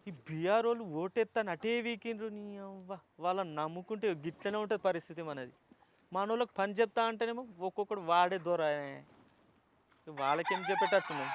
ఈ బీఆర్ వాళ్ళు ఓటెత్తాను అటే వీకిండ్రు నీ అవ్వ వాళ్ళని నమ్ముకుంటే గిట్లనే ఉంటుంది పరిస్థితి మనది. మనోళ్ళకి పని చెప్తా అంటేనేమో ఒక్కొక్కడు వాడే దూర వాళ్ళకేం చెప్పేటట్టున్నాం.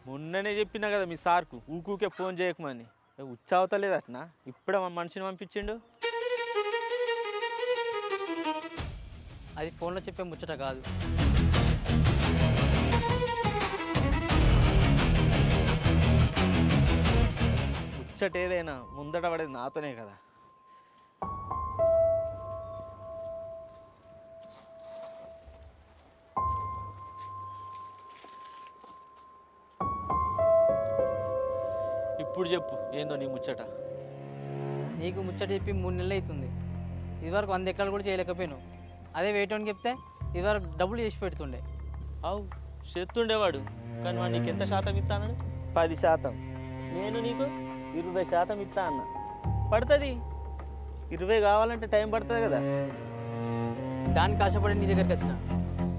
మొన్ననే చెప్పినా కదా మీ సార్కు ఊకూకే ఫోన్ చేయకమని. ఉచ్చావతలేదు అట్నా ఇప్పుడే మన మనిషిని పంపించిండు. అది ఫోన్లో చెప్పే ముచ్చట కాదు. ముచ్చట ఏదైనా ముందట పడేది నాతోనే కదా. ఇప్పుడు చెప్పు ఏందో నీ ముచ్చట. నీకు ముచ్చట చెప్పి 3 నెలలు అవుతుంది. ఇదివరకు 100 ఎకరాలు కూడా చేయలేకపోయాను. అదే వేయటానికి చెప్తే ఇదివరకు డబ్బులు చేసి పెడుతుండే. అవు చేస్తుండేవాడు కానీ వాడు నీకు ఎంత శాతం ఇస్తా అన్నాడు? 10%. నేను నీకు 20% ఇస్తా అన్న. పడుతుంది 20 కావాలంటే టైం పడుతుంది కదా. దానికి ఆశపడి నీ దగ్గరికి వచ్చిన.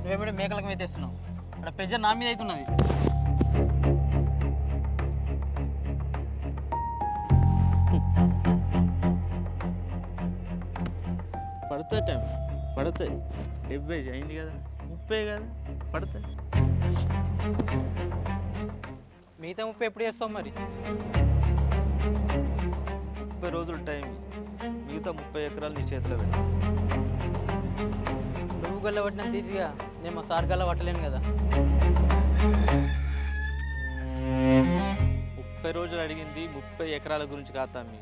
నువ్వేమిటో మేకలకు మీద తెస్తున్నావు. అక్కడ ప్రెజర్ నా మీద అవుతున్నది. పడుతుంది టైం పడుతుంది. 70 అయింది కదా 30 కదా పడుతుంది. మిగతా 30 ఎప్పుడు చేస్తావు మరి? 30 రోజులు టైం. మిగతా 30 ఎకరాలు నీ చేతిలో పెట్టు. నువ్వు గల్ల పట్టినంత ఈజీగా నేను మా సార్ గల్ల పట్టలేను కదా. 30 రోజులు అడిగింది 30 ఎకరాల గురించి కాదా మీ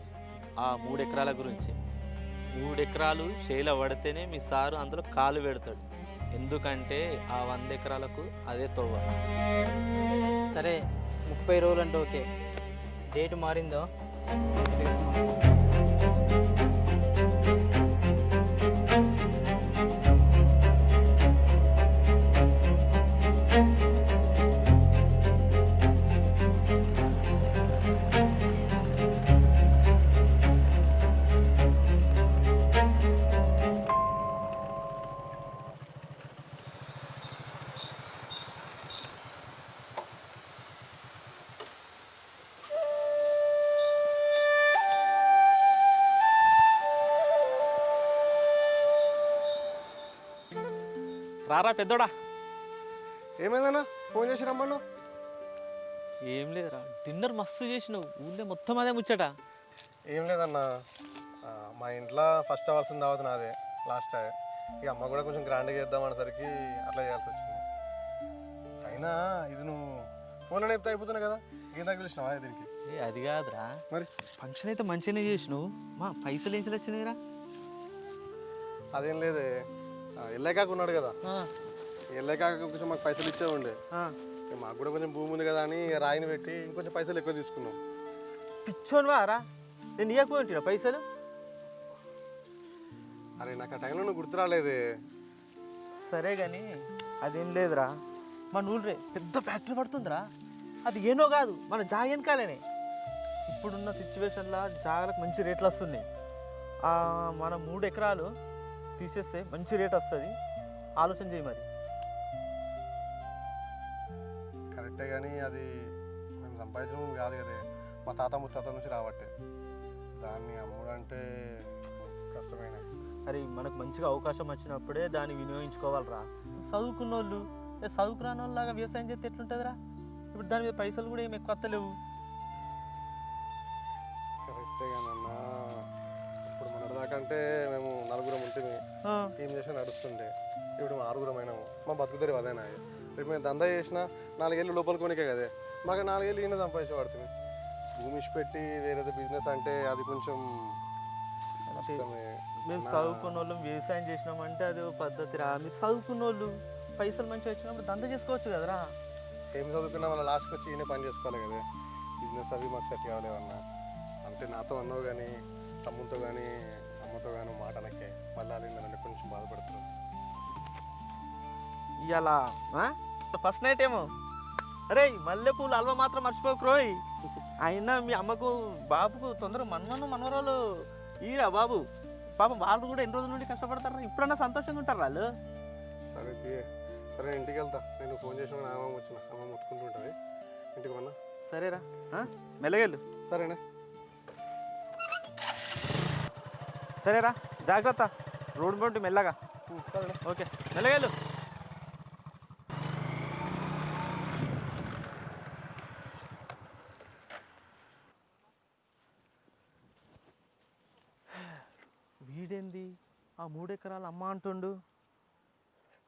ఆ 3 ఎకరాల గురించి. 3 ఎకరాలు శైల పడితేనే మీ సారు అందులో కాలు పెడతాడు. ఎందుకంటే ఆ 100 ఎకరాలకు అదే తోవ. సరే 30 రోజులు అంటే ఓకే. డేట్ మారిందో రారా పెద్దోడా. ఏమైందన్నా ఫోన్ చేసి రమ్మను? ఏం లేదురా, డిన్నర్ మస్తు చేసినావు. ఊళ్ళో మొత్తం అదే ముచ్చట. ఏం లేదన్నా, మా ఇంట్లో ఫస్ట్ అవర్స్ దావత్ నాదే, లాస్ట్ టైం. ఇక అమ్మ కూడా కొంచెం గ్రాండ్గా చేద్దాం అనేసరికి అట్లా చేయాల్సి వచ్చింది. అయినా ఇది నువ్వు ఫోన్లో చెప్తే అయిపోతున్నావు కదా, ఇందాక పిలిచినావా దీనికి? అది కాదురా, మరి ఫంక్షన్ అయితే మంచిగానే చేసినావు. మా పైసలు ఏం వచ్చినాయిరా? అదేం లేదే, ఎల్లకాక ఉన్నాడు కదా, ఎల్లకాక కొంచెం మాకు పైసలు ఇచ్చే ఉండే. మాకు కూడా కొంచెం భూమి ఉంది కదా అని రాయిని పెట్టి ఇంకొంచెం పైసలు ఎక్కువ తీసుకున్నాం. పిచ్చోను వారా, నేను ఇవ్వకపోయింటినా పైసలు? అరే నాకు ఆ టైంలో నువ్వు గుర్తు రాలేదే. సరే కానీ అదేం లేదురా, మన ఊళ్ళే పెద్ద ఫ్యాక్టరీ పడుతుందిరా. అది ఏనో కాదు, మన జాగ వెనకాలనే. ఇప్పుడున్న సిచ్యువేషన్లో జాగలకు మంచి రేట్లు వస్తున్నాయి. మన 3 ఎకరాలు తీసేస్తే మంచి రేట్ వస్తుంది. ఆలోచన చేయి మరి. కరెక్టే కానీ అది మేము సంపాదించడం కాదు కదే, మా తాత ముత్తాత నుంచి రాబట్టే. దాన్ని అమ్ముడంటే కష్టమైన. అరే మనకు మంచిగా అవకాశం వచ్చినప్పుడే దాన్ని వినియోగించుకోవాలిరా. చదువుకున్న వాళ్ళు చదువుకురాని వాళ్ళలాగా వ్యవసాయం చేస్తే ఎట్లుంటుందిరా? ఇప్పుడు దాని మీద పైసలు కూడా ఏమి ఎక్కువ వస్తలేవు. కరెక్టే కానన్నా, నాకంటే మేము నలుగురం ఉంటుంది ఆ, ఏం చేసినా నడుస్తుండే. ఇప్పుడు మా ఆరుగురం అయినాము. మా బతుకుతారు అదేనా. రేపు మేము దందా చేసినా 4 ఏళ్ళు లోపల కొనికే కదే. మాకు 4 ఏళ్ళు ఈయన సంపాదించబడుతుంది. భూమి పెట్టి వేరేది బిజినెస్ అంటే అది కొంచెం కష్టమే. మేము చదువుకున్న వాళ్ళం వ్యవసాయం చేసినామంటే అది ఓ పద్ధతి రా. మీరు చదువుకున్న వాళ్ళు పైసలు మంచిగా వచ్చినప్పుడు దంద చేసుకోవచ్చు కదరా. ఏం చదువుకున్నా మళ్ళీ లాస్ట్కి వచ్చి ఈయన పని చేసుకోవాలి కదా. బిజినెస్ అవి మాకు సెట్ కావాలేమన్నా. అంటే నాతో అన్నావు కానీ తమ్ముతో కానీ అమ్మతో కానీ మాటలకే మళ్ళీ అలిందంటే కొంచెం బాధపడుతుంది. ఇవాళ ఫస్ట్ నైట్ ఏమో అరే మల్లెపూలు అల్వా మాత్రం మర్చిపోకు రోయ్. అయినా మీ అమ్మకు బాబుకు తొందరగా మనవరాలు ఈరా బాబు. పాపం వాళ్ళు కూడా ఎన్ని రోజుల నుండి కష్టపడతారా. ఇప్పుడన్నా సంతోషంగా ఉంటారు వాళ్ళు. సరే తీయే. సరే నేను ఇంటికి వెళ్తా. నేను ఫోన్ చేసిన అమ్మ వచ్చిన అమ్మ ముట్టుకుంటూ ఉంటుంది. ఇంటికి వన్నా. సరేరా మెల్లగెళ్ళు. సరేనా. సరేరా జాగ్రత్త. రోడ్డు పంటి మెల్లగా. సరేనా. ఓకే మెల్లగెళ్ళు. వీడేంది ఆ 3 ఎకరాలు అమ్మ అంటుండు.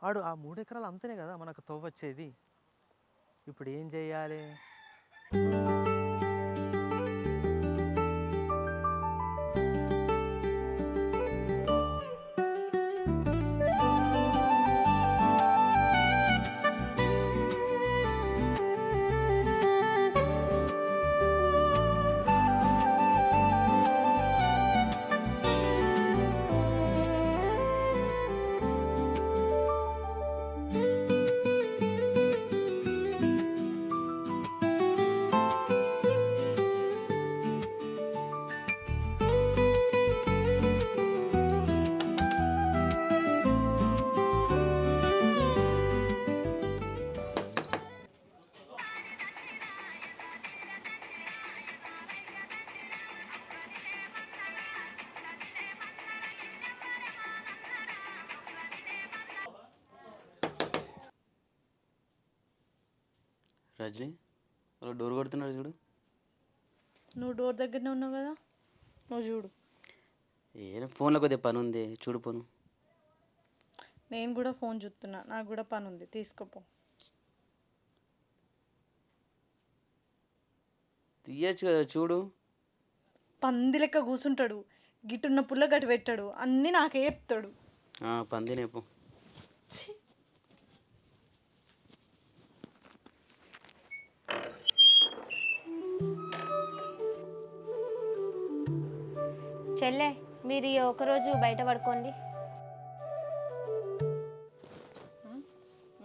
ఆడు ఆ 3 ఎకరాలు అంతనే కదా మనకు తవ్వచ్చేది. ఇప్పుడు ఏం చెయ్యాలి? రజని వాళ్ళు డోర్ కొడుతున్నారు చూడు. నువ్వు డోర్ దగ్గరనే ఉన్నావు కదా, నువ్వు చూడు. ఏ ఫోన్లో కొద్దిగా పని ఉంది చూడు పోను. నేను కూడా ఫోన్ చూస్తున్నా, నాకు కూడా పని ఉంది, తీసుకోపో. తీయచ్చు కదా చూడు. పంది లెక్క కూర్చుంటాడు, గిట్టున్న పుల్ల గట్టి పెట్టాడు, అన్నీ నాకే చెప్తాడు. పందినేపో. చెల్లె మీరు ఈ ఒకరోజు బయట పడుకోండి.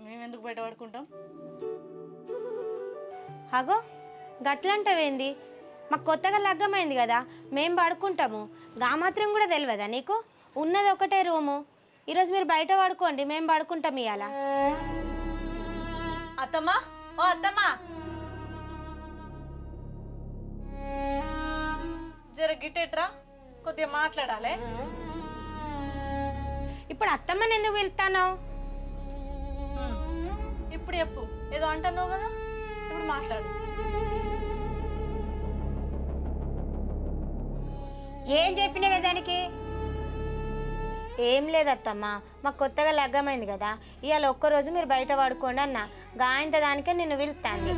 మేము ఎందుకు బయట పడుకుంటాం? అగో గట్లంటావేంది? మాకు కొత్తగా లగ్గమైంది కదా, మేము పడుకుంటాము. గా మాత్రం కూడా తెలియదా నీకు? ఉన్నది ఒకటే రూము. ఈరోజు మీరు బయట పడుకోండి, మేము పడుకుంటాం ఇవాళ. అత్తమ్మా, ఓ అత్తమ్మా, జర గిట్టేట్రా, కొద్దిగా మాట్లాడాలి. ఇప్పుడు అత్తమ్మని ఎందుకు వెళ్తాను? ఇప్పుడు చెప్పు, ఏదో అంటున్నావు కదా, ఇప్పుడు మాట్లాడు. ఏం చెప్పినవే దానికి? ఏం లేదత్తమ్మా, మాకు కొత్తగా లగ్గమైంది కదా, ఇవాళ ఒక్కరోజు మీరు బయట పడుకోండి అన్న. గాయంత దానికే నిన్ను వెళ్తాంది.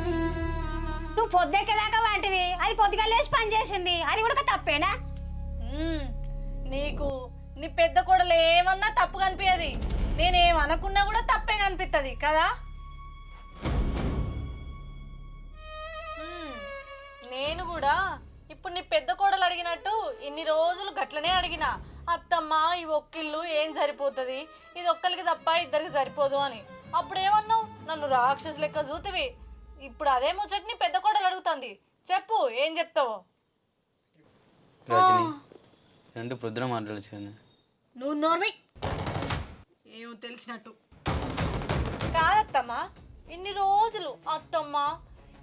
నువ్వు పొద్దుకేదాకా వాటివి, అది పొద్దుగా లేచి పని చేసింది, అది కూడా తప్పేనా? నీకు నీ పెద్ద కోడలు ఏమన్నా తప్పు కనిపించదు, నేనేమనుకున్నా కూడా తప్పే కనిపిస్తుంది కదా. నేను కూడా ఇప్పుడు నీ పెద్ద కోడలు అడిగినట్టు ఇన్ని రోజులు గట్లనే అడిగినా, అత్తమ్మ ఈ ఒక్కిళ్ళు ఏం సరిపోతుంది, ఇది ఒక్కరికి తప్ప ఇద్దరికి సరిపోదు అని. అప్పుడు ఏమన్నావు? నన్ను రాక్షసు లెక్క చూతివి. ఇప్పుడు అదే ముచ్చట్ని పెద్ద కోడలు అడుగుతుంది, చెప్పు ఏం చెప్తావో. రజని రెండు ప్రొద్దున మాట్లాడచ్చు కదా. నువ్వు నోర్మి, ఏమో తెలిసినట్టు. కాదత్తమ్మా, ఇన్ని రోజులు అత్తమ్మ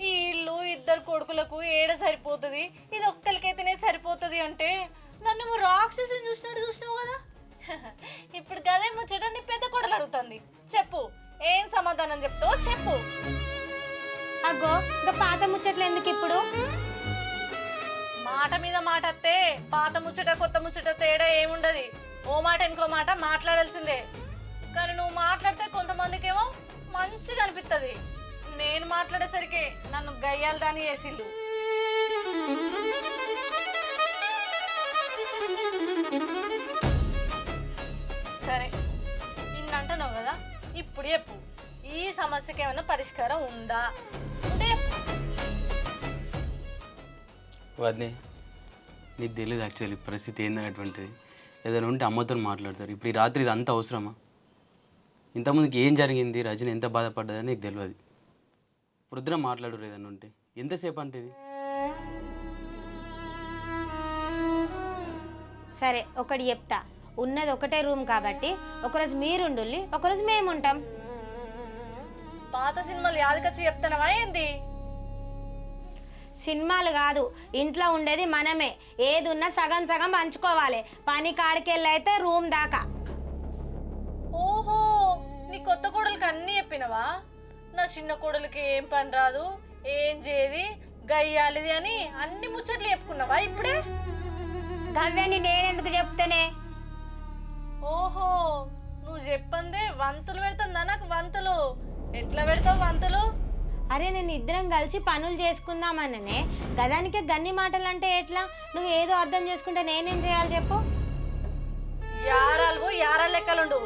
ఈ ఇల్లు ఇద్దరు కొడుకులకు ఏడ సరిపోతుంది, ఇది ఒక్కరికైతేనే సరిపోతుంది అంటే నన్ను రాక్షసుని చూసినావు కదా. ఇప్పుడు కదే ముచ్చట నీ పెద్ద కోడలు అడుగుతుంది, చెప్పు ఏం సమాధానం చెప్తావో చెప్పు. అగ్గో ఇంకా పాత ముచ్చట్లు ఎందుకు ఇప్పుడు? మా మాట మీద మాట వస్తే పాత ముచ్చట కొత్త ముచ్చట తేడా ఏముండదు. ఓ మాట ఇంకో మాట మాట్లాడాల్సిందే. కానీ నువ్వు మాట్లాడితే కొంతమందికి ఏమో మంచిగా అనిపిస్తుంది. నేను మాట్లాడేసరికి నన్ను గయ్యాలి దాని వేసిళ్ళు. సరే ఇన్నంటున్నావు కదా, ఇప్పుడు చెప్పు, ఈ సమస్యకి ఏమైనా పరిష్కారం ఉందా? ఉంటే చెప్పు. వదినే నీకు తెలియదు యాక్చువల్లీ పరిస్థితి ఏందనేటువంటిది. ఏదైనా ఉంటే అమ్మతో మాట్లాడతారు. ఇప్పుడు ఈ రాత్రి ఇది అంత అవసరమా? ఇంతకుముందుకి ఏం జరిగింది, రజని ఎంత బాధపడ్డదని నీకు తెలియదు. వృద్ధున మాట్లాడరు ఏదైనా ఉంటే. ఎంతసేపు అంటే ఇది? సరే ఒకటి చెప్తా, ఉన్నది ఒకటే రూమ్ కాబట్టి ఒకరోజు మీరుండుల్లి, ఒకరోజు మేము ఉంటాం. పాత సినిమాలు యాదకొచ్చి చెప్తానవా ఏంది? సినిమాలు కాదు, ఇంట్లో ఉండేది మనమే. ఏది ఉన్నా సగం సగం పంచుకోవాలి. పని కాడికెళ్ళి అయితే రూమ్ దాకా. ఓహో, నీ కొత్త కోడలికి అన్నీ చెప్పినవా? నా చిన్న కోడలికి ఏం పని రాదు, ఏం చేయది, గయ్యాలిది అని అన్ని ముచ్చట్లు చెప్పుకున్నావా ఇప్పుడే? గవ్వని నేనెందుకు చెప్తానే? ఓహో, నువ్వు చెప్పందే వంతులు పెడుతుందా నాకు? వంతులు ఎట్లా పెడతావు వంతులు? అరే నేను ఇద్దరం కలిసి పనులు చేసుకుందామననే, గదానికే గన్ని మాటలు అంటే ఎట్లా? నువ్వు ఏదో అర్థం చేసుకుంటే నేనేం చేయాలి చెప్పు? యారాలు యారా లెక్కలుండు.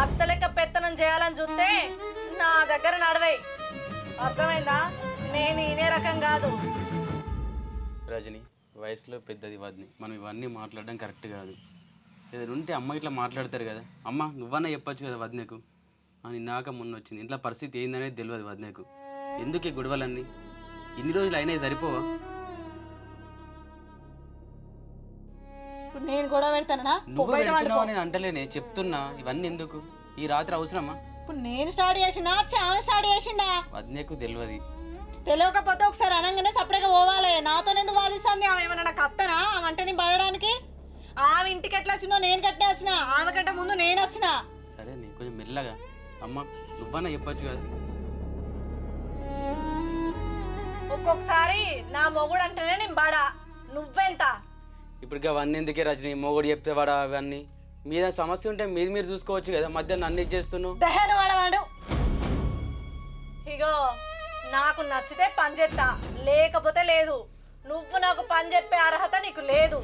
అత్త లెక్క పెత్తనం చేయాలని చూస్తే నా దగ్గర నడవై. అర్థమైందా? నేను ఇనే రకం కాదు. రజని వయసులో పెద్దది వదిని, మనం ఇవన్నీ మాట్లాడడం కరెక్ట్ కాదు. ఏదైనా ఉంటే అమ్మ ఇట్లా మాట్లాడతారు కదా. అమ్మ నువ్వన్నా చెప్పచ్చు కదా వదినకు. నిన్నాక మొన్న వచ్చింది, ఇంట్లో పరిస్థితి ఏందనేది తెలియదు వదినకు. ఎందుకు ఈ గొడవలన్నీ? ఇన్ని రోజులు అయినా సరిపోవా? నేను గొడవ పెడతానా? నువ్వు పెడుతున్నావు అనేది అంటలేనే, చెప్తున్నా. ఇవన్నీ ఎందుకు? ఈ రాత్రి అవసరమా? ఇప్పుడు నేను స్టార్ట్ చేసినా ఆమె స్టార్ట్ చేసిందా? వదినకు తెలియదు. తెలియకపోతే ఒకసారి అనగానే సపరేట్గా పోవాలి. నాతో ఎందుకు వాదిస్తుంది? ఆమె ఏమన్నా నాకు అత్తనా ఆమె అంటే నేను పడడానికి? ఆమె ఇంటికి ఎట్లా వచ్చిందో నేను కట్టే వచ్చిన, ఆమె కంటే ముందు నేను వచ్చిన. సరే నీ కొంచెం మెల్లగా. అమ్మ నువ్వన్నా చెప్పచ్చు కదా. ఒక్కొక్కసారి నా మొగుడు అంటేనే నేను బాడా. నువ్వెంత? ఇప్పుడు అవన్నీ ఎందుకే రజని? మొగుడు చెప్తే వాడు అవన్నీ మీద సమస్య ఉంటే మీరు చూసుకోవచ్చు కదా. మధ్యాహ్నం అన్ని చేస్తున్నావు. దహన వాడవాడు. ఇగో నాకు నచ్చితే పని చేస్తా, లేకపోతే లేదు. నువ్వు నాకు పని చెప్పే అర్హత నీకు లేదు.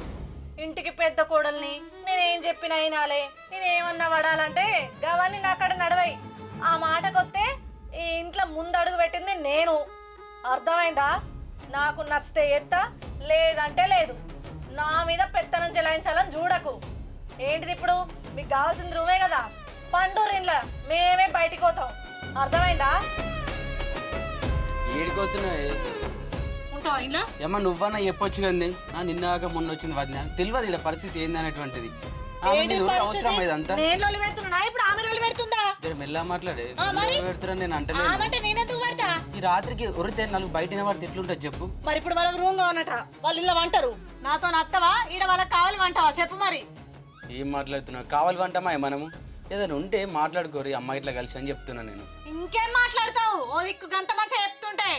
ఇంటికి పెద్ద కోడల్ని, నేనేం చెప్పినా అయినాలే, నేనేమన్నా పడాలంటే గవన్నీ నాకడ నడవై. ఆ మాటకొస్తే ఈ ఇంట్లో ముందడుగు పెట్టింది నేను. అర్థమైందా? నాకు నచ్చితే ఎత్తా, లేదంటే లేదు. నా మీద పెత్తనం చెలాయించాలని చూడకు. ఏంటిది ఇప్పుడు? మీకు కావాల్సింది రూమే కదా, పండూరిన్లా మేమే బయటికి పోతాం. అర్థమైందా? ఏడిపోతున్నాయి ఉంటావా ఇలా? ఏమన్నా నువ్వన్నా చెప్పొచ్చు కంది. నిన్నాక మొన్న వచ్చింది వదిన, తెలియదు ఇలా పరిస్థితి ఏందనేటువంటిది. అవసరం ఇదంతా. నేను లొల్లి పెడుతున్నా, ఇప్పుడు ఆమె లొల్లి పెడుతుందా? మెల్ల మాట్లాడే పెడుతున్నా నేను ఆమె అంటే నేనెందుకు పెడతా? ఈ రాత్రికి ఒరితే నలుగు బయట పడితే ఎట్లుంటుంది చెప్పు. మరి ఇప్పుడు వాళ్ళకి రూమ్ కావన్నట, వాళ్ళు ఇలా వంటరు. నాతో నత్తవా? ఈడ వాళ్ళకి కావాలి వంటవా? చెప్పు మరి. ఏం మాట్లాడుతున్నావు? కావాలి వంటమా మనము? ఏదైనా ఉంటే మాట్లాడుకోరు అమ్మ ఇట్లా కలిసి అని చెప్తున్నా నేను. ఇంకేం మాట్లాడతావు? ఓ దిక్కు గంత మంచిగా చెప్తుంటే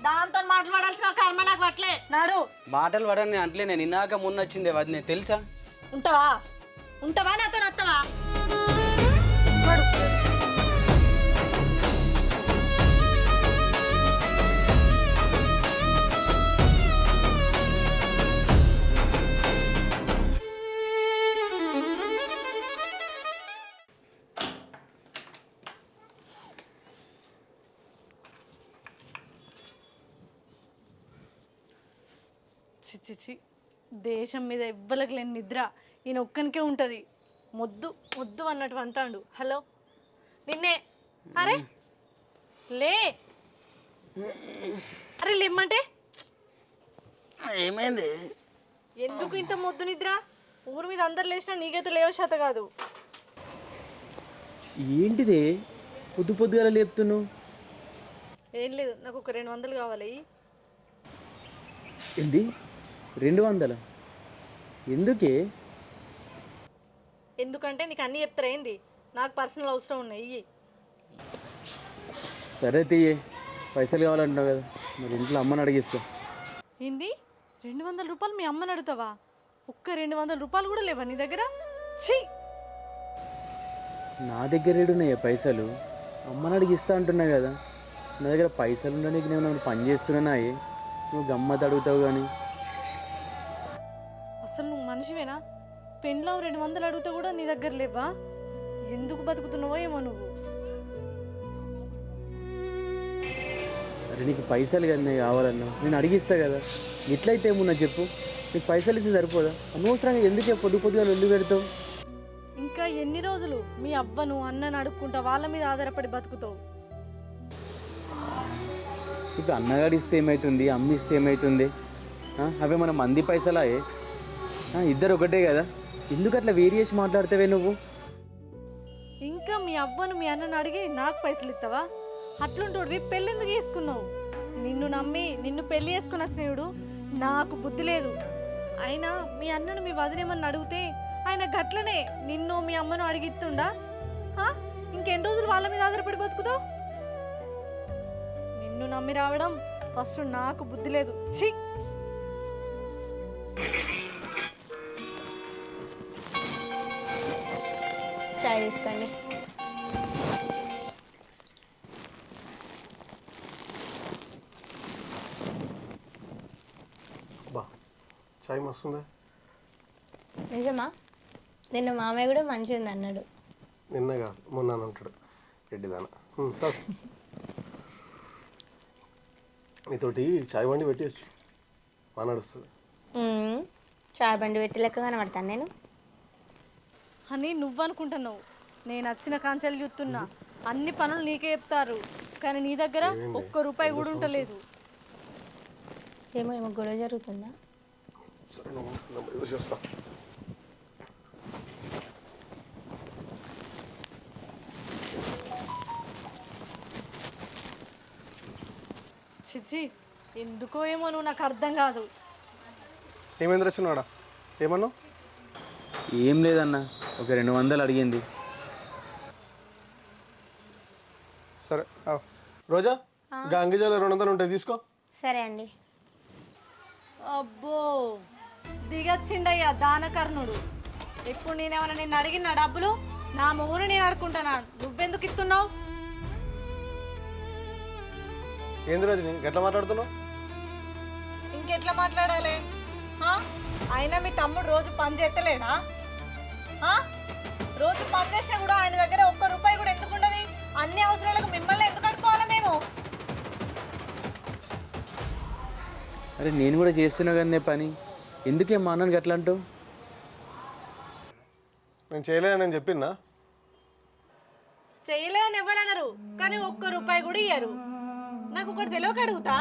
దాంతో మాట్లాడాల్సిన కర్మ నాకు పట్లే. నాడు మాటలు పడని అంటలే. నేను ఇన్నాక మొన్న వచ్చిందే వదినే తెలుసా? ఉంటావా? ఉంటావా నాతో నత్తవా? చిచ్చి, దేశం మీద ఎవ్వలకు లేని నిద్ర ఈయన ఒక్కనికే ఉంటుంది. మొద్దు మొద్దు అన్నట్టు అంటాడు. హలో నిన్నే. అరే లే, అరే లేమ్మంటే ఏమైంది? ఎందుకు ఇంత మొద్దు నిద్ర? ఊరి మీద అందరు లేచినా నీకైతే లేవశాత కాదు. ఏంటిది పొద్దు పొద్దుగా లేపుతున్నావు? ఏం లేదు, నాకు ఒక 200 కావాలి. ఏంది 200? ఎందుకే? ఎందుకంటే నీకు అన్నీ చెప్తారా ఏంది? నాకు పర్సనల్ అవసరం ఉన్నాయి. సరే తీయే, పైసలు కావాలంటున్నావు కదా, మరి ఇంట్లో అమ్మని అడిగిస్తా. ఏంది 200 రూపాయలు మీ అమ్మని అడుగుతావా? ఒక్క 200 రూపాయలు కూడా లేవా నీ దగ్గర? ఛీ! నా దగ్గర ఏడున్నాయి పైసలు? అమ్మని అడిగి ఇస్తా అంటున్నా కదా. నా దగ్గర పైసలు ఉండడానికి నేను పని చేస్తున్నాయి, నువ్వు గమ్మత్ అడుగుతావు కానీ. అసలు నువ్వు మనిషివేనా? పెన్లో 200 అడిగితే కూడా నీ దగ్గర లేవా? ఎందుకు బతుకుతున్నావో ఏమో నువ్వు. అరే నీకు పైసలు కదా కావాలన్నా నేను అడిగిస్తా కదా. ఎట్లయితే ఏమున్నా చెప్పు, నీకు పైసలు ఇస్తే సరిపోదా? అనవసరంగా ఎందుకే పొద్దుగా వెళ్ళి పెడతావు? ఇంకా ఎన్ని రోజులు మీ అవ్వను అన్నను అడుక్కుంటా వాళ్ళ మీద ఆధారపడి బతుకుతావు? ఇప్పుడు అన్నగాడు ఇస్తే ఏమవుతుంది, అమ్మ ఇస్తే ఏమవుతుంది? అవే మన మంది పైసలాయే, ఇద్దరు ఒకటే కదా. ఎందుకు అట్లా వేరు చేసి మాట్లాడితేవే నువ్వు? ఇంకా మీ అవ్వను మీ అన్నను అడిగి నాకు పైసలు ఇస్తావా? అట్లుంటోడివి పెళ్ళెందుకు చేసుకున్నావు? నిన్ను నమ్మి నిన్ను పెళ్లి చేసుకున్న స్నేహితుడు నాకు బుద్ధి లేదు. అయినా మీ అన్నను మీ వదిలేమని అడిగితే ఆయన గట్లనే నిన్ను మీ అమ్మను అడిగిస్తుండా? ఇంకెన్ని రోజులు వాళ్ళ మీద ఆధారపడి బతుకుతావు? నిన్ను నమ్మి రావడం ఫస్ట్ నాకు బుద్ధి లేదు. ఛీ! చాయ్ తీసుకోండి. బా చాయ్ మస్తుందా? నిజమా? నిన్న మామయ్య కూడా మంచిగా ఉంది అన్నాడు. నిన్న కాదు మొన్న అని అంటాడు రెడ్డిదాన. నీతోటి చాయ్ బండి పెట్టవచ్చు, బాగా నడుస్తుంది. చాయ్ బండి పెట్టి లెక్క కనబడతాను నేను అని నువ్వు అనుకుంటున్నావు. నేను వచ్చిన కాంచెలు చూస్తున్నా, అన్ని పనులు నీకే చెప్తారు, కానీ నీ దగ్గర ఒక్క రూపాయి కూడా ఉండలేదు. ఏమో ఏమో గొడవ జరుగుతుందా? సరే నువ్వు చూస్తా. చిచ్చి, ఎందుకో ఏమో నువ్వు నాకు అర్థం కాదు. ఏమైంది రచనాడా? ఏమన్నావు? ఏం లేదన్న, ఒక 200 అడిగింది. సరే రోజా, గంగిజాలో 200 ఉంటాయి తీసుకో. సరే అండి. అబ్బో, దిగచ్చిండయ్యా దానకర్ణుడు. ఇప్పుడు నేనేమన్నా నిన్ను అడిగిన డబ్బులు నా మొగుని నేను అడుకుంటానా? నువ్వెందుకు ఇస్తున్నావు? ఏంది రజని ఎట్లా మాట్లాడుతున్నావు? ఇంకెట్లా మాట్లాడాలి? అయినా మీ తమ్ముడు రోజు పని చేస్తలేడా? రోజు పని చేసినా కూడా ఆయన దగ్గర ఒక్క రూపాయి కూడా ఎందుకు ఉండదు? అన్ని అవసరాలకు మిమ్మల్ని ఎందుకు అడుకోవాలి మేము? అరే నేను కూడా చేస్తున్నా కదే పని, ఎందుకే మా అన్నకి అట్లా అంటావు? నేను చేయలేదని చెప్పిందా? చేయలేదని ఎవరన్నారు, కానీ ఒక్క రూపాయి కూడా ఇయ్యరు. నాకు ఒకటి తెలియక అడుగుతా,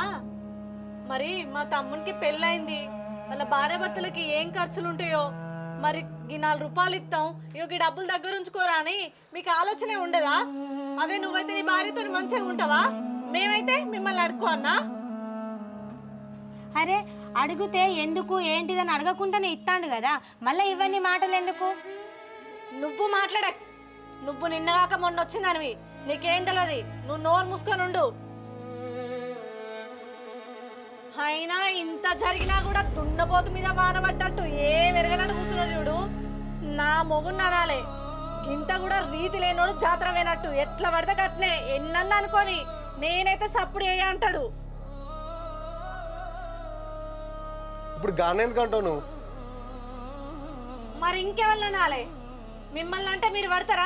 మరి మా తమ్మునికి పెళ్ళైంది, వాళ్ళ భార్య భర్తలకి ఏం ఖర్చులు ఉంటాయో, మరి ఈ 4 రూపాయలు ఇస్తాం, ఈ డబ్బులు దగ్గర ఉంచుకోరా అని మీకు ఆలోచనే ఉండదా? అదే నువ్వైతే నీ భార్యతో మంచిగా ఉంటావా? మేమైతే మిమ్మల్ని అడుక్కో అన్నా? అరే అడిగితే ఎందుకు ఏంటిదని అడగకుండానే ఇస్తాడు కదా, మళ్ళీ ఇవన్నీ మాటలు ఎందుకు? నువ్వు మాట్లాడ, నువ్వు నిన్నగాక మొన్న వచ్చిందనివి, నీకేం తెలియదు. నువ్వు నోరు మూసుకొని ఉండు. అయినా ఇంత జరిగినా కూడా దున్నపోతు మీద వానబడ్డట్టు ఏం ఎరగనట్టు కూర్చున్నాడు చూడు. నా మొగుడు అనాలే, ఇంత కూడా రీతి లేనోడు జాతర వేనట్టు ఎట్లా పడితే కట్నే ఎన్నన్నా అనుకోని నేనైతే సప్పుడు ఏ అంటాడు. ఇప్పుడు గానే ఎందుకంటావు నువ్వు? మరి ఇంకెవరిని అనాలే? మిమ్మల్ని అంటే మీరు పడతారా?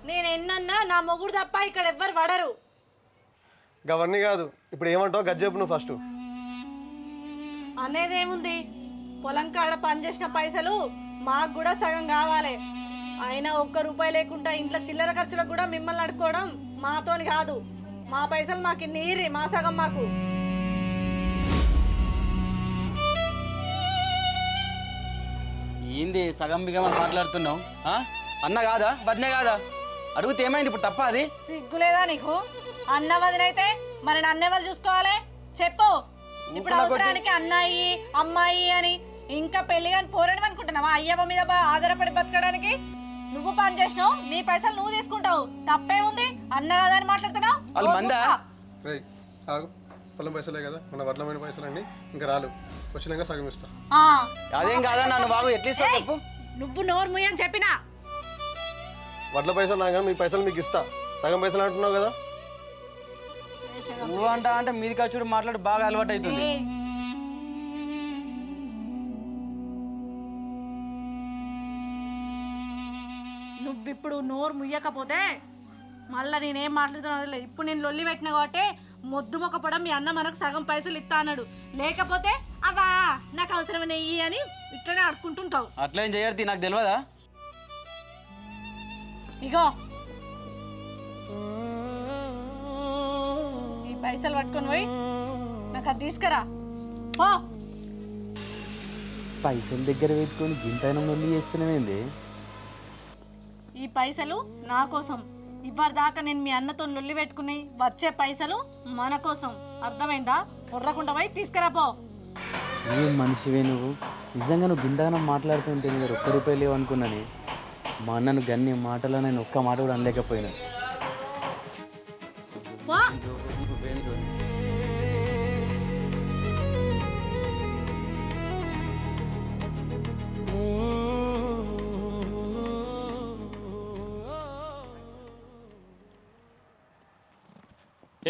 నేను ఎన్నన్నా నా మొగుడు తప్ప ఇక్కడ ఎవ్వరు పడరు. అవన్నీ కాదు, ఇప్పుడు ఏమంటావు గజ్జెప్పు నువ్వు ఫస్ట్. అనేదేముంది, పొలం కాడ పనిచేసిన పైసలు మాకు కూడా సగం కావాలి. అయినా ఒక్క రూపాయి లేకుండా ఇంట్లో చిల్లర ఖర్చులకు కూడా మిమ్మల్ని అడుక్కోవడం మాతోని కాదు. మా పైసలు మాకు నీరి, మా సగం మాకు. ఏంది సగం బిగమని మాట్లాడుతున్నావు? అన్న కాదా, వదినే కాదా? అడిగితే ఏమైంది ఇప్పుడు? తప్ప అది సిగ్గులేదా నీకు? అన్న వదినైతే మరి నన్నే వాళ్ళు చూసుకోవాలి. చెప్పు, ఇప్పుడు అవసరానికి అన్నాయి అమ్మాయి అని ఇంకా పెళ్లి కానీ పోరాడు అనుకుంటున్నావా? అయ్యవ్వ మీద ఆధారపడి బతకడానికి నువ్వు పని చేసినావు, నీ పైసలు నువ్వు తీసుకుంటావు, తప్పేముంది? అన్న కదా అని మాట్లాడుతున్నావు. పొలం పైసలే కదా మన వడ్లమైన పైసలన్నీ ఇంకా రాలు, వచ్చినాక సగం ఇస్తా. ఆ, అదేం కాదా నన్ను బాబు ఎట్లీస్తా చెప్పు. నువ్వు నోరు ముయ్యని చెప్పినా. వడ్ల పైసలు నాగా మీ పైసలు మీకు ఇస్తా, సగం పైసలు అంటున్నావు కదా. నువ్వు అంటే మీది ఖర్చు మాట్లాడి బాగా అలవాటు అవుతుంది. నువ్విప్పుడు నోరు ముయ్యకపోతే మళ్ళీ నేనేం మాట్లాడుతున్నా లేదు. ఇప్పుడు నేను లొల్లి పెట్టిన కాబట్టి మొద్దు మొక్కపడం మీ అన్న మనకు సగం పైసలు ఇస్తా అన్నాడు. లేకపోతే అవా నాకు అవసరమైన ఇయ్యి అని ఇట్లనే అడుకుంటుంటావు. అట్లా ఏం చేయర్తి, నాకు తెలియదా? ఇగో ఈ పైసలు పట్టుకొని పోయి నాకు అది తీసుకురా పో. పైసల దగ్గర పెట్టుకొని గింతైన నొల్లి చేస్తున్నామేంది? ఈ పైసలు నా కోసం. ఇవ్వరు దాకా నేను మీ అన్నతో లొల్లి పెట్టుకుని వచ్చే పైసలు మన కోసం. అర్థమైందా? ఉర్రకుండా పోయి తీసుకురా పో. ఏం మనిషివే నువ్వు? నిజంగా నువ్వు గింతగానం మాట్లాడుతుంటే నీ దగ్గర ₹1 లేవు అనుకున్నాను. మా అన్నను గన్ని మాటలో నేను ఒక్క మాట కూడా అనలేకపోయినా. పో.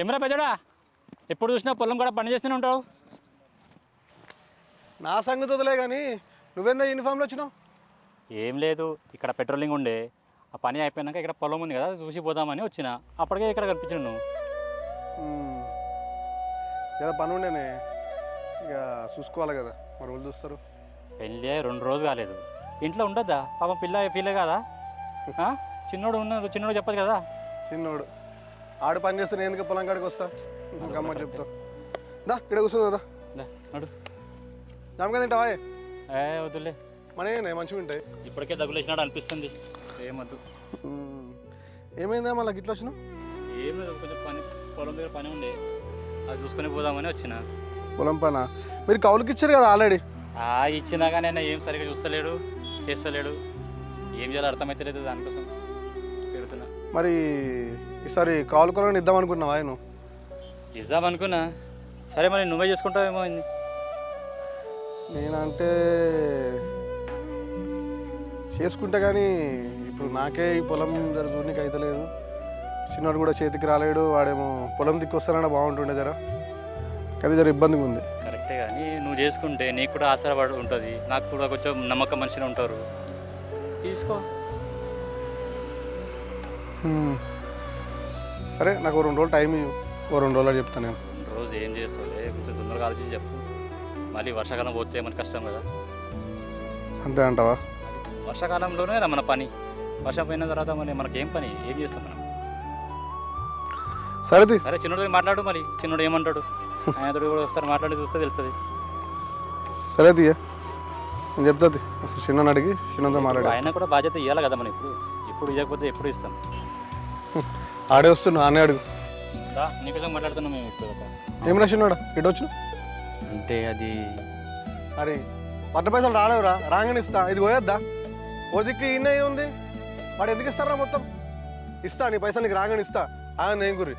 ఏమరా పెద్దడా, ఎప్పుడు చూసినా పొలం కూడా పని చేస్తూనే ఉంటావు. నా సంగతి వదిలే కానీ నువ్వేందా యూనిఫామ్లో వచ్చినావు? ఏం లేదు, ఇక్కడ పెట్రోలింగ్ ఉండే, ఆ పని అయిపోయినాక ఇక్కడ పొలం ఉంది కదా చూసి పోదామని వచ్చిన. అప్పటికే ఇక్కడ కనిపించాను నువ్వు. ఇలా పని ఉండేనే, ఇక చూసుకోవాలి కదా, మరి వాళ్ళు చూస్తారు. పెళ్ళి 2 రోజులు కాలేదు, ఇంట్లో ఉండొద్దా? పాపం పిల్ల కాదా? చిన్నోడు ఉన్నాడు, చిన్నోడు చెప్పదు కదా. చిన్నోడు ఆడు పని చేస్తే నేను ఎందుకు పొలం కాడికి వస్తా? అమ్మ చెప్తా. దా ఇక్కడ కూర్చుందా, నడు. జామకాయ తింటావా? వద్దులే, మనే మంచిగా ఉంటాయి. ఇప్పటికే దగ్గులేసినాడు అనిపిస్తుంది. ఏమద్దు. ఏమైందా మళ్ళీ గిట్ల వచ్చినావు? ఏం లేదు, కొంచెం పని, పొలం దగ్గర పని ఉండే, అది చూసుకొని పోదామని వచ్చిన. పొలం పనా? మీరు కౌలుకి ఇచ్చారు కదా ఆల్రెడీ. ఇచ్చినా కానీ ఆయన ఏం సరిగ్గా చూస్తలేడు, చేస్తలేడు. ఏం చేయాలో అర్థమైతలేదు, దానికోసం పెడుతున్నా. మరి ఈసారి కౌలు కొలను ఇద్దాం అనుకుంటున్నావా? ఆయన ఇద్దామనుకున్నా. సరే మరి నువ్వే చేసుకుంటావేమో. నేనంటే చేసుకుంటా కానీ ఇప్పుడు నాకే ఈ పొలం జరుగునికి అయితలేదు. చిన్నవాడు కూడా చేతికి రాలేడు, వాడేమో పొలం దిక్కు వస్తానన్నా బాగుంటుండే జర, అది జర ఇబ్బందిగా ఉంది. కరెక్టే, కానీ నువ్వు చేసుకుంటే నీకు కూడా ఆసరాపడి ఉంటుంది, నాకు కూడా కొంచెం నమ్మకం మనిషిని ఉంటారు. తీసుకో. సరే నాకు 2 రోజులు టైం ఇవ్వు, 2 రోజులు చెప్తాను నేను. రోజు ఏం చేస్తావు? కొంచెం తొందరగా ఆలోచించి చెప్పు. మళ్ళీ వర్షాకాలం పోతే మనకు కష్టం కదా. అంతే అంటావా? వర్షాకాలంలోనే కదా మన పని, వర్షం పోయిన తర్వాత మరి మనకేం పని, ఏం చేస్తాం మనం? సరే సరే చిన్నోడు మాట్లాడు, మరి చిన్నోడు ఏమంటాడు? ఆయనతో కూడా ఒకసారి మాట్లాడి చూస్తే తెలుస్తుంది. సరే తీయ, నేను చెప్తాది అసలు చిన్న అడిగి చిన్నతో మాట్లాడి. ఆయన కూడా బాధ్యత ఇవ్వాలి కదా మనం. ఇప్పుడు ఇవ్వకపోతే ఎప్పుడు ఇస్తాం? ఆడే వస్తున్నా, ఆనే అడుగు. నీకోసం మాట్లాడుతున్నాం మేము ఇప్పుడు. ఏమన్నా చిన్నోడా ఇటు వచ్చు? అంటే అది అరే పట్ట పైసలు రాలేవురా, రాగానే ఇస్తా. ఇది పోయొద్దా? ఓ దిక్కు ఈయన ఉంది, వాడు ఎందుకు ఇస్తారా? మొత్తం ఇస్తా, నీ పైసలు నీకు రాగానే ఇస్తా. ఆయన ఏం గురి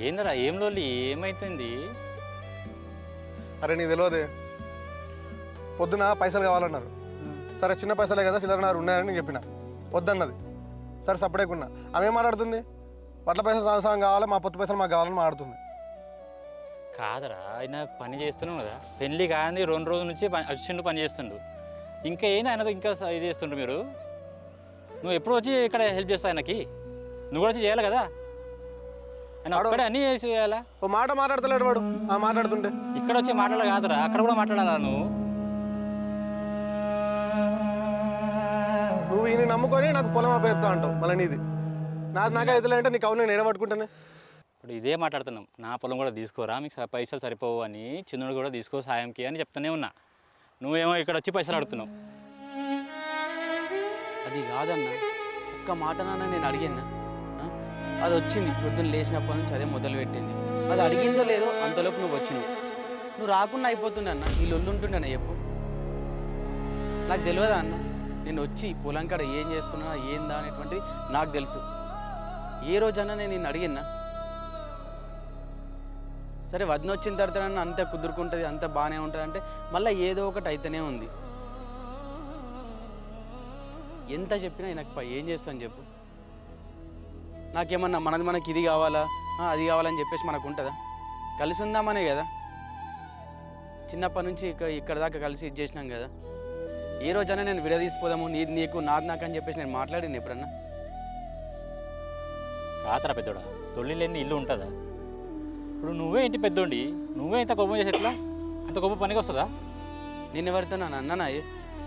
ఏందిరా, ఏం లోలి, ఏమైతుంది? అరే నీకు తెలియదే, పొద్దున పైసలు కావాలన్నారు. సరే చిన్న పైసలే కదా, చిల్లరన్నారు ఉన్నాయని నేను చెప్పిన. వద్దన్నది. సరే సపరేకున్నా. ఆమె ఏం మాట్లాడుతుంది? పట్ల పైసలు సంవత్సరం కావాలి, మా పొత్తు పైసలు మాకు కావాలని మాట్లాడుతుంది. కాదరా, ఆయన పని చేస్తున్నాం కదా, పెళ్ళి కానీ 2 రోజుల నుంచి వచ్చిండు, పని చేస్తుండు. ఇంకా ఏంది ఆయనతో ఇంకా ఇది చేస్తుండ్రు మీరు? నువ్వు ఎప్పుడు వచ్చి ఇక్కడ హెల్ప్ చేస్తావు ఆయనకి? నువ్వు కూడా వచ్చి చేయాలి కదా. ఆయన అక్కడే అన్నీ చేసి చేయాలా? ఓ మాట మాట్లాడతలేడు వాడు, ఆ మాట్లాడుతుంటే. ఇక్కడ వచ్చి మాట్లాడాలి కాదురా, అక్కడ కూడా మాట్లాడాలా నువ్వు? నువ్వు ఈయన నమ్ముకొని నాకు పొలం అప్పేస్తా అంటావు, మళ్ళీ నీది నాకే అవుతుంది అంటే నీకు అవును నేను ఎడబట్టుకుంటానే. ఇప్పుడు ఇదే మాట్లాడుతున్నాం, నా పొలం కూడా తీసుకోరా, మీకు పైసలు సరిపోవు అని, చిన్నోడు కూడా తీసుకో సాయంకి అని చెప్తానే ఉన్నా. నువ్వేమో ఇక్కడ వచ్చి పైసలు అడుగుతున్నావు. అది కాదన్న, ఒక్క మాటనన్నా నేను అడిగాను. అది వచ్చింది పొద్దున్న లేచినప్పటి నుంచి అదే మొదలు పెట్టింది. అది అడిగిందో లేదో అంతలోపు నువ్వు వచ్చినావు. నువ్వు రాకుండా అయిపోతుండే అన్న, ఈ లొల్లు ఉంటుండే అన్న. చెప్పు, నాకు తెలియదా అన్న? నేను వచ్చి పొలం కాడ ఏం చేస్తున్నా ఏందా అనేటువంటిది నాకు తెలుసు. ఏ రోజన్నా నేను నిన్ను అడిగినా? సరే వదిన వచ్చిన తర్వాత అంత కుదురుకుంటుంది, అంత బాగానే ఉంటుంది అంటే మళ్ళీ ఏదో ఒకటి అయితేనే ఉంది. ఎంత చెప్పినా నాకు ఏం చేస్తాను చెప్పు. నాకేమన్నా మనకి ఇది కావాలా అది కావాలని చెప్పేసి మనకు ఉంటుందా? కలిసి ఉందామనే కదా చిన్నప్పటి నుంచి ఇక్కడ దాకా కలిసి ఇది చేసినాం కదా. ఏ రోజైనా నేను విడదీసిపోదాము నీది నీకు నాది నాకు అని చెప్పేసి నేను మాట్లాడిన ఎప్పుడన్నా? కాతరా పెద్దోడా, తొలి లేని ఇల్లు ఉంటుందా? ఇప్పుడు నువ్వే ఇంటి పెద్దోండి, నువ్వే ఇంత కోపం చేసి ఎట్లా? అంత కోపం పనికి వస్తుందా? నేను ఎవరితో అన్నానా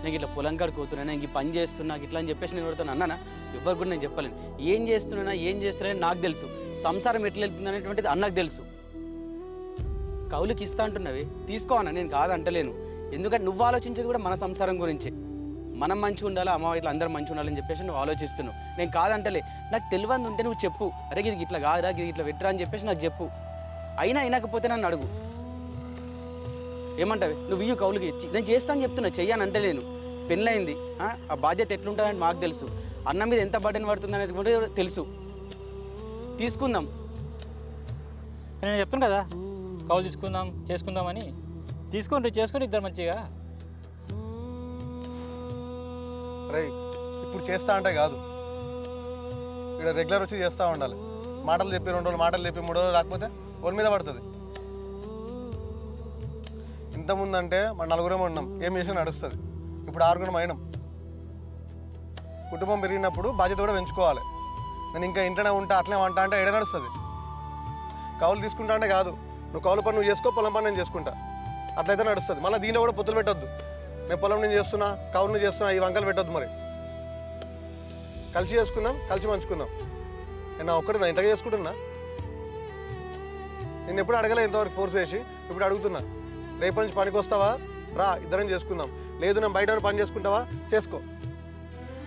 నేను ఇట్లా పొలం కాడికి పోతున్నా, నేను ఈ పని చేస్తున్నా ఇట్లా అని చెప్పేసి నేను ఎవరితో అన్నానా? ఎవరు కూడా నేను చెప్పలేను. ఏం చేస్తున్నా నాకు తెలుసు. సంసారం ఎట్లా వెళ్తుంది అనేటువంటిది అన్నకు తెలుసు. కౌలుకి ఇస్తా అంటున్నవి తీసుకో అన్న, నేను కాదంటలేను. ఎందుకంటే నువ్వు ఆలోచించేది కూడా మన సంసారం గురించి. మనం మంచిగా ఉండాలి, అమ్మ ఇట్లా అందరూ మంచిగా ఉండాలని చెప్పేసి నువ్వు ఆలోచిస్తున్నావు. నేను కాదంటలే. నాకు తెలియదు ఉంటే నువ్వు చెప్పు, అరే ఇది ఇట్లా కాదురా ఇది ఇట్లా పెట్టరా అని చెప్పేసి నాకు చెప్పు. అయినాకపోతే నన్ను అడుగు. ఏమంటావు నువ్వు ఇయ్యు కౌలుకి ఇచ్చి నేను చేస్తాను చెప్తున్నా, చెయ్యాను అంటే నేను పెళ్ళయింది. ఆ బాధ్యత ఎట్లుంటుందని మాకు తెలుసు. అన్న మీద ఎంత బర్డెన్ పడుతుంది అనేది కూడా తెలుసు. తీసుకుందాం. నేను చెప్తాను కదా కౌలు చేసుకుందామని. చేసుకొని ఇద్దరు మంచిగా. రేయ్ ఇప్పుడు చేస్తా అంటే కాదు, ఇక్కడ రెగ్యులర్ వచ్చి చేస్తూ ఉండాలి. మాటలు చెప్పి 2 రోజులు, మాటలు చెప్పి 3 రోజులు రాకపోతే ఒళ్ళ మీద పడుతుంది. ఇంతకుముందు అంటే మన 4 ఉన్నాం, ఏం చేసినా నడుస్తుంది. ఇప్పుడు 6 అయినాం. కుటుంబం పెరిగినప్పుడు బాధ్యత కూడా పెంచుకోవాలి. నేను ఇంకా ఇంట్లోనే ఉంటా అట్లే వంట అంటే ఎడ నడుస్తుంది. కౌలు తీసుకుంటా అంటే కాదు, నువ్వు కౌలు పని నువ్వు చేసుకో, పొలం పని నేను చేసుకుంటా, అట్లయితే నడుస్తుంది. మళ్ళీ దీనిలో కూడా పొత్తులు పెట్టొద్దు. నేను పొలం నేను చేస్తున్నా, కౌలు నేను చేస్తున్నా, ఈ వంకలు పెట్టొద్దు. మరి కలిసి చేసుకుందాం, కలిసి పంచుకుందాం. నేను నా ఒక్కటి నా ఇంతగా చేసుకుంటున్నా. నేను ఎప్పుడు అడగలే ఇంతవరకు ఫోర్స్ చేసి, ఇప్పుడు అడుగుతున్నా. రేపు నుంచి పనికి వస్తావా రా, ఇద్దరం చేసుకుందాం. లేదు నేను బయట పని చేసుకుంటావా చేసుకో.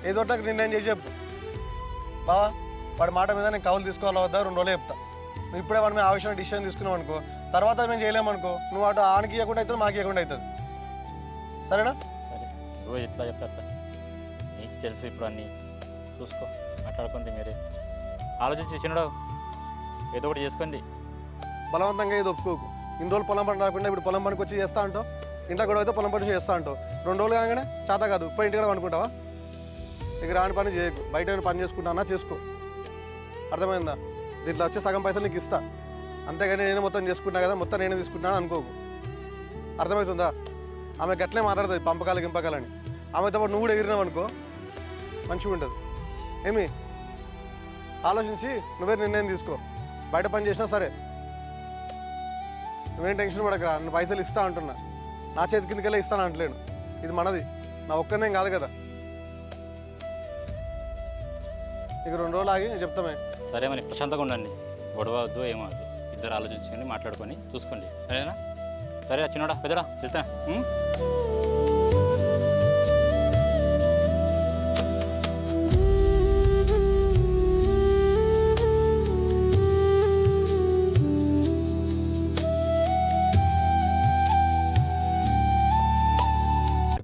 ఏదో నాకు నిర్ణయం చేసి చెప్పు బావా. వాడి మాట మీద నేను కౌలు తీసుకోవాలా వద్దా 2 రోజులు చెప్తా. నువ్వు ఇప్పుడే వాడి మీద ఆవిషయం డిసిషన్ తీసుకున్నావు అనుకో, తర్వాత మేము చేయలేమనుకో, నువ్వు అటు ఆనికి ఇవ్వకుండా అవుతుంది, మాకు ఇవ్వకుండా అవుతుంది. సరేనా? సరే రోజు ఎట్లా చెప్తా, నీకు తెలుసు ఇప్పుడు అన్నీ. చూసుకో, మాట్లాడుకోండి మీరే. ఆలోచించి చిన్నడు ఏదో ఒకటి చేసుకోండి. బలవంతంగా ఏదో ఒప్పుకోకు. ఇన్ని రోజులు పొలం పని రాకుండా ఇప్పుడు పొలం పనికి వచ్చి చేస్తా అంటావు. ఇంట్లో కూడా అయితే పొలం పని చేస్తా అంటావు. 2 రోజులు కాగానే చేత కాదు, ఇప్పుడు ఇంటికి అనుకుంటావా? ఇక రాని పని చేయకు, బయట పని చేసుకుంటా చేసుకో. అర్థమైందా? దీంట్లో వచ్చే సగం పైసలు నీకు ఇస్తా, అంతేగాని నేను మొత్తం చేసుకుంటా కదా, మొత్తం నేను తీసుకుంటున్నాను అనుకోకు. అర్థమవుతుందా? ఆమె గట్లే మాట్లాడుతుంది పంపకాలు గింపకాలని. ఆమెతో పాటు నువ్వు కూడా ఎగిరినావు అనుకో మంచిగా ఉంటుంది. ఏమి ఆలోచించి నువ్వే నిర్ణయం తీసుకో. బయట పని చేసినా సరే నువ్వేం టెన్షన్ పడకరా. నేను పైసలు ఇస్తా అంటున్నా, నా చేతి కిందకెళ్ళి ఇస్తాను అంటలేను. ఇది మనది, నా ఒక్కనేం కాదు కదా. ఇక 2 రోజులు ఆగి నేను చెప్తామే. సరే మరి ప్రశాంతంగా ఉండండి, గొడవ వద్దు ఏమవద్దు. ఇద్దరు ఆలోచించుకొని మాట్లాడుకొని చూసుకోండి, సరేనా? సరే చిన్నోడా పెద్దడా వెళ్తా.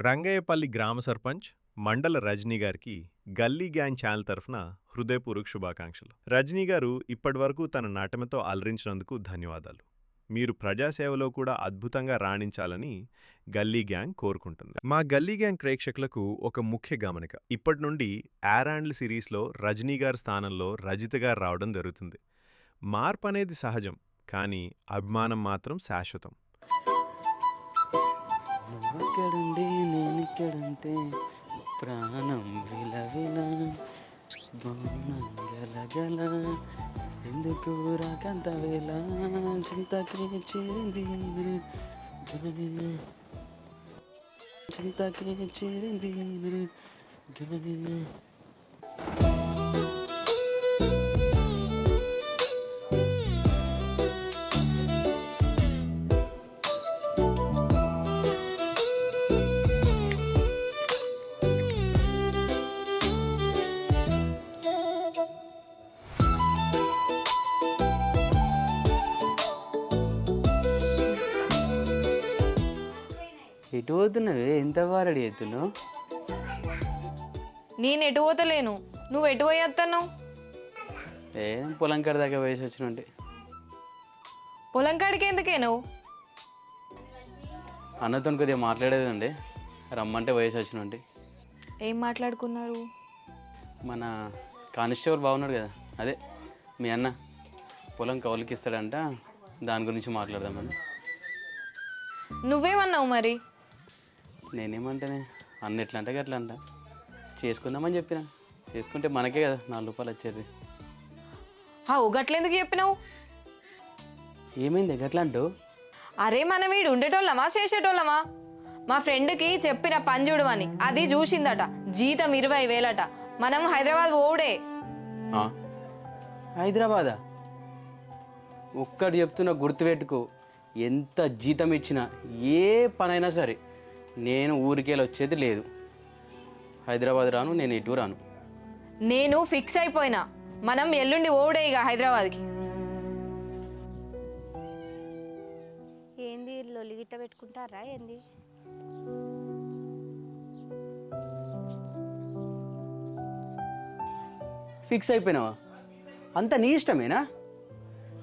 రంగయ్యపల్లి గ్రామ సర్పంచ్ మండల రజనీ గారికి గల్లీ గ్యాంగ్ ఛానల్ తరఫున హృదయపూర్వక శుభాకాంక్షలు. రజనీ గారు ఇప్పటివరకు తన నటనతో అలరించినందుకు ధన్యవాదాలు. మీరు ప్రజాసేవలో కూడా అద్భుతంగా రాణించాలని గల్లీ గ్యాంగ్ కోరుకుంటుంది. మా గల్లీ గ్యాంగ్ ప్రేక్షకులకు ఒక ముఖ్య గమనిక. ఇప్పటి నుండి యారాండ్ల్ సిరీస్లో రజనీ గారి స్థానంలో రజిత గారు రావడం జరుగుతుంది. మార్పు అనేది సహజం, కానీ అభిమానం మాత్రం శాశ్వతం. నువ్వెక్కడుండి నేనిక్కడుంటే ప్రాణం విలవిల బాణం గలగల ఎందుకు రాకంత వేళ చింతకి చేరింది చింతకి చేరింది గనిన. ఎటు పోతున్నావే, ఎంత వారడి ఎత్తున్నావు? నేను ఎటు పోతలేను, నువ్వు ఎటు పోయేస్తున్నావు? పొలం కాడ దాకా వయసు వచ్చినంటే పొలం కాడికి ఎందుకే నువ్వు? అన్నతో కొద్దిగా మాట్లాడేదండి, రమ్మంటే వయసు వచ్చినండి. ఏం మాట్లాడుకున్నారు? మన కానిస్టేబుల్ బాగున్నాడు కదా, అదే మీ అన్న పొలం కౌలుకి ఇస్తాడంట, దాని గురించి మాట్లాడదామని. నువ్వేమన్నావు మరి? నేనేమంటేనే అన్న ఎట్లా అంటే అట్లా అంట, చేసుకుందామని చెప్పిన. చేసుకుంటే మనకే కదా 4 రూపాయలు వచ్చేది. గట్లెందుకు చెప్పినావు? ఏమైంది గట్లా అంటూ? అరే మనం వీడు ఉండేటోళ్ళమా చేసేటోళ్ళమా? మా ఫ్రెండ్కి చెప్పిన పని చూడమని, అది చూసిందట. జీతం 20,000 మనం హైదరాబాద్ ఓడే. హైదరాబాదా? ఒక్కటి చెప్తున్నా, గుర్తుపెట్టుకో, ఎంత జీతం ఇచ్చినా ఏ పనైనా సరే నేను ఊరికెళ్ళి వచ్చేది లేదు. హైదరాబాద్ రాను, నేను ఇటు రాను. నేను ఫిక్స్ అయిపోయినా, మనం ఎల్లుండి ఓడే ఇక హైదరాబాద్కి. ఏంది లొల్లి గిట్ట పెట్టుకుంటారా ఏంది? ఫిక్స్ అయిపోయినావా? అంత నీ ఇష్టమేనా?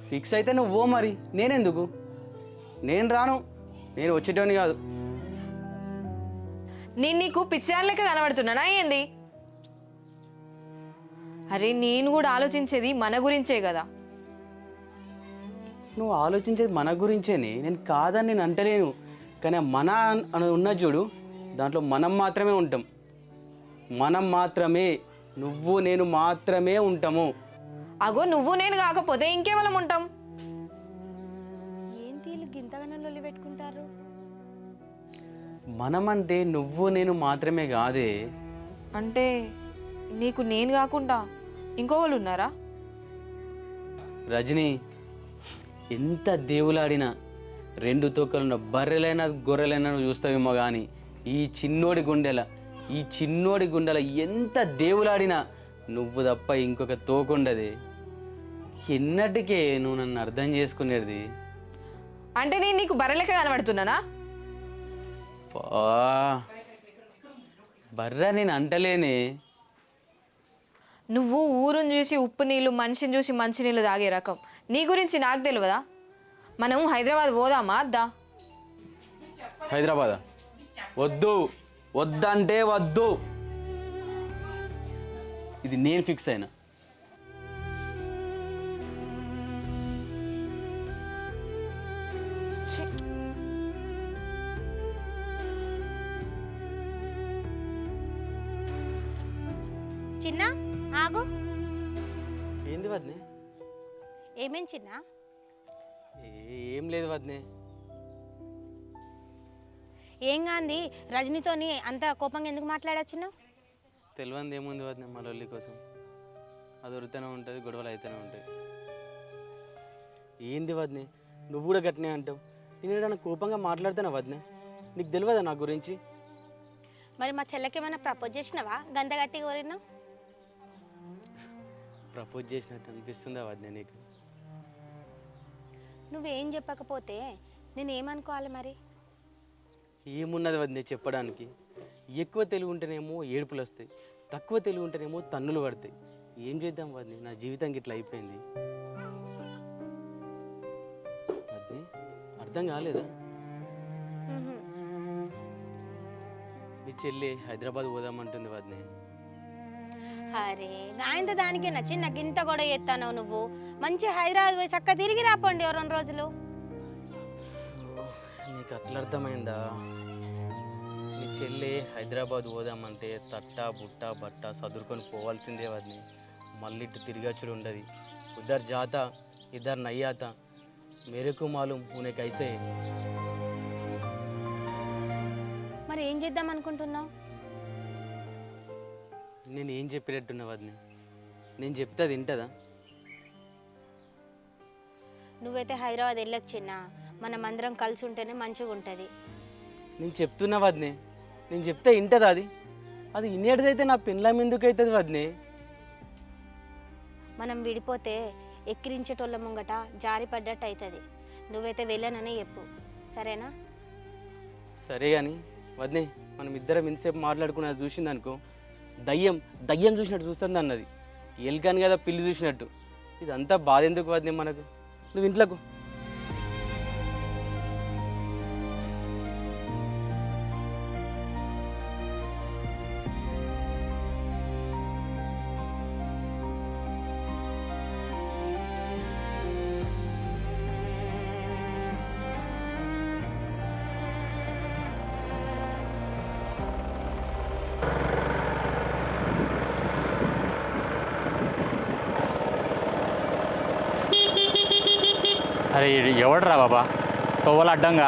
ఫిక్స్ అయితే నువ్వు ఓ, మరి నేనెందుకు? నేను రాను, నేను వచ్చేటోని కాదు. నేను నీకు పిచ్చిదాని లెక్క కనబడుతున్నానా ఏంది? అరే నేను కూడా ఆలోచించేది మన గురించే కదా. నువ్వు ఆలోచించేది మన గురించేనే, నేను కాదని నేను అంటలేను. కానీ మన అని ఉన్న చూడు, దాంట్లో మనం మాత్రమే ఉంటాం. మనం మాత్రమే, నువ్వు నేను మాత్రమే ఉంటాము. అగో నువ్వు నేను కాకపోతే ఇంకేవలం ఉంటాం? ఏంటి వీళ్ళు గింతగానే లొల్లి పెట్టుకుంటారు? మనం అంటే నువ్వు నేను మాత్రమే కాదే. అంటే నీకు నేను కాకుండా ఇంకోళ్ళు ఉన్నారా? రజనీ, ఎంత దేవులాడినా 2 తోకలున్న బర్రెలైనా గొర్రెలైనా నువ్వు చూస్తావేమో కానీ ఈ చిన్నోడి గుండెల ఎంత దేవులాడినా నువ్వు తప్ప ఇంకొక తోకుండదే. ఎన్నటికే నువ్వు నన్ను అర్థం చేసుకునేది. అంటే నేను నీకు బర్రెలెక్క కనబడుతున్నానా? బర్ర నేను అంటలేనే. నువ్వు ఊరుని చూసి ఉప్పు నీళ్ళు, మనిషిని చూసి మంచి నీళ్ళు తాగే రకం. నీ గురించి నాకు తెలియదా? మనం హైదరాబాద్ పోదామా అద్దా? హైదరాబాదా? వద్దు, వద్దంటే వద్దు. ఇది నేను ఫిక్స్ అయినా. ఛీ. చిన్న ఆగు. ఏంది వద్నే? ఏమేం చిన్న? ఏం లేదు వద్నే. ఏం కాంది? రజనీతోని అంత కోపంగా ఎందుకు మాట్లాడొచ్చున్నావు? తెలియంది ఏముంది వద్నే, మా లొల్లి కోసం అది ఉరుతూనే ఉంటుంది, గొడవలు అయితేనే ఉంటాయి. ఏంది వద్నే, నువ్వు కూడా గట్టినే అంటావు. నేను ఏదైనా కోపంగా మాట్లాడుతున్నా వద్నే? నీకు తెలియదా నా గురించి? మరి మా చెల్లెకి ఏమైనా ప్రపోజ్ చేసినావా? గంత గట్టి కోరినావు? ప్రపోజ్ చేసినట్టు అనిపిస్తుందా వద్నే నీకు? నువ్వేం చెప్పకపోతే నేను ఏమనుకోవాలి మరి? ఏమున్నది వద్దే చెప్పడానికి? ఎక్కువ తెలివి ఉంటేనేమో ఏడుపులు వస్తాయి, తక్కువ తెలివి ఉంటేనేమో తన్నులు పడతాయి. ఏం చేద్దాం వద్దే, నా జీవితం ఇట్లా అయిపోయింది. వద్దే అర్థం కాలేదా? మీ చెల్లి హైదరాబాద్ పోదామంటుంది వద్దే. అరే గాయంత దానికే నచ్చి నాకు ఇంత కూడా చేస్తాను. నువ్వు మంచి హైదరాబాద్ పోయి చక్క తిరిగి రాపోండి 2 రోజులు. నీకు అట్లా అర్థమైందా? మీ చెల్లి హైదరాబాద్ పోదామంటే తట్టా బుట్ట బట్ట సదురుకొని పోవాల్సిందే వద్ని. మళ్ళీ ఇటు తిరిగచ్చుడు ఉండదు. ఉద్దరు జాత ఇద్దరు నయ్యాత మేరకు మాలూమ్ ఉనే కైసే. మరి ఏం చేద్దాం అనుకుంటున్నావు? నేను ఏం చెప్పినట్టున్నా వద్ని? నేను చెప్తే అది వింటదా? నువ్వైతే హైదరాబాద్ వెళ్ళొచ్చిన్నా మనం అందరం కలిసి ఉంటేనే మంచిగా ఉంటుంది. నేను చెప్తున్నా వద్ని, నేను చెప్తే వింటదా? అది అది ఇన్నేటిదైతే నా పెళ్ళాం ఎందుకు అవుతుంది వద్ని? మనం విడిపోతే ఎక్కిరించేటోళ్ళ ముంగట జారి పడ్డట్టు అవుతుంది. నువ్వైతే వెళ్ళనని చెప్పు, సరేనా? సరే కానీ వద్ని, మనం ఇద్దరం ఇంతసేపు మాట్లాడుకున్నది చూసింది అనుకో, దయ్యం చూసినట్టు చూస్తుంది అన్నది. ఎల్కాను కదా పిల్లి చూసినట్టు. ఇదంతా బాధ ఎందుకు వద్ని మనకు? నువ్వు ఇంట్లోకు అరే ఎవడరా బాబా తోవల అడ్డంగా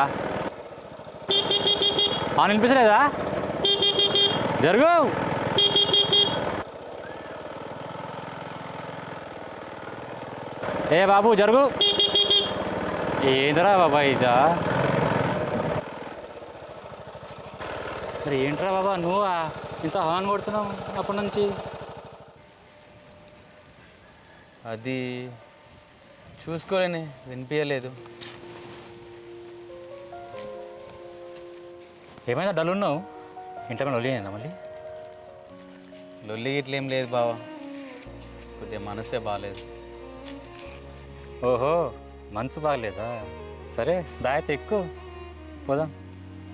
వినిపించలేదా జరుగు ఏ బాబు జరుగు ఏంటరా బాబా ఇదా అరే ఏంట్రా బాబా నువ్వా ఇంత హార్న్ కొడుతున్నావు అప్పటి నుంచి అది చూసుకోలేని వినిపించలేదు. ఏమైనా డల్ ఉన్నావు ఇంట్లో లొల్లి అయిందా మళ్ళీ లొల్లి ఇట్లా ఏం లేదు బావా, కొద్దిగా మనసే బాగాలేదు. ఓహో మనసు బాగలేదా? సరే దాయత ఎక్కువ పోదాం.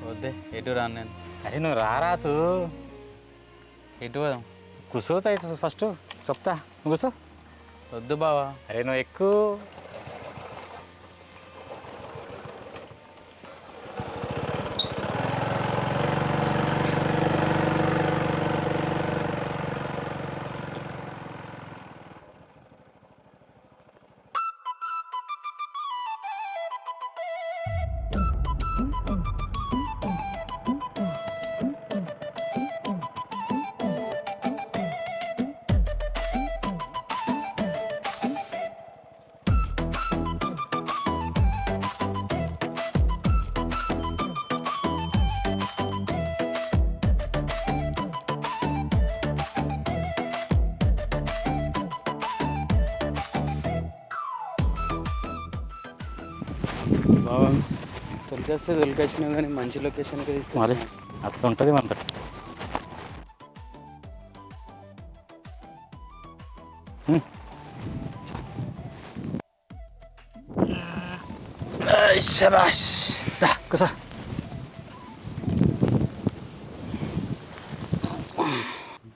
వద్దే, ఎటు రాను నేను. అరే నువ్వు రారాతు ఎటు పోదాం? కూర్చోతా అయితే ఫస్ట్ చెప్తా, నువ్వు కూర్చో. వద్దు బావా. అరే నువ్వు ఎక్కువ బావా తొలికేస్తే తొలికొచ్చినావు కానీ మంచి లొకేషన్కి తీసుకు. మరి అట్లా ఉంటుంది మనతో. శబాష్ కూసా.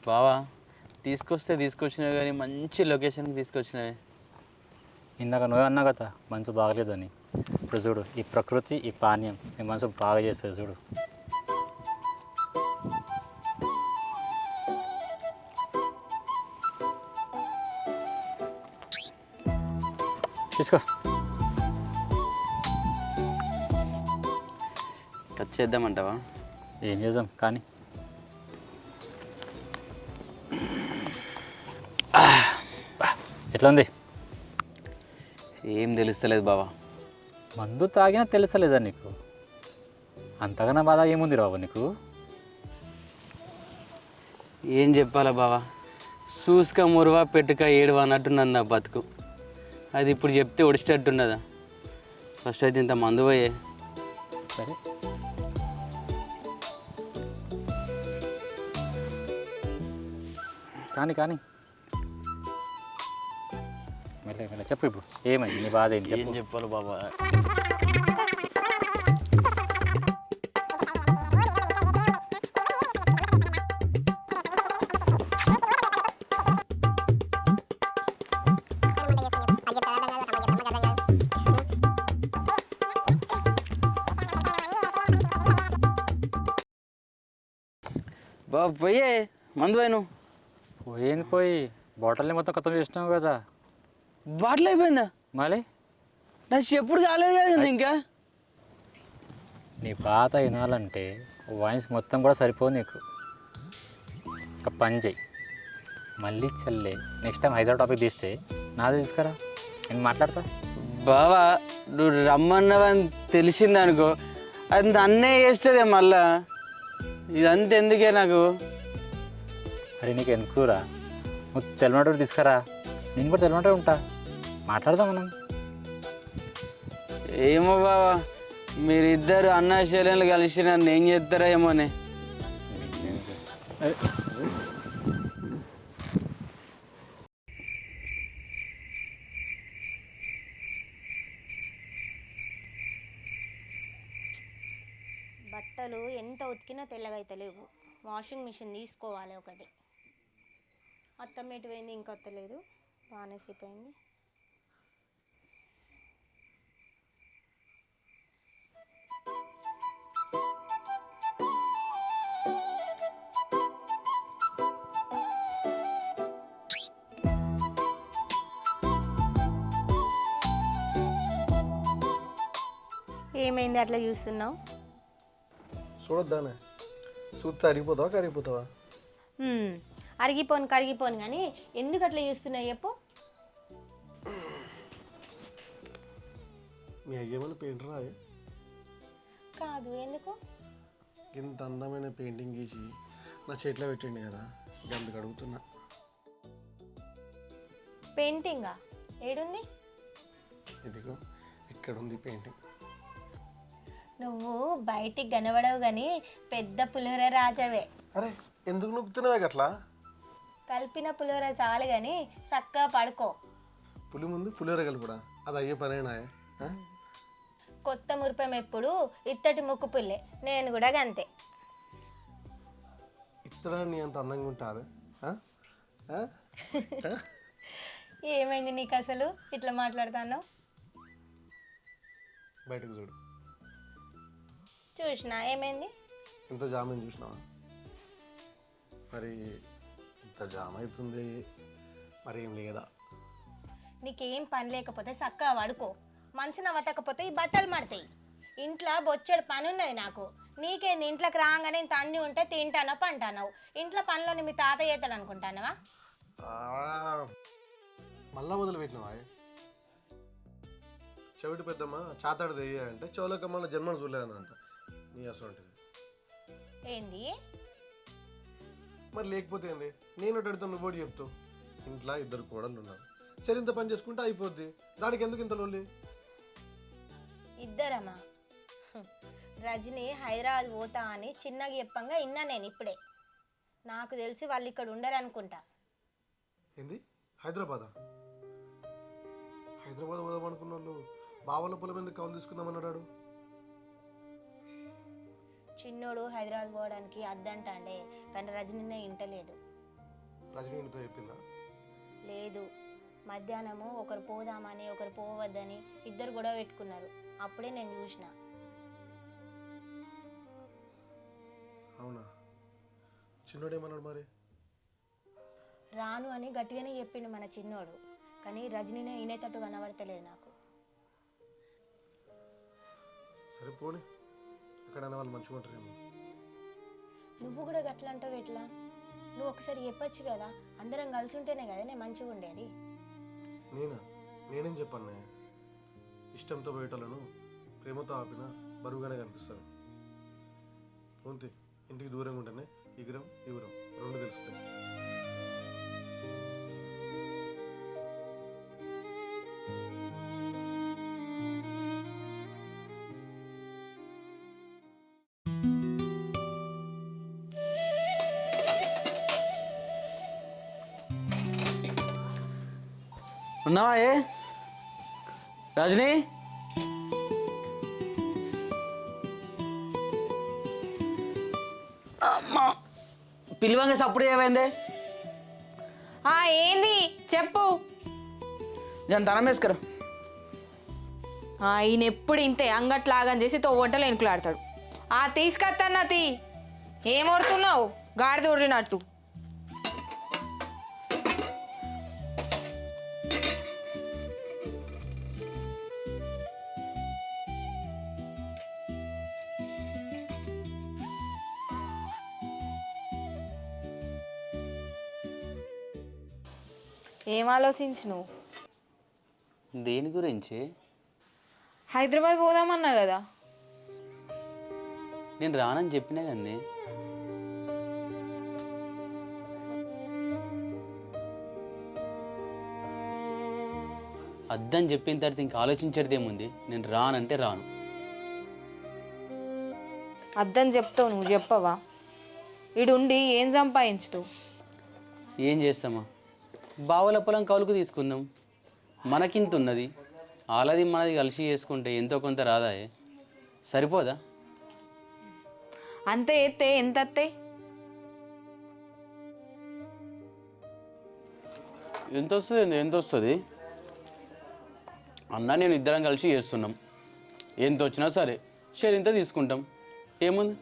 బావా తీసుకొచ్చినావు కానీ మంచి లొకేషన్కి తీసుకొచ్చినావే. ఇందాక నువ్వే అన్నావు కదా మనసు బాగలేదని. ఇప్పుడు చూడు ఈ ప్రకృతి ఈ పానీయం నీ మనసు బాగా చేస్తుంది చూడు. తీసుకో. టచ్ చేద్దామంటావా? ఏం చేద్దాం కానీ. ఎట్లా ఉంది? ఏం తెలుస్తలేదు బావా. మందు తాగినా తెలుసలేదా నీకు? అంతగానో బాధ ఏముంది రావు నీకు? ఏం చెప్పాలా బావా, చూసుక మురువా పెట్టుక ఏడువా అన్నట్టు నన్ను నా బతుకు. అది ఇప్పుడు చెప్తే ఒడిచేటట్టున్నదా? ఫస్ట్ అయితే ఇంత మందు పోయే. సరే కానీ మెల్ల చెప్పు. ఇప్పుడు ఏమైంది నీ బాధ ఏంటి ఏం చెప్పు. చెప్పాలి బాబా? బాబు పోయే మందు పోయాను. పోయింది పోయి బాటిల్ని మొత్తం ఖతం చేసినావు కదా. బాటిల్ అయిపోయిందా? మళ్ళీ నా ఎప్పుడు కాలేదు కదా ఇంకా. నీ పాత వినాలంటే వాయిస్ మొత్తం కూడా సరిపోదు నీకు. ఒక పని చెయ్యి, మళ్ళీ చల్లే నెక్స్ట్ టైం హైదరాబాద్ టాపిక్ తీస్తే నాదే తీసుకురా, నేను మాట్లాడతా. బావా నువ్వు రమ్మన్నావని తెలిసిందనుకో, అది అన్నే చేస్తుంది మళ్ళా. ఇదంతా ఎందుకే నాకు? అరే నీకు ఎందుకురా, నువ్వు తెలమటోడు తీసుకురా, నేను కూడా తెలమటోడు ఉంటా, మాట్లాడదాం మనం. ఏమో బావా, మీరిద్దరు అన్న శైలిలు కలిసి నన్ను ఏం చేస్తారా ఏమోనే. బట్టలు ఎంత ఉతికినా తెల్లగైతలేవు. వాషింగ్ మిషన్ తీసుకోవాలి ఒకటి. అత్తమ్మ ఎటు పోయింది ఇంకా వస్తలేదు, బాగానే సేపోయింది. ఏమైంది అట్లా చూస్తున్నావు? చూడొద్దానే, చూస్తే అరిగిపోతావా కరిగిపోతావా? అరిగిపోను కరిగిపోను కానీ ఎందుకు అట్లా చూస్తున్నావు చెప్పు? మీ అయ్యేమని పెయింటర్ రాదే? కాదు, ఎందుకు? ఇంత అందమైన పెయింటింగ్ గీసి నా చేతిలో పెట్టండి కదా, అందుకు అడుగుతున్నా. పెయింటింగా? ఏడుంది? ఇదిగో ఇక్కడ ఉంది పెయింటింగ్. నువ్వు బయటికి కనబడవు కానీ పెద్ద పులిహోర రాజవే. అరే ఎందుకు నొక్కుతున్నావే గట్లా? కలిపిన పులిహోర చాలు కానీ చక్కగా పడుకో. పులి ముందు పులిహోర కలుపుడా? అది అయ్యే పనేనా? కొత్త మురిపం ఎప్పుడు ఇత్తటి ముక్కు పుల్లే, నేను కూడా గంతే. ఇత్తడా నీ అంత అందంగా ఉంటుంది? ఏమైంది నీకు అసలు ఇట్లా మాట్లాడుతాను? బయటకు చూడు. చూసినా, ఏమైంది? ఇంత జామని చూసినావా? మరి ఇంత జామ అవుతుంది, మరి ఏం లేదా? నీకేం పని లేకపోతే చక్కగా పడుకో. మంచిన పట్టకపోతే ఈ బట్టలు మడతాయి. ఇంట్లో బొచ్చెడు పని ఉన్నది నాకు. నీకేంది ఇంట్లోకి రాగానే ఇంత అన్నీ ఉంటే తింటానో పంటానో. ఇంట్లో పనులని మీ తాత చేస్తాడు అనుకుంటానవా? మళ్ళా మొదలు పెట్టినావా? చెవిటి పెద్దమ్మ చాతాడు అంటే చెవులక మళ్ళీ జన్మను చూడలేదనంట. నీ అసలు ఏంది? మరి లేకపోతే ఏంది? నేను అడుగుతాను, నువ్వు చెప్తావు. ఇంట్లో ఇద్దరు కోడళ్ళు ఉన్నారు, చరింత పని చేసుకుంటే అయిపోద్ది. దానికి ఎందుకు ఇంత లోల్లి? ఇద్దరమ్మా? రజని హైదరాబాద్ పోతా అని చిన్నగా చెప్పంగా ఇన్నా నేను ఇప్పుడే. నాకు తెలిసి వాళ్ళు ఇక్కడ ఉండరు అనుకుంటా. ఏంది హైదరాబాదా? హైదరాబాద్ పోదాం అనుకున్న వాళ్ళు బావల పొలం ఎందుకు కౌలు తీసుకుందామన్నాడు? చిన్నోడు హైదరాబాద్ పోవడానికి అద్దంటాండే, కానీ రజనినే ఇంటలేదు. రజనీ ఇంటితో చెప్పిందా? లేదు. మధ్యాహ్నము ఒకరు పోదామని ఒకరు పోవద్దని ఇద్దరు గొడవ పెట్టుకున్నారు. అప్పుడే నేను చూసిన. అవునా? చిన్నోడేమన్నాడు మరి? రాను అని గట్టిగానే చెప్పిండు మన చిన్నోడు, కానీ రజనీనే ఈనేతట్టు కనబడతలేదు నాకు. సరే పోనీ, ఎక్కడైనా వాళ్ళు మంచిగా ఉంటారేమో. నువ్వు కూడా గట్లా అంటావు ఎట్లా? నువ్వు ఒకసారి చెప్పచ్చు కదా, అందరం కలిసి ఉంటేనే కదా నేను మంచిగా ఉండేది. నేనేం చెప్పాను? ఇష్టంతో పోయేటోళ్ళను ప్రేమతో ఆపినా బరువుగానే కనిపిస్తారు. పోంతి ఇంటికి దూరంగా ఉంటేనే ఇగురం ఇగురం రెండు తెలుస్తాయి. ఉన్నావా? ఏ రజనీ, అమ్మా పిలువంగా సప్పుడు ఏమైంది? ఏంది చెప్పు. నేను తనం వేసుకురా. ఈయన ఎప్పుడు ఇంతే అంగట్లాగని చేసి వంటలు ఎనుకులాడతాడు. తీసుకొస్తాను తీ. ఏమోరుతున్నావు గాడిద ఊరినట్టు? ఏం ఆలోచించు నువ్వు? దేని గురించి? హైదరాబాద్ పోదామన్నా కదా. నేను రానని చెప్పినా కానీ. అద్దని చెప్పిన తర్వాత ఇంకా ఆలోచించేది ఏముంది? నేను రానంటే రాను. అద్దని చెప్తావు, నువ్వు చెప్పవా? ఈడుండి ఏం సంపాదించుతావు? ఏం చేస్తామా? బావుల పొలం కౌలుకు తీసుకుందాం, మనకింత ఉన్నది. వాళ్ళది మనది కలిసి చేసుకుంటే ఎంతో కొంత రాదాయే, సరిపోదా? అంతే ఎత్తే ఎంత అత్తే? ఎంత వస్తుంది? ఎంత వస్తుంది అన్న నేను ఇద్దరం కలిసి చేస్తున్నాం. ఎంత వచ్చినా సరే షేర్ ఇంత తీసుకుంటాం. ఏముంది?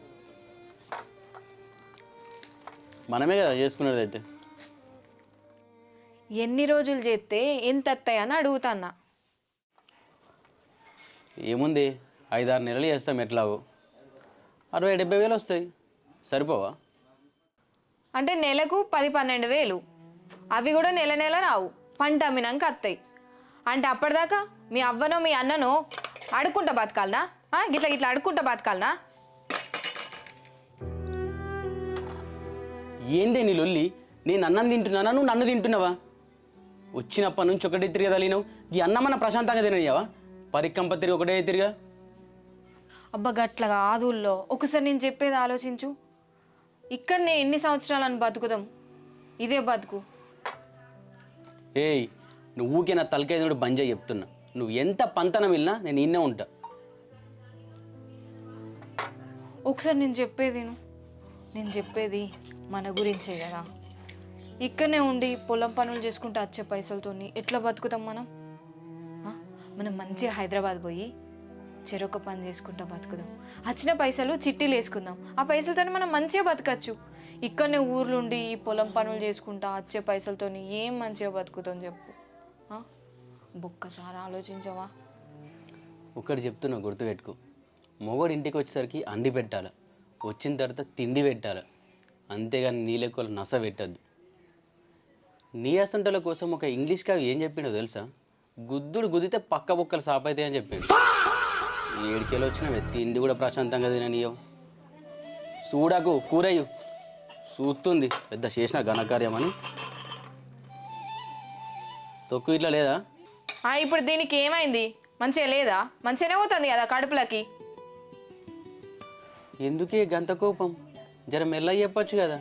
మనమే కదా చేసుకునేది. అయితే ఎన్ని రోజులు చేస్తే ఎంత అత్తాయి అని అడుగుతాన్నా. ఏముంది, 5-6 నెలలు చేస్తాం ఎట్లాగో 60,000-70,000 వస్తాయి. సరిపోవా? అంటే నెలకు 10-12 వేలు, అవి కూడా నెల నెల రావు, పంట అమ్మినాక వస్తాయి. అంటే అప్పటిదాకా మీ అవ్వనో మీ అన్ననో అడుక్కుంటా బతకాలనా? గిట్లా గిట్లా అడుక్కుంటా బతకాలనా? ఏందే నీ లొల్లి? నేను అన్నం తింటున్నానా, నువ్వు నన్ను తింటున్నావా? వచ్చినప్పటి నుంచి ఒకటే తిరిగా తలినావు. ఈ అన్నమన్న ప్రశాంతంగా తినయ్యావా? పరికంప తిరిగి ఒకటే తిరిగా. అబ్బా గట్లగా ఆదుల్లో ఒకసారి నేను చెప్పేది ఆలోచించు. ఇక్కడనే ఎన్ని సంవత్సరాలను బతుకుదాం, ఇదే బతుకు. ఏయ్, నువ్వు ఊకే నా తలకాయ కూడా బంద్ చేయి చెప్తున్నా. నువ్వు ఎంత పంతనం వెళ్ళినా నేను ఇన్నే ఉంటా. ఒకసారి నేను చెప్పేది మన గురించే కదా. ఇక్కడనే ఉండి పొలం పనులు చేసుకుంటూ వచ్చే పైసలతో ఎట్లా బతుకుతాం మనం? మనం మంచిగా హైదరాబాద్ పోయి చెరొక పని చేసుకుంటా బతుకుదాం. వచ్చిన పైసలు చిట్టీలు వేసుకుందాం. ఆ పైసలతో మనం మంచిగా బతకచ్చు. ఇక్కడనే ఊర్లుండి ఈ పొలం పనులు చేసుకుంటా వచ్చే పైసలతో ఏం మంచిగా బతుకుతాం చెప్పు. ఒక్కసారి ఆలోచించవా? ఒక్కటి చెప్తున్నా, గుర్తుపెట్టుకో. మొగోడు ఇంటికి వచ్చేసరికి అండి పెట్టాలి, వచ్చిన తర్వాత తిండి పెట్టాలి. అంతేగాని నీ లెక్కలు నస పెట్టద్దు. నీ అసంటల కోసం ఒక ఇంగ్లీష్ కవి ఏం చెప్పిండో తెలుసా? గుద్దుడు గుద్దితే పక్క బొక్కలు సాపైతాయి అని చెప్పిండు. 7 కిలో వచ్చినవే, తిండి కూడా ప్రశాంతంగా తిననీయవు. చూడకు, కూరయ్యు చూస్తుంది పెద్ద చేసిన ఘనకార్యం అని. తొక్కు ఇట్లా లేదా? ఇప్పుడు దీనికి ఏమైంది? మంచిగా లేదా? మంచిగానే పోతుంది కదా కడుపులకి. ఎందుకే గంత కోపం? జర మెల్ల చెప్పచ్చు కదా.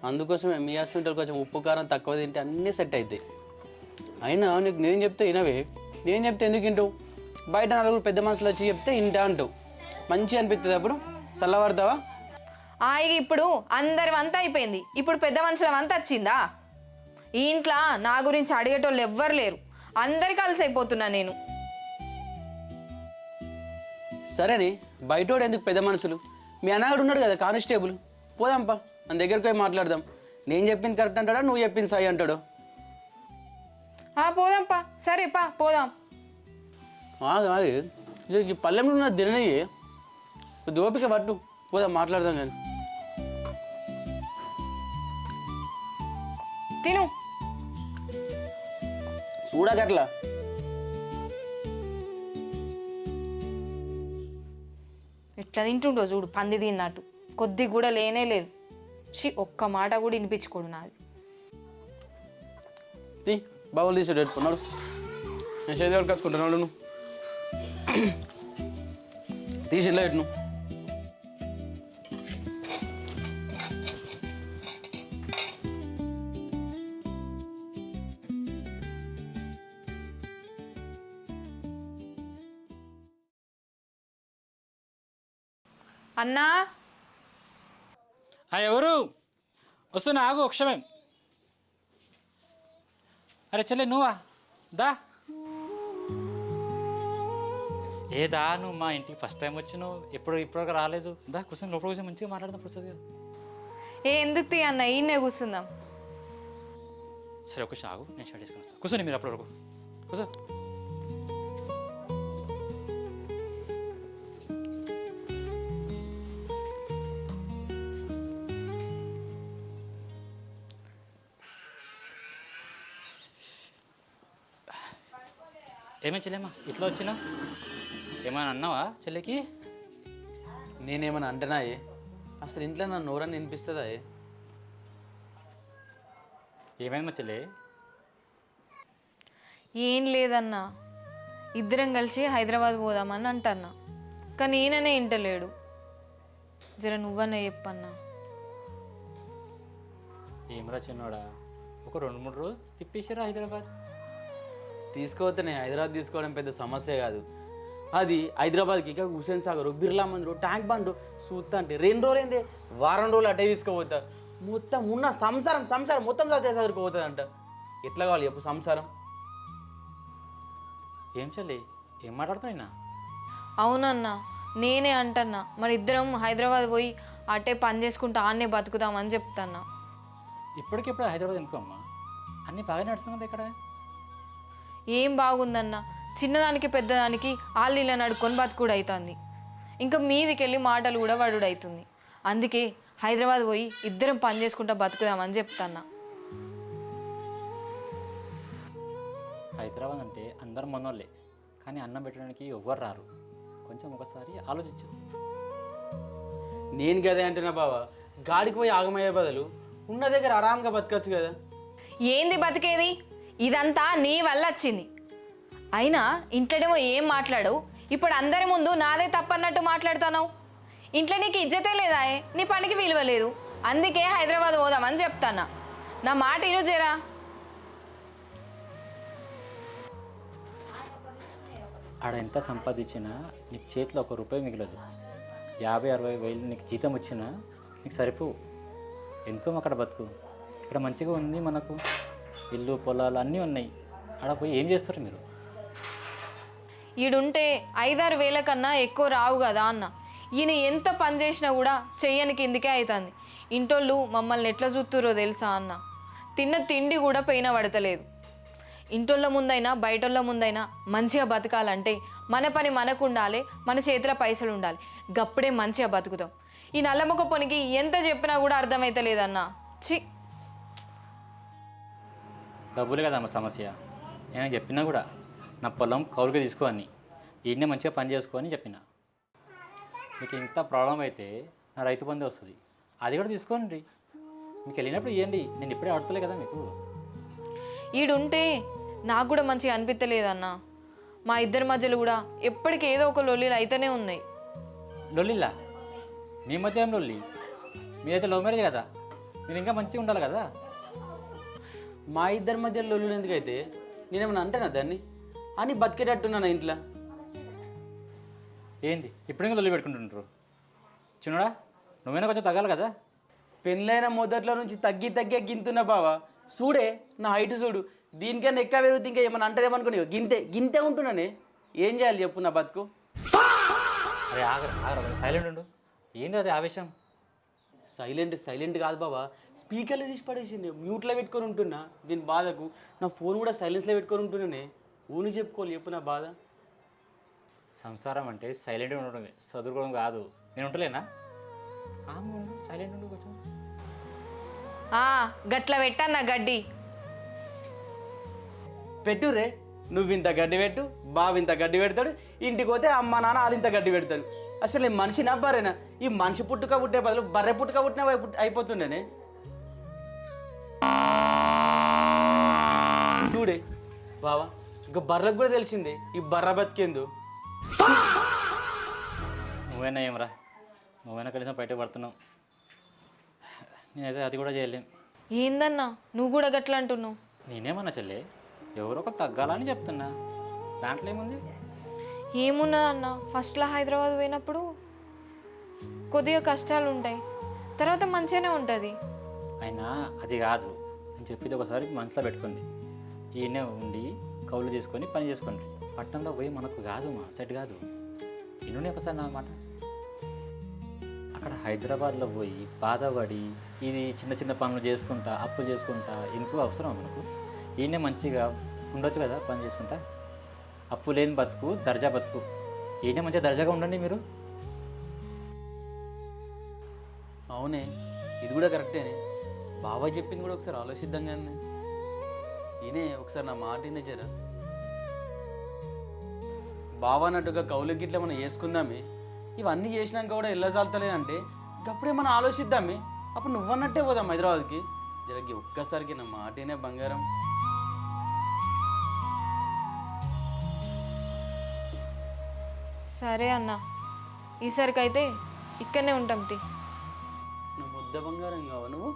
అందుకోసమే మీ హాస్పిటల్ కొంచెం ఉప్పు కారం తక్కువ తింటే అన్నీ సెట్ అవుతాయి. అయినా నీకు నేను చెప్తే వినవే. నేను చెప్తే ఎందుకు వింటావు? బయట 4 పెద్ద మనుషులు వచ్చి చెప్తే ఇంటా అంటావు. మంచిగా అనిపిస్తుంది. అప్పుడు చల్లబడతావా? ఇక ఇప్పుడు అందరి వంత అయిపోయింది. ఇప్పుడు పెద్ద మనుషుల వంత వచ్చిందా? ఈ ఇంట్లో నా గురించి అడిగేటోళ్ళు ఎవ్వరు లేరు. అందరి కలిసి అయిపోతున్నా నేను. సరేనే, బయటోడు ఎందుకు పెద్ద మనుషులు? మీ అన్నగాడు ఉన్నాడు కదా కానిస్టేబుల్, పోదాంపా మన దగ్గరికి పోయి మాట్లాడదాం. నేను చెప్పింది కరెక్ట్ అంటాడా, నువ్వు చెప్పింది సై అంటాడు? పోదాంపా. సరే పోదాం. ఈ పల్లెంలో ఉన్న దినయ్యే దోపిక పట్టు, పోదాం మాట్లాడదాం. కానీ తిను చూడగట్లా. ఎట్లా తింటుండో చూడు, పంది తిన్నట్టు. కొద్ది కూడా లేనే లేదు. ఒక్క మాట కూడా వినిపించుకోడు నాది. బావులు తీసాడు పెట్టుకున్నాడు. నేను చేతి కచ్చుకుంటున్నాడు. నువ్వు తీసి ఇట్లా పెట్టు. అన్నా ఎవరు వస్తున్నా? ఆగు ఒక క్షణం. అరే చెల్లె, నువ్వా? దా ఏదా, నువ్వు మా ఇంటికి ఫస్ట్ టైం వచ్చినావు, ఇప్పటివరకు రాలేదు. దా కూర్చొని లోపల కూర్చొని మంచిగా మాట్లాడదాం. కూర్చోదు కదా. ఎందుకు తీ అన్న, ఈయనే కూర్చుందాం. సరే ఒక ఆగు, నేను స్టార్ట్ చేసుకుని వస్తాను. కూర్చోండి మీరు అప్పటి వరకు. కూర్చో. ఏమేమి చెల్లెమ్మా ఇట్లా వచ్చినా? ఏమైనా అన్నావా చెల్లెకి? నేనేమన్నా అంటేనాయే? అసలు ఇంట్లో నా నోరని వినిపిస్తుందా? ఏమైంది మా చెల్లె? ఏం లేదన్నా, ఇద్దరం కలిసి హైదరాబాద్ పోదామని అంటన్నా. కానీ ఈయననే ఇంటలేడు. జర నువ్వన్నా చెప్పన్నా. ఏమరా చిన్నోడా, ఒక 2-3 రోజులు తిప్పేసారా హైదరాబాద్? తీసుకోవద్దనే, హైదరాబాద్ తీసుకోవడం పెద్ద సమస్య కాదు. అది హైదరాబాద్కి ఇక హుసేన్ సాగర్, బిర్లా మందిర్, ట్యాంక్ బండ్ చూస్తా అంటే 2 రోజులు ఏంటి, వారం రోజులు అటే తీసుకోపోతా. మొత్తం ఉన్న సంసారం మొత్తం చదువుకోపోతుంది అంట. ఎట్లా కావాలి చెప్పు సంసారం? ఏం చెల్లి, ఏం మాట్లాడుతున్నా? అవునన్నా, నేనే అంటన్నా. మరి ఇద్దరం హైదరాబాద్ పోయి అటే పని చేసుకుంటా ఆన్నే బతుకుతామని చెప్తాన్నా. ఇప్పటికిప్పుడు హైదరాబాద్ ఎందుకు అమ్మా? అన్నీ బాగా నడుస్తుంది ఇక్కడ. ఏం బాగుందన్నా, చిన్నదానికి పెద్దదానికి ఆళ్ళీళ్ళని అడుక్కొని బతుకుడు అవుతుంది. ఇంకా మీదికెళ్ళి మాటలు కూడా వడుడు అవుతుంది. అందుకే హైదరాబాద్ పోయి ఇద్దరం పని చేసుకుంటా బతుకుదామని చెప్తాన్నా. హైదరాబాద్ అంటే అందరు మనోళ్ళే, కానీ అన్నం పెట్టడానికి ఎవ్వరు రారు. కొంచెం ఒకసారి ఆలోచించు. నేను గదే అంటున్నా బావా, గాడికి పోయి ఆగమయ్యే బదులు ఉన్న దగ్గర ఆరాంగా బతకచ్చు కదా. ఏంది బతికేది? ఇదంతా నీ వల్ల వచ్చింది. అయినా ఇంట్లోనేమో ఏం మాట్లాడవు, ఇప్పుడు అందరి ముందు నాదే తప్పన్నట్టు మాట్లాడుతున్నావు. ఇంట్లో నీకు ఇజ్జతే లేదా? నీ పనికి విలువ లేదు. అందుకే హైదరాబాద్ పోదామని చెప్తానా. నా మాట ఇను జరా. ఆడ ఎంత సంపాదించినా నీకు చేతిలో ₹1 మిగలదు. 50-60 వేలు నీకు జీతం వచ్చినా నీకు సరిపోవు. ఎంతో అక్కడ బతుకు. ఇక్కడ మంచిగా ఉంది, మనకు ఇల్లు పొలాలు అన్నీ ఉన్నాయి. ఆడ పోయి ఏం చేస్తారు మీరు? ఈడుంటే 5-6 వేల కన్నా ఎక్కువ రావు కదా అన్న. ఈయన ఎంత పని చేసినా కూడా చెయ్యని కిందికే అవుతుంది. ఇంటోళ్ళు మమ్మల్ని ఎట్లా చూస్తురో తెలుసా అన్న. తిన్న తిండి కూడా పైన పడతలేదు. ఇంటోళ్ళ ముందైనా బయటోళ్ళ ముందైనా మంచిగా బతకాలంటే మన పని మనకు ఉండాలి, మన చేతిలో పైసలు ఉండాలి. గప్పుడే మంచిగా బతుకుతాం. ఈ నల్లమొక్క పనికి ఎంత చెప్పినా కూడా అర్థమవుతలేదన్న. ఛీ, డబ్బులే కదా అమ్మ సమస్య. నేను చెప్పినా కూడా నా పొలం కౌలుగా తీసుకో అని, ఈయన్నే మంచిగా పని చేసుకో అని చెప్పిన. మీకు ఇంత ప్రాబ్లం అయితే నా రైతు బంధు వస్తుంది, అది కూడా తీసుకోండి. మీకు వెళ్ళినప్పుడు ఇవ్వండి, నేను ఇప్పుడే అడతలే కదా మీకు. ఈడుంటే నాకు కూడా మంచిగా అనిపించలేదన్న. మా ఇద్దరి మధ్యలో కూడా ఎప్పటికీ ఏదో ఒక లొల్లీలు అయితేనే ఉన్నాయి. లొల్లిలా? మీ మధ్య ఏం లొల్లి? మీరైతే లవ్ మ్యారేజ్ కదా, మీరు ఇంకా మంచిగా ఉండాలి కదా. మా ఇద్దరి మధ్య లొల్లు ఎందుకైతే నేనేమన్నా అంటానా దాన్ని అని బతికేటట్టున్నాను ఇంట్లో. ఏంది ఇప్పుడు ఇంకా లొల్లి పెట్టుకుంటుంటారు? చిన్నడా నువ్వైనా కొంచెం తగ్గాలి కదా. పెళ్ళైన మొదట్లో నుంచి తగ్గి తగ్గే గింతున్నా బావా. చూడే నా హైట్ చూడు, దీనికన్నా ఎక్కువ పెరుగుతుంది. ఇంకా ఏమన్నా అంటదేమనుకుని గింతే గింతే ఉంటున్నానే. ఏం చేయాలి చెప్పు నా బతుకు? అరే ఆగరా సైలెంట్ ఉండు. ఏంది అది ఆవేశం? సైలెంట్ కాదు బాబా, స్పీకర్లో తీసి పడేసింది, మ్యూట్లో పెట్టుకొని ఉంటున్నా. దీని బాధకు నా ఫోన్ కూడా సైలెన్స్లో పెట్టుకొని ఉంటున్నానే. ఊని చెప్పుకోవాలి చెప్పు నా బాధ. సంసారం అంటే సైలెంట్గా ఉండడమే, చదువుకోవడం కాదు. నేను ఉంటలేనా? సైలెంట్ ఉండు కొంచెం. గట్ల పెట్టన్న గడ్డి పెట్టురే, నువ్వు ఇంత గడ్డి పెట్టు, బావి ఇంత గడ్డి పెడతాడు, ఇంటికి పోతే అమ్మ నాన్న వాళ్ళు ఇంత గడ్డి పెడతాడు. అసలు ఈ మనిషినా బర్రెనా? ఈ మనిషి పుట్టుక పుట్టే బదులు బర్రె పుట్టుక పుట్టినా అయిపోతుండేనే. చూడే బావా, ఇంకా బర్రకు కూడా తెలిసిందే ఈ బర్ర బతికేందు. నువ్వైనా ఏమరా, నువ్వైనా కనీసం బయట పడుతున్నావు. నేనైతే అది కూడా చేయలేం. ఏందన్నా నువ్వు కూడా గట్ల అంటున్నావు? నేనేమన్నా చెల్లే, ఎవరో ఒక తగ్గాలని చెప్తున్నా, దాంట్లో ఏముంది? ఏమున్నదన్న, ఫస్ట్లో హైదరాబాద్ పోయినప్పుడు కొద్దిగా కష్టాలు ఉంటాయి, తర్వాత మంచిగానే ఉంటుంది. అయినా అది కాదు అని చెప్పేది ఒకసారి మనసులో పెట్టుకోండి. ఈయనే ఉండి కౌలు చేసుకొని పని చేసుకోండి. పట్టణంలో పోయి మనకు కాదు, మా సెట్ కాదు. ఇన్నునే ఒకసారి నా మాట. అక్కడ హైదరాబాద్లో పోయి బాధపడి ఇది చిన్న చిన్న పనులు చేసుకుంటా, అప్పులు చేసుకుంటా ఎందుకు అవసరం మనకు? ఈయనే మంచిగా ఉండొచ్చు కదా పని చేసుకుంటా. అప్పు లేని బతుకు దర్జా బతుకు. ఈయనే మంచిగా దర్జాగా ఉండండి మీరు. అవునే, ఇది కూడా కరెక్టేనే. బాబాయ్ చెప్పింది కూడా ఒకసారి ఆలోచిద్దాం కానీ. ఈయనే ఒకసారి నా మాట వినే జరా. బాబా అన్నట్టుగా కౌలుకి ఇట్లా మనం వేసుకుందామే. ఇవన్నీ చేసినాక కూడా ఎలా చాలుతలేదంటే అప్పుడే మనం ఆలోచిద్దామే. అప్పుడు నువ్వన్నట్టే పోదాం హైదరాబాద్కి. జరగి ఒక్కసారికి నా మాటనే బంగారం. సరే అన్న, ఈసారికైతే ఇక్కడనే ఉంటాం. నా ముద్ద బంగారం కావా నువ్వు?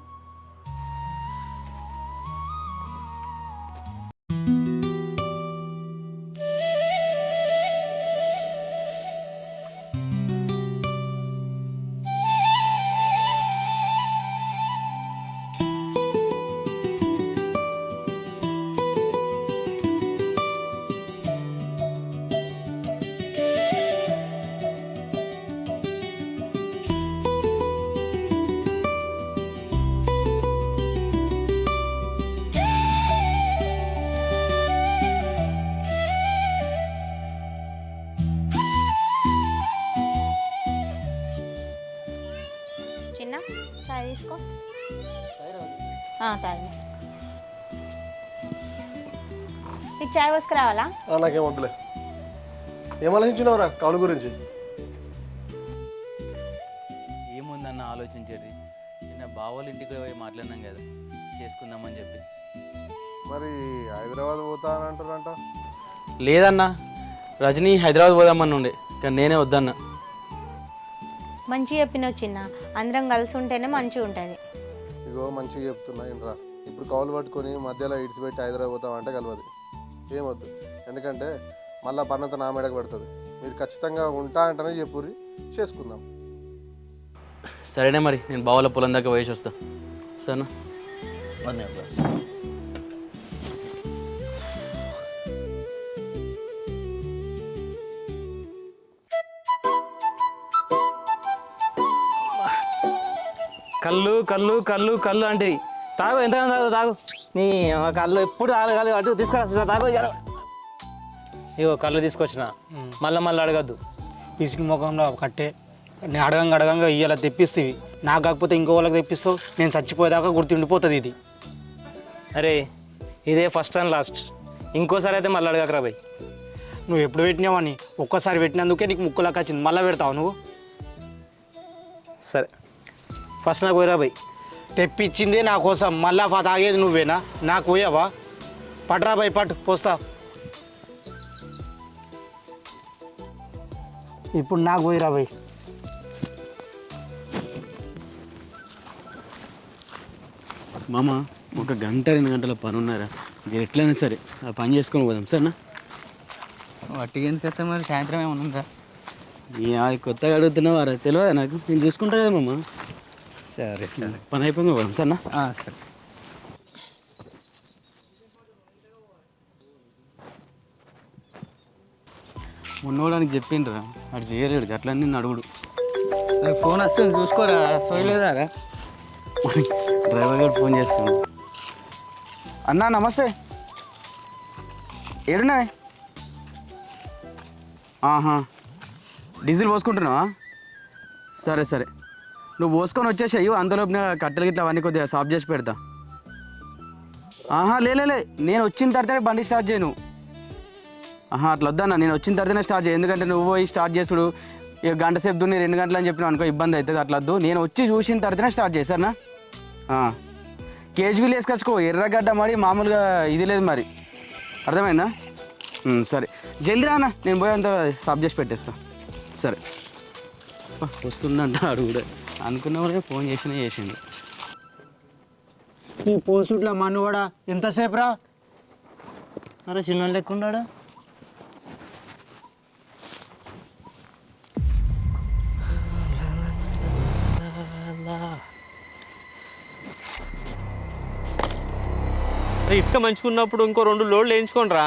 తాగి నీకు చాయ్ పోసుకురావాలా? నాకేం వద్దులే. ఏం ఆలోచించినావురా కౌలు గురించి? ఏముందన్న ఆలోచించేది, నిన్న బావోళ్ళ ఇంటికి పోయి మాట్లాడినాం కదా చేసుకుందామని చెప్పి. మరి హైదరాబాద్ పోతా అని అంటారంట. లేదన్నా, రజనీ హైదరాబాద్ పోదామని ఉండే కానీ నేనే వద్దన్నా. మంచిగా చెప్పినావు చిన్న, అందరం కలిసి ఉంటేనే మంచిగా ఉంటుంది. ఇగో మంచిగా చెప్తున్నా ఇంట్రా. ఇప్పుడు కౌలు పట్టుకొని మధ్యలో ఇడిచిపెట్టి హైదరాబాద్ పోతామంటే కలవదు. ఏమొద్దు, ఎందుకంటే మళ్ళీ పన్నంత నా మెడకు పడుతుంది. మీరు ఖచ్చితంగా ఉంటా అంటేనే చెప్పుర్రి, చేసుకుందాం. సరేనే మరి, నేను బావల పొలం దాకా వేసి వస్తా. సరేనా? కళ్ళు కళ్ళు కళ్ళు కళ్ళు అంటే తాగు, ఎంతైనా తాగు తాగు. నీ కళ్ళు ఎప్పుడు తాగలి అటు తీసుకురా తాగు. ఇగో కళ్ళు తీసుకొచ్చిన, మళ్ళీ అడగద్దు. పిసికి ముఖంలో కట్టే నేను అడగంగా ఇవాళ తెప్పిస్తేవి, నాకు కాకపోతే ఇంకో వాళ్ళకి తెప్పిస్తావు. నేను చచ్చిపోయేదాకా గుర్తుండిపోతుంది ఇది. అరే ఇదే ఫస్ట్ అండ్ లాస్ట్, ఇంకోసారి అయితే మళ్ళీ అడగకరా భయ్. నువ్వు ఎప్పుడు పెట్టినావని ఒక్కసారి పెట్టినందుకే నీకు ముక్కులాగా వచ్చింది, మళ్ళీ పెడతావు నువ్వు. సరే ఫస్ట్ నాకు పోయిరా భయ్. తెప్పించిందే నా కోసం, మళ్ళా తాగేది నువ్వేనా? నాకు పోయావా? పట్రా భయ్, పట్టు పోస్తా. ఇప్పుడు నాకు పోయిరా భయ్. మామ, ఒక గంట 2 గంటల పని ఉన్నారా? ఎట్లయినా సరే ఆ పని చేసుకొని పోదాం సరేనా? వట్టిగా ఎందుకు వస్తా మరి, సాయంత్రం ఏమన్నా ఉందా? అది కొత్తగా అడుగుతున్నావారా? తెలియదా నాకు? నేను చూసుకుంటా కదా మామ. సరే సరే, పని అయిపోయింది పోదాం సరేనా? సరే. మొన్నోడానికి చెప్పిండ్రా, అటు చేయలేడు, అట్లన్నీ నిన్ను అడుగుడు. ఫోన్ వస్తుంది చూసుకోరా, సోయలేదా? డ్రైవర్ గారు ఫోన్ చేస్తుంది. అన్నా నమస్తే, ఏడున్నాయి? ఆహా, డీజిల్ పోసుకుంటున్నావా? సరే సరే, నువ్వు పోసుకొని వచ్చేసాయి. అందులోపు కట్టెలు గిట్ల అవన్నీ కొద్దిగా సాఫ్ చేసి పెడతా. ఆహా లేలే, నేను వచ్చిన తర్వాతనే బండి స్టార్ట్ చేయను. ఆహా అట్లా వద్దన్నా, నేను వచ్చిన తర్వాతనే స్టార్ట్ చేయి. ఎందుకంటే నువ్వు పోయి స్టార్ట్ చేసుడు ఇక గంట సేపు దున్ని 2 గంటలు అని చెప్పినావు అనుకో, ఇబ్బంది అవుతుంది. అట్లా వద్దు, నేను వచ్చి చూసిన తర్వాతనే స్టార్ట్ చేశానా? కేజీలు వేసుకొచ్చుకో, ఎర్రగడ్డ మరి మామూలుగా ఇది లేదు మరి, అర్థమైందా? సరే జల్దీ రానా, నేను పోయేంత సాఫ్ చేసి పెట్టేస్తా. సరే వస్తుందంట ఆడు కూడా, అనుకున్నవాడే ఫోన్ చేసిండు. నీ పోసుట్ల మనువాడా ఎంతసేపు రా? అరే చిన్న లెక్క ఉన్నాడా? ఇటుక మంచుకున్నప్పుడు ఇంకో 2 లోడ్లు వేయించుకోండి రా.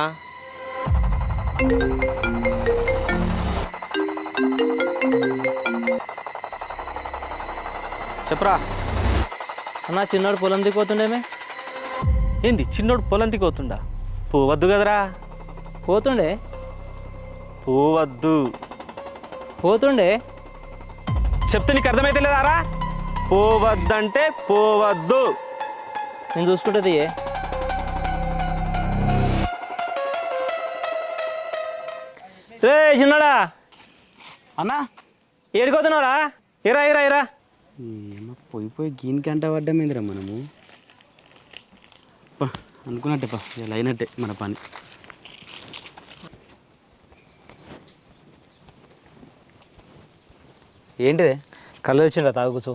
చెప్పరా అన్న, చిన్నోడు పొలం దిక్కుపోతుండేమే. ఏంది చిన్నోడు పొలం దిగవుతుండా? పోవద్దు కదరా. పోతుండే పోవద్దు పోతుండే చెప్తే నీకు అర్థమైతే లేదారా? పోవద్దంటే పోవద్దు. నేను చూసుకుంటుంది. రే చిన్నోడా, అన్నా ఏడుకోతున్నావురా? ఇరా ఇరా ఇరా. పోయి గీనికంట పడ్డామేందిరా మనము. అనుకున్నట్టే ఇలా అయినట్టే మన పని. ఏంటిదే? కళ్ళు వచ్చిండ్రా, తాగు కూర్చో.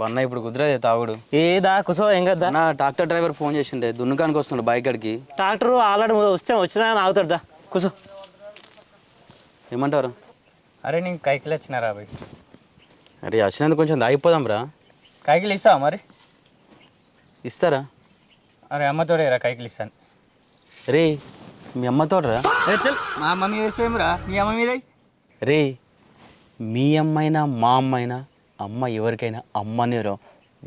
బన్న ఇప్పుడు కుదరదే తాగుడు. ఏదా కూర్చో, ఏం కదా. నా ట్రాక్టర్ డ్రైవర్ ఫోన్ చేసిండే, దున్నుకానికి వస్తుండే బైక్ కాడికి. ట్రాక్టర్ ఆల్రెడీ వచ్చినా ఆగుతాడు. దా కూర్చో. ఏమంటారు? అరే నేను కైకిలు వచ్చినారా బాయ్. అరే వచ్చినందుకు కొంచెం దాగిపోదాం రా. కైకిలు ఇస్తావా మరి? ఇస్తారా? అరే అమ్మతోడేరా కైకిలు ఇస్తాను. రే మీ అమ్మతోడరా? మా అమ్మ మీద ఇస్తామరా, మీ అమ్మ మీద. రే మీ అమ్మైనా మా అమ్మైనా అమ్మ ఎవరికైనా అమ్మనిరా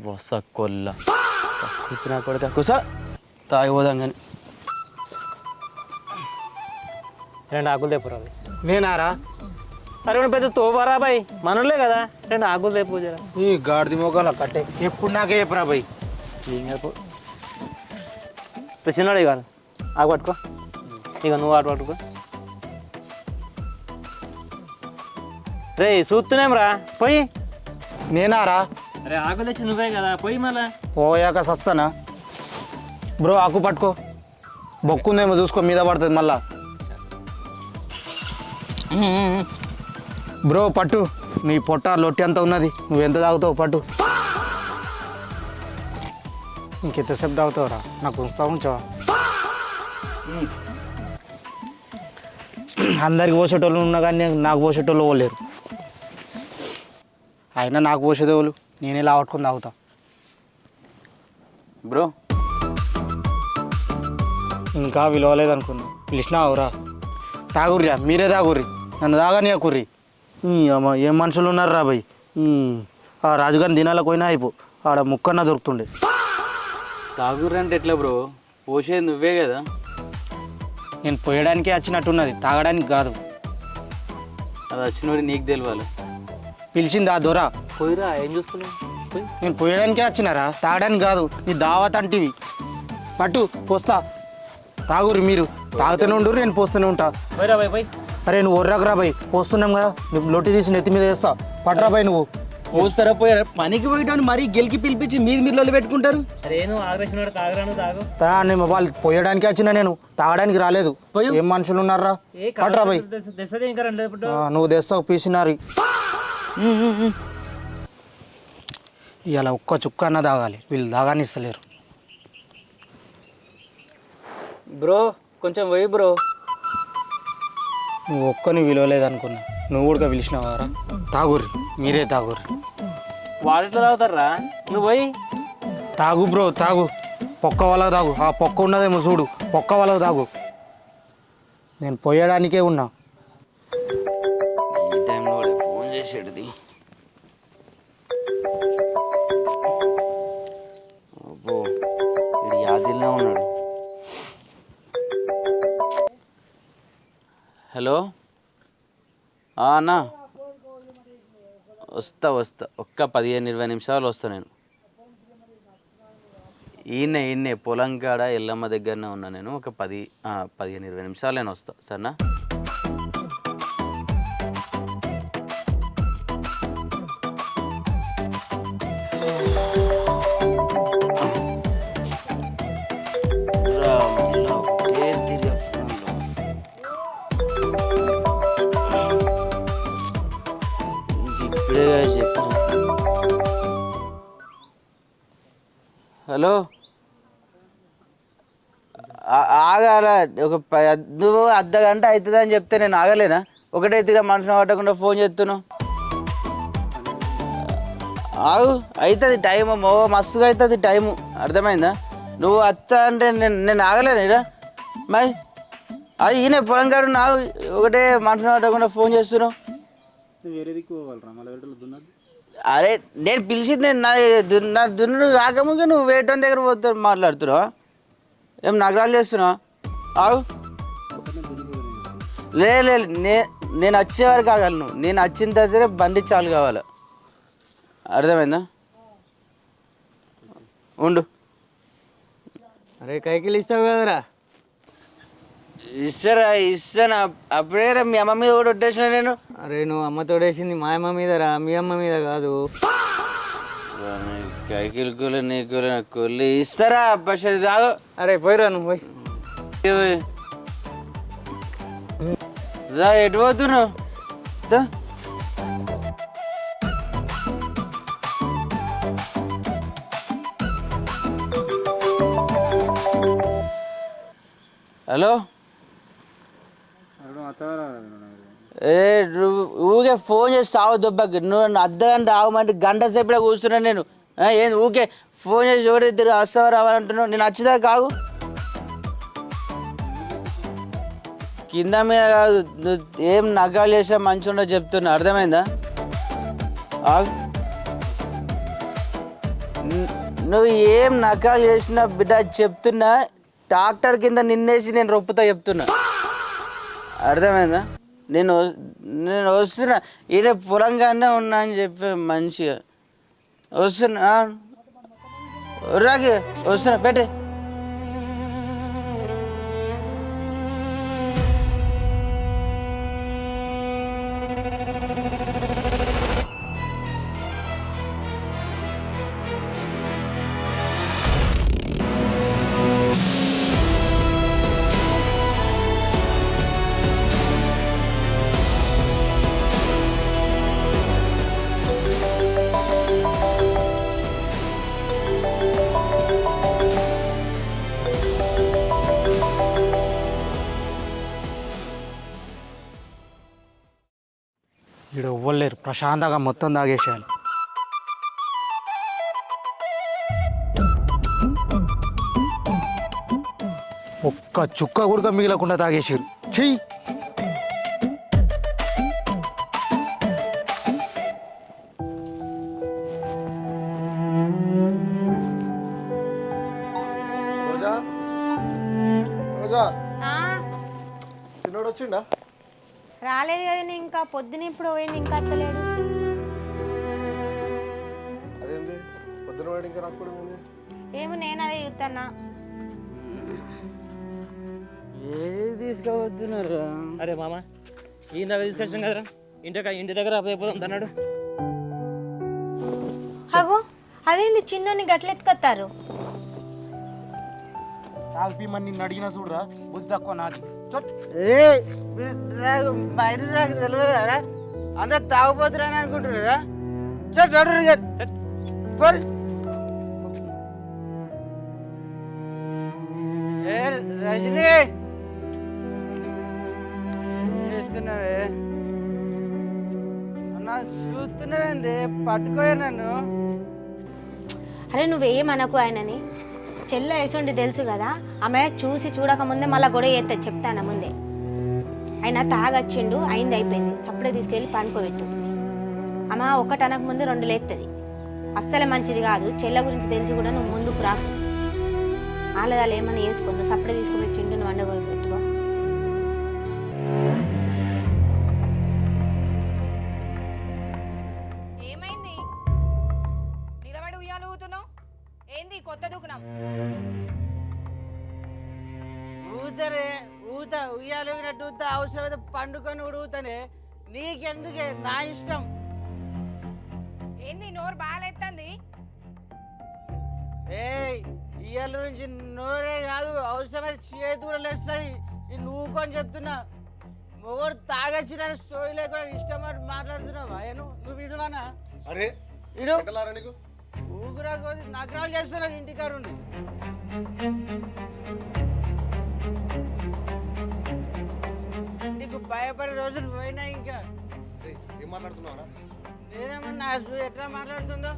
వస కొల్ల కూతురా కొడతా కుసా తాగిపోదాం కానీ. 2 ఆకులు తెప్పురా. నేనారా? అరే పెద్ద తోబారా బాయ్, మనలే కదా. 2 ఆకులు తెప్పు జరా. ఈ గాడిది మొగాల కట్టే ఎప్పుడు నాకే చెప్పరా భయ్. ఇప్పుడు చిన్నవాడు ఇక ఆకు పట్టుకో, ఇక నువ్వు ఆటు పట్టుకో. రే చూస్తున్నాం రా, పోయి. నేనారా అరే ఆకులు వచ్చి నువ్వే కదా, పోయి మళ్ళా. పోయాక సస్తానా బ్రో? ఆకు పట్టుకో, బొక్కుందేమో చూసుకో, మీద పడుతుంది మళ్ళా. బ్రో పట్టు, నీ పొట్ట లొట్టి అంత ఉన్నది, నువ్వు ఎంత తాగుతావు పట్టు. ఇంకెంతసేపు తాగుతావురా? నాకు ఉంచుతావు ఉంచావా? అందరికి పోసేటోళ్ళు ఉన్నా కానీ నాకు పోసేటోళ్ళు పోలేరు. అయినా నాకు పోసేదేవులు నేనే లావట్టుకుని తాగుతా. బ్రో ఇంకా విలువలేదు అనుకున్నా, పిలిచినావురా? తాగుర్రా, మీరే తాగుర్రి, నన్ను తాగనీయకుర్రి. అమ్మ ఏం మనుషులు ఉన్నారు రా భయ్. ఆ రాజుగారిని దినాలకు పోయినా అయిపో, ఆడ ముక్కన్నా దొరుకుతుండే. తాగురంటే ఎట్లా బ్రో? పోసేది నువ్వే కదా. నేను పోయడానికే వచ్చినట్టున్నది, తాగడానికి కాదు. అది వచ్చినోడి నీకు తెలియాలి. పిలిచింది ఆ దొర. పోయిరా, ఏం చూస్తున్నావు? పోయి. నేను పోయడానికే వచ్చినారా, తాగడానికి కాదు. నీ దావత్ అంటివి. పట్టు పోస్తా, తాగుర్రి మీరు. తాగుతూనే ఉండు, నేను పోస్తూనే ఉంటా. పోయిరా బాయ్, పోయి. అరే నువ్వు ఒర్రకురా భయ్, పోస్తున్నాం కదా, నువ్వు లొట్టి తీసి నెత్తి మీద వేస్తా. పట్రా భయ్ నువ్వు. పోస్తారా పోయారా? పనికి పోయటాన్ని మరీ గెలికి పిలిపించి మీరు పెట్టుకుంటారు. అరే నువ్వు ఆగ్రహించినాడు, తాగరాను తాగు. నేను వాళ్ళు పోయడానికి వచ్చినా, నేను తాగడానికి రాలేదు. ఏం మనుషులు ఉన్నారా? పట్రా భయ్. తెస్తుంది ఇంకా 2 ఇప్పుడు. నువ్వు తెస్తావు పీసినారి. ఇలా ఒక్క చుక్క అన్న తాగాలి, వీళ్ళు తాగానిస్తలేరు. బ్రో కొంచెం పోయి బ్రో. నువ్వు ఒక్కని విలువలేదనుకున్నా, నువ్వు కూడా పిలిచినావారా? తాగుర్రి, మీరే తాగుర్రి. వాడెట్లా తాగుతారా? నువ్వు పోయి తాగు బ్రో, తాగు. పొక్క వాళ్ళకు తాగు. ఆ పొక్క ఉన్నదేమో చూడు, పొక్క వాళ్ళకు తాగు. నేను పోయడానికే ఉన్నా. ఈ టైంలో ఫోన్ చేసేది. అబ్బో ఇది యాదిల్లా ఉన్నాడు. హలో అన్నా, వస్తా ఒక్క 15-20 నిమిషాలు వస్తా. నేను ఈయన్నే పొలం కాడ ఎల్లమ్మ దగ్గరనే ఉన్నా. నేను ఒక 15-20 నిమిషాలు నేను వస్తా. సరేనా? హలో, ఆగాల ఒక నువ్వు అర్ధగంట అవుతుంది అని చెప్తే నేను ఆగలేనా? ఒకటే తిరిగి మనసును పట్టకుండా ఫోన్ చేస్తున్నావు. ఆగు, అవుతుంది టైం, మస్తుగా అవుతుంది టైము. అర్థమైందా? నువ్వు అత్త అంటే నేను ఆగలేనా? మరి అది ఈయన పొలం కాడు, నాకు ఒకటే మనసును పట్టకుండా ఫోన్ చేస్తున్నావు. అరే నేను పిలిచింది నా దున్నుడు కాకముందు నువ్వు వేయటం దగ్గర పోతా మాట్లాడుతున్నావు. ఏం నగరాలు చేస్తున్నావు? ఆగు. లేదు నేను వచ్చేవారు కాగలను. నేను వచ్చిన దగ్గర బండి చాలు కావాలి. అర్థమైందా? ఉండు. అరే కైకిలు ఇస్తావు కదరా? ఇస్తాను. అప్పుడే మీ అమ్మ మీద కూడా కొట్టేసిన నేను. అరే నువ్వు అమ్మతో వేసింది మా అమ్మ మీద రా, మీ అమ్మ మీద కాదు. కైకిలు కూలి నీ కూలి నా కూలి ఇస్తారా? పైసలు తాగు. అరే పోయిరా నువ్వు పోయి. ఎటు పోతున్నావు? హలో, నువ్వు ఊకే ఫోన్ చేసి సాగు దెబ్బకి. నువ్వు అర్ధగంట ఆగమంటే గంట సేపులో కూర్చున్నా నేను. ఏంది ఊకే ఫోన్ చేసి ఎవరిద్దరు వస్తావా రావాలంటున్నావు? నేను వచ్చేదా కాగు. కింద మీద కాదు, నువ్వు ఏం నగాలు చేసా మంచిగా ఉండో చెప్తున్నా. అర్థమైందా? నువ్వు ఏం నకాలు చేసినా బిడ్డ చెప్తున్నా, డాక్టర్ కింద నిన్నేసి నేను రొప్పుతా చెప్తున్నా. అర్థమైందా? నేను వస్తున్నా, ఈడే పొలంగానే ఉన్నా అని చెప్పి మంచిగా వస్తున్నా. రాకి వస్తున్నా పెట్టే. ఇక్కడ ఇవ్వలేరు, ప్రశాంతంగా మొత్తం తాగేసేయాలి. ఒక్క చుక్క కూడా మిగలకుండా తాగేసారు. చెయ్యి రోజా, రోజా ఆ, చిన్నోడు వచ్చిండా? రాలేదు కదా ఇంకా, పొద్దున ఇప్పుడు పోయింది ఇంకా అత్తలేడు. అదేంది పొద్దున వాడు ఇంకా రాకపోవడం ఏంది? ఏమో నేను అదే చూస్తున్నా. ఏది తీసుకోవద్దున్నారు? అరే మామ ఈ దాకా తీసుకొచ్చాం కదరా, ఇంటి దగ్గర అయిపోదాం అన్నాడు. అగో అదేంది చిన్నోని గట్లెత్తుకొత్తారు. తాల్పి మన నిన్ను అడిగినా చూడరా, బుద్ధి తక్కువ నాది. బయట నాకు తెలియదురా, అందరు తాగుపోతురని అనుకుంటున్నారా? రజనీ చేస్తున్నావే అన్న, చూస్తున్నావేంది? పట్టుకోయా నన్ను. అరే నువ్వేమనకు ఆయనని, చెల్ల వేసుండి తెలుసు కదా, ఆమె చూసి చూడకముందే మళ్ళీ గొడవ చేస్తుంది, చెప్తాను ముందే. ఆయన తాగొచ్చిండు, అయింది అయిపోయింది, సప్పుడే తీసుకెళ్ళి పనుకోబెట్టు. ఆమె ఒకటి అనక ముందు 2 లేస్తుంది, అస్సలే మంచిది కాదు. చెల్ల గురించి తెలిసి కూడా నువ్వు ముందుకు రాకు. వాళ్ళదాలు ఏమన్నా వేసుకో, నువ్వు సప్పుడే తీసుకుపోయి చిండు నువ్వు వండగోలు పెట్టుకో. ఏమైంది? నిలబడి ఉయ్యాలు ఊతున్నావు ఏంది? కొత్త దూకునాం ఊతరే ఉయ్యాలు ఊతా, అవసరమైతే పండుకొని ఊతానే. నీకెందుకే? నా ఇష్టం. ఏంది నోరు బాగాలేస్తుంది? ఏయ్ ఇయ్యాల నుంచి నోరే కాదు, అవసరమైతే చేతి కూడా లేస్తాయి. నువ్వు కొని చెప్తున్నా, మొగడు తాగొచ్చి నన్ను సోయి లేకుండా ఇష్టం మాట్లాడుతున్నావా? నువ్వు విడువానా? అరే ఇడు ఎక్కలారా నీకు? ఊగురా కొద్ది నగరాలు చేస్తున్నది ఇంటికారుండి. నీకు భయపడే రోజులు పోయినా ఇంకా. ఏయ్, ఏం మాట్లాడుతున్నావురా? నేనేమన్నా ఎట్లా మాట్లాడుతుందో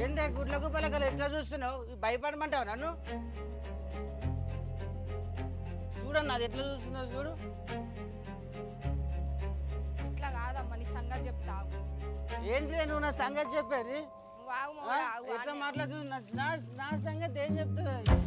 ఏంటి? గుడ్లకు పలకలు ఎట్లా చూస్తున్నావు? భయపడమంటావు నన్ను? చూడన్నా అది ఎట్లా చూస్తున్నావు చూడు. ఇట్లా కాదమ్మా, నీ సంగతి చెప్తావు. ఏంటి నువ్వు నా సంగతి చెప్పేది? నువ్వు ఆగు ఆ? మొగడా, ఆగు, ఎట్లా ఆగు. మాట్లాడుతుంది? నా సంగతి ఏం చెప్తుంది అది?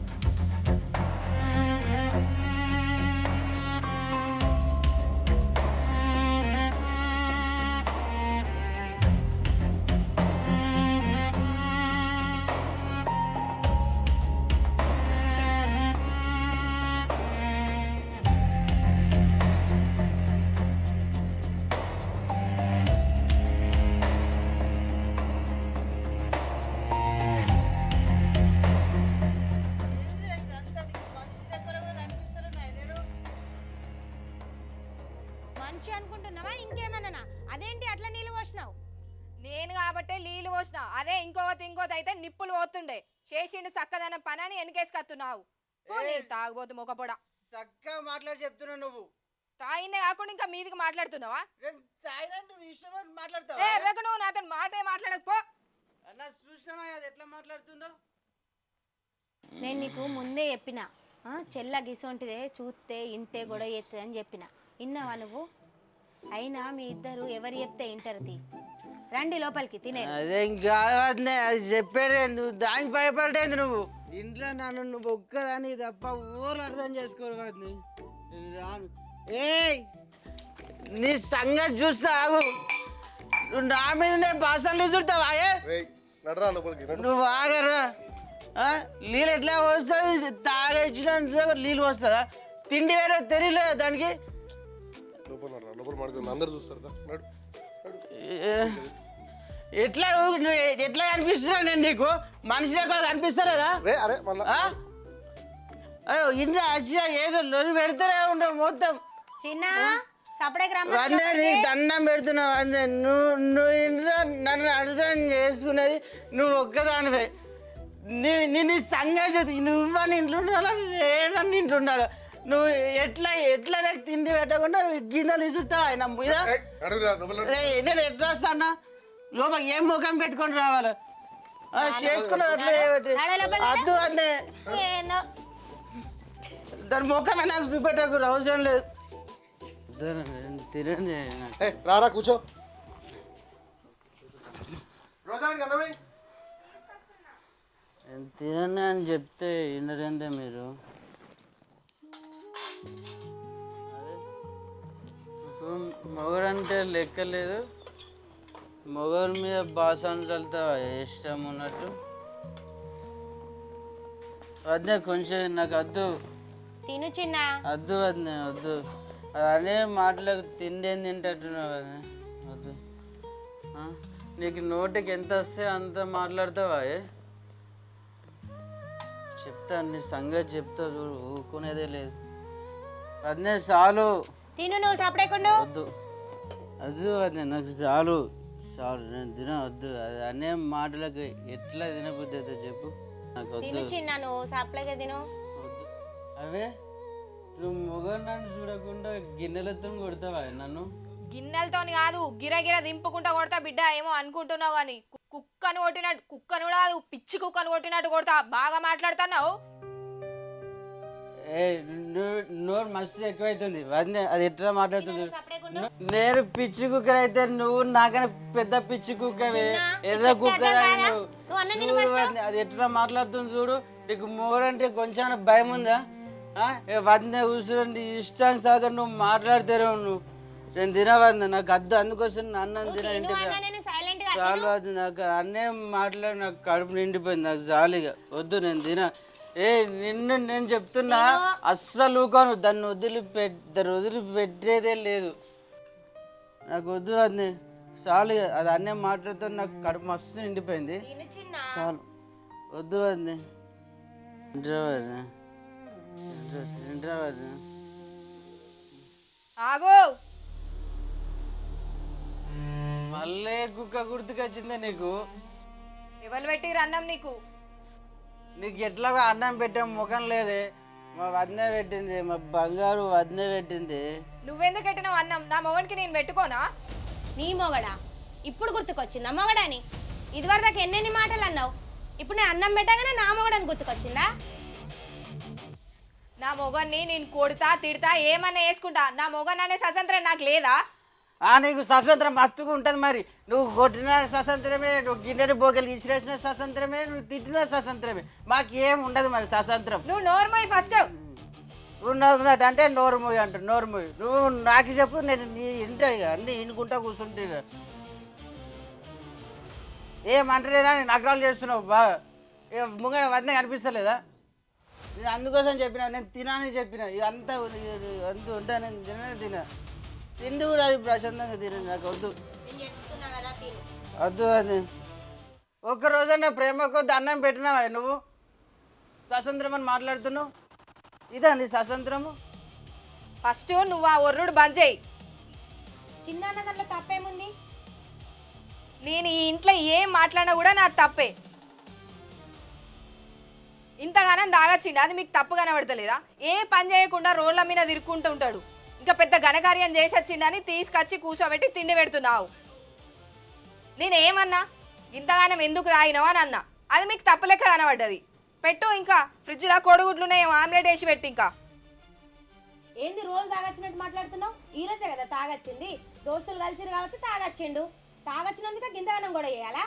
మంచి అనుకుంటున్నావా ఇంకేమన్నా? అదేంటి అట్లా నీళ్ళు పోసినావు? నేను కాబట్టే నీళ్ళు పోసిన, అదే ఇంకోటి అయితే నిప్పులు పోతుండే. చేసిండు చక్కదనం పని అని వెనకేసుకొస్తున్నావు. తాగుబోతు మొగపొడ చక్కగా మాట్లాడి చెప్తున్నా. నువ్వు తాగిందే కాకుండా ఇంకా మీదికి మాట్లాడుతున్నావా? తాగిదంటే ఇష్టం ఏ మాట్లాడతావా? రేకు నువ్వు నాతో మాటే మాట్లాడకపో. అన్న చూసినావా అది ఎట్లా మాట్లాడుతుందో? నేను నీకు ముందే చెప్పిన, చెల్ల గిసొంటిదే చూస్తే ఇంటే గొడవ చేస్తుంది అని చెప్పిన. విన్నావా నువ్వు? అయినా మీ ఇద్దరు ఎవరు చెప్తే ఇంటర్ తీ. రండి లోపలికి తినే. అదే ఇంకా అది చెప్పేది. నువ్వు దానికి భయపడేది. నువ్వు ఇంట్లో నన్ను నువ్వు ఒక్కదాన్ని తప్ప ఊరు అర్థం చేసుకోవాలి. రాను. ఏయ్ నీ సంగతి చూస్తా ఆగు. నువ్వు నా మీద భాషలు చూస్తావా? రేయ్, నడరా లోపలికి నడు. నువ్వు ఆగరా. నీళ్ళు ఎట్లా వస్తుంది? తాగొచ్చిన నీళ్ళు వస్తుందా? తిండి వేరే తెలియలేదు దానికి. లోపల మాడుతుంది, అందరు చూస్తారు. ఎట్లా నువ్వు ఎట్లా కనిపిస్తున్నా నేను నీకు? మనిషిలో కూడా కనిపిస్తారా? అరే మళ్ళా అరే ఇంట్లో వచ్చినా ఏదో లొరి పెడతారే ఉండవు మొత్తం. చిన్న సపడే వందే నీకు దండం పెడుతున్నావు. వందే నువ్వు ఇంట్లో నన్ను అర్థం చేసుకునేది నువ్వు ఒక్కదానివే. నీ సంగతి నువ్వని ఇంట్లో ఉండాలా, నేనని ఇంట్లో ఉండాలా? నువ్వు ఎట్లా నాకు తిండి పెట్టకుండా గిన్నెలు ఇసురుతావు ఆయన మీద. నేను ఎట్లా వస్తానా? లోపల ఏం ముఖం పెట్టుకొని రావాలి? చేసుకున్నది అట్లా అద్దు అందే. దాని ముఖమే నాకు చూపెట్టకు అవసరం లేదు. తినండి రారా కూర్చో. రోజా తినండి అని చెప్తే వినరంటే మీరు. మొగడంటే లెక్క లేదు, మొగడు మీద బాసాన్ని చల్లుతావా ఇష్టం ఉన్నట్టు. వద్దే కొంచెం నాకు వద్దు, తిను చిన్న. వద్దు వద్దే వద్దు. అది అనే మాటలకు తిండి ఏం తింటట్టున్నావు వద్దే వద్దు. నీకు నోటికి ఎంత వస్తే అంత మాట్లాడతావా? చెప్తాను నీ సంగతి చెప్తా చూడు, ఊరుకునేదే లేదు. అదే చాలు, తిను నువ్వు సపడేకుండా. వద్దు వద్దు అదే నాకు చాలు చాలు, నేను వద్దు. అది అనే మాటలకు ఎట్లా తినబుద్ధి అయితే చెప్పు, నాకు తిను వద్దు. చిన్న నువ్వు సపలేగా తిను. వద్దు అవే నువ్వు మొగడు నన్ను చూడకుండా గిన్నెలతో కొడతావా నన్ను? గిన్నెలతోని కాదు, గిరగిర దింపుకుంటా కొడతా బిడ్డ. ఏమో అనుకుంటున్నావు కానీ కుక్కను కొట్టినట్టు, కుక్కను కూడా కాదు పిచ్చి కుక్కను కొట్టినట్టు కొడతా. బాగా మాట్లాడుతున్నావు. ఏ నోరు మస్తు ఎక్కువైతుంది వదినే, అది ఎట్లా మాట్లాడుతుంది? నేను పిచ్చి కుక్కర్ అయితే నువ్వు నాకన్నా పెద్ద పిచ్చి కుక్కవే, ఎర్ర కుక్కర్. అది ఎట్లా మాట్లాడుతుంది చూడు. నీకు మొగడంటే కొంచెం భయం ఉందా? వదినే కూర్చోండి ఇష్టానికి సాగ నువ్వు మాట్లాడితేనే నువ్వు. నేను తినవద్దు, నాకు అద్దు. అందుకోసం అన్నం తిన చాలు. అది నాకు అన్నే మాట్లాడి నాకు కడుపు నిండిపోయింది, నాకు జాలిగా వద్దు. నేను తిన. నిన్ను నేను చెప్తున్నా అస్సలు ఊకోను. దాన్ని వదిలిపెట్టేదే లేదు. నాకు వద్దు అది చాలు. అది అన్నే మాట్లాడుతూ నాకు కడుపు మస్తు నిండిపోయింది. చాలు వద్దు అది. ఆగో, మళ్ళీ కుక్క గుర్తుకొచ్చిందే నీకు? ఎవరు పెట్టిరు అన్నం నీకు? నీకు ఎట్లాగో అన్నం పెట్టే ముఖం లేదే. మా వదిన పెట్టింది, మా బంగారు వదిన పెట్టింది. నువ్వెందుకు పెట్టినావు అన్నం? నా మొగనికి నేను పెట్టుకోనా? నీ మొగడా ఇప్పుడు గుర్తుకొచ్చిందా మొగడని? ఇదివరదాకా ఎన్నెన్ని మాటలు అన్నావు, ఇప్పుడు నేను అన్నం పెట్టగానే నా మొగడని గుర్తుకొచ్చిందా? నా మొగన్ని నేను కొడతా తిడతా ఏమన్నా వేసుకుంటా. నా మొగన్ అనే స్వతంత్రం నాకు లేదా? నీకు స్వతంత్రం మస్తుగా ఉంటుంది. మరి నువ్వు కొట్టిన స్వతంత్రమే, నువ్వు గిన్నెని బోగలు ఇసిరేసిన స్వతంత్రమే, నువ్వు తిట్టిన స్వతంత్రమే. మాకేం ఉండదు మరి స్వతంత్రం. నువ్వు నోరుమోయి ఫస్ట్. ఉన్నది అంటే నోరుమోయి అంట. నోరుమోయి నువ్వు నాకు చెప్పు, నేను నీ ఇంటా ఇక అన్నీ ఇనుకుంటా కూర్చుంటే. ఇక ఏమంటలేదా? నేను నగరాలు చేస్తున్నావు బాగా. ఇక ముంగ వద్ద కనిపిస్తలేదా? నేను అందుకోసం చెప్పిన, నేను తినని చెప్పిన. ఇక అంతా అంత ఉంటా, నేను తిన తిండి కూడా అది ప్రశాంతంగా తిన. నాకు వద్దు వద్దు. అది ఒక్కరోజన్నా ప్రేమ కొద్ది అన్నం పెట్టినావా నువ్వు? స్వతంత్రం అని మాట్లాడుతున్నావు. ఇదా నీ స్వతంత్రము? ఫస్ట్ నువ్వు ఆ ఒర్రుడు బంద్ చేయి. చిన్న దాంట్లో తప్పేముంది? నేను ఈ ఇంట్లో ఏం మాట్లాడినా కూడా నాకు తప్పే. ఇంతగానం దాగచ్చిండు, అది మీకు తప్పు కనబడతలేదా? ఏ పని చేయకుండా రోడ్ల మీద తిరుక్కుంటూ ఉంటాడు. ఇంకా పెద్ద ఘనకార్యం చేసి వచ్చిండని తీసుకొచ్చి కూర్చోబెట్టి తిండి పెడుతున్నావు. నేనేమన్నా ఇంతగానం ఎందుకు తాగినావు అని అన్నా, అది మీకు తప్పులెక్క కనబడ్డది. పెట్టు, ఇంకా ఫ్రిడ్జ్లో కోడిగుడ్లునే ఆమ్లెట్ వేసి పెట్టి. ఇంకా ఏంది రోజు తాగొచ్చినట్టు మాట్లాడుతున్నావు? ఈ రోజే కదా తాగొచ్చింది, దోస్తులు కలిసిరు కావచ్చు తాగొచ్చిండు. తాగొచ్చినందుక గింతగానం కూడా చేయాలా?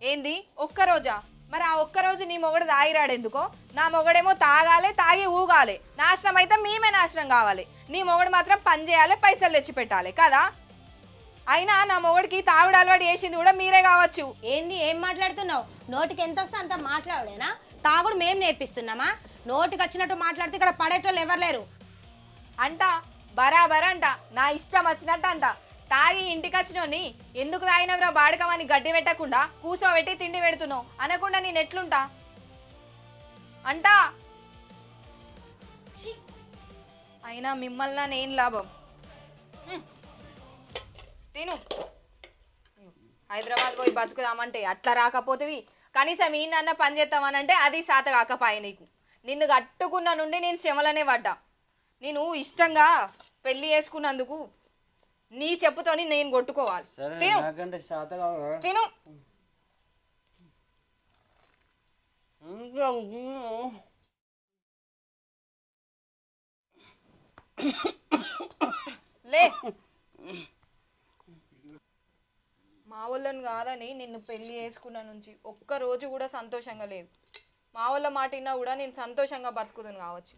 ఏంది ఒక్కరోజా? మరి ఆ ఒక్కరోజు నీ మొగడు తాగిరాడు ఎందుకో? నా మొగడేమో తాగాలి, తాగి ఊగాలి. నాశనం అయితే మేమే నాశనం కావాలి. నీ మొగడు మాత్రం పని చేయాలి, పైసలు తెచ్చి పెట్టాలి కదా? అయినా నా మొగడికి తాగుడు అలవాటు చేసింది కూడా మీరే కావచ్చు. ఏంది ఏం మాట్లాడుతున్నావు? నోటికి ఎంత వస్తే అంత మాట్లాడేనా? తాగుడు మేము నేర్పిస్తున్నామా? నోటికి వచ్చినట్టు మాట్లాడితే ఇక్కడ పడేటోళ్ళు ఎవరు లేరు. అంట బరాబర్ అంట, నా ఇష్టం వచ్చినట్టు అంట. తాగి ఇంటికి వచ్చినోని ఎందుకు తాగినవరా బాడకమని గడ్డి పెట్టకుండా కూర్చోబెట్టి తిండి పెడుతున్నావు అనకుండా నేను ఎట్లుంటా అంట. అయినా మిమ్మల్ని నేను లాభం. తిను. హైదరాబాద్ పోయి బతుకుదామంటే అట్లా రాకపోతేవి, కనీసం ఈ నాన్న పని చేస్తామనంటే అది సాత కాకపాయ. నీకు నిన్ను కట్టుకున్న నుండి నేను చెమలనే పడ్డా. నేను ఇష్టంగా పెళ్లి చేసుకున్నందుకు నీ చెప్పుతోని నేను కొట్టుకోవాలి. తిను తిను. లే. మా వాళ్ళని కాదని నిన్ను పెళ్లి చేసుకున్న నుంచి ఒక్క రోజు కూడా సంతోషంగా లేదు. మా వాళ్ళ మాట విన్నా కూడా నేను సంతోషంగా బతుకుదును కావచ్చు.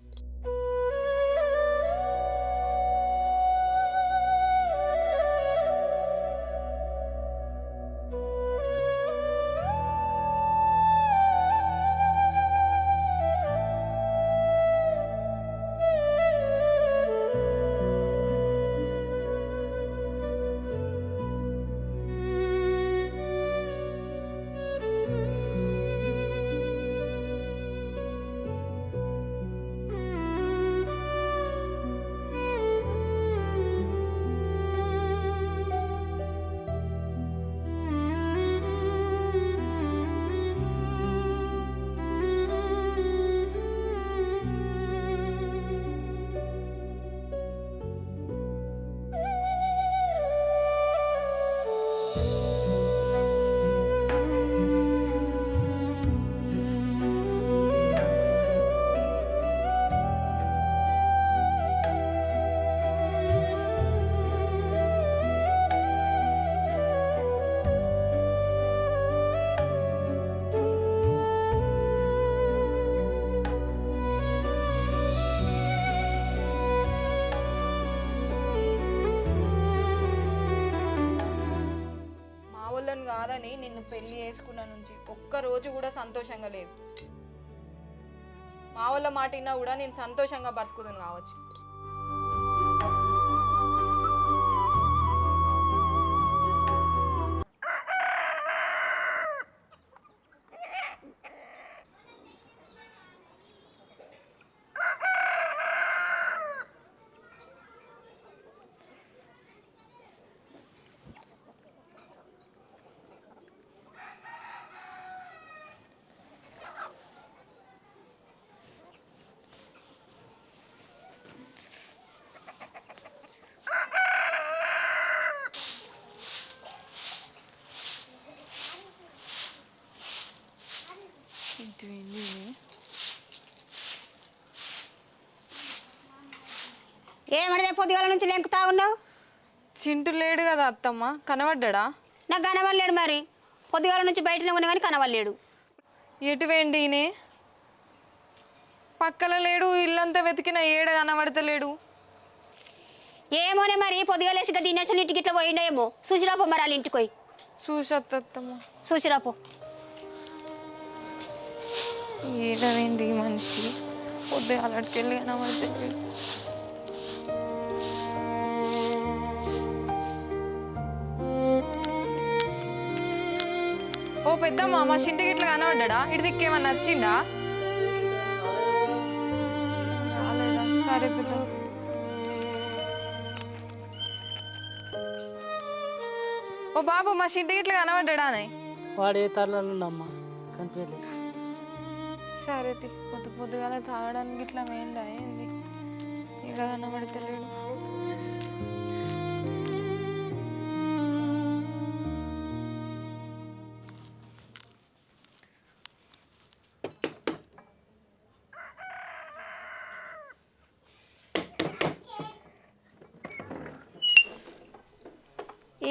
కాదని నిన్ను పెళ్లి చేసుకున్న నుంచి ఒక్క రోజు కూడా సంతోషంగా లేదు. మా వాళ్ళ మాట విన్నా కూడా నేను సంతోషంగా బతుకుదును కావచ్చు. ఏమడితే పొద్దుగాల నుంచి లెంకుతా ఉన్నావు? చింటూ లేడు కదా అత్తమ్మ, కనబడ్డా? నాకు కనవలేడు. మరి పొద్దుగాల నుంచి బయటనే ఉన్నా కానీ కనవలేడు. ఎటు వేండినే? పక్కల లేడు, ఇల్లంతా వెతికిన ఏడ కనబడతలేడు. ఏమోనే మరి పొద్దుగాలేసి దినేసిన ఇంటికి ఇట్లా పోయిండో ఏమో. చూసిరాపో మరి వాళ్ళ ఇంటికి పోయి. చూసత్తమ్మ, చూసిరాపో. ఏడవేండి మనిషి పొద్దుగా అలటికెళ్ళి కనబడతలేడు. ఓ పెద్దమ్మ, మా చింటికి ఇట్లా కనబడ్డా? ఇటు దిక్కేమన్నా నచ్చిందా? రాలేదా? సరే పెద్దమ్మ. ఓ బాబు, మా చింటికి ఇట్లా కనబడ్డా? వాడు ఏ తరలలో ఉండమ్మా కనిపించలేదు. సరే పొద్దు పొద్దుగాల తాగడానికి ఇట్లా వేయండి. ఏంది ఈడ కనబడతలేడు.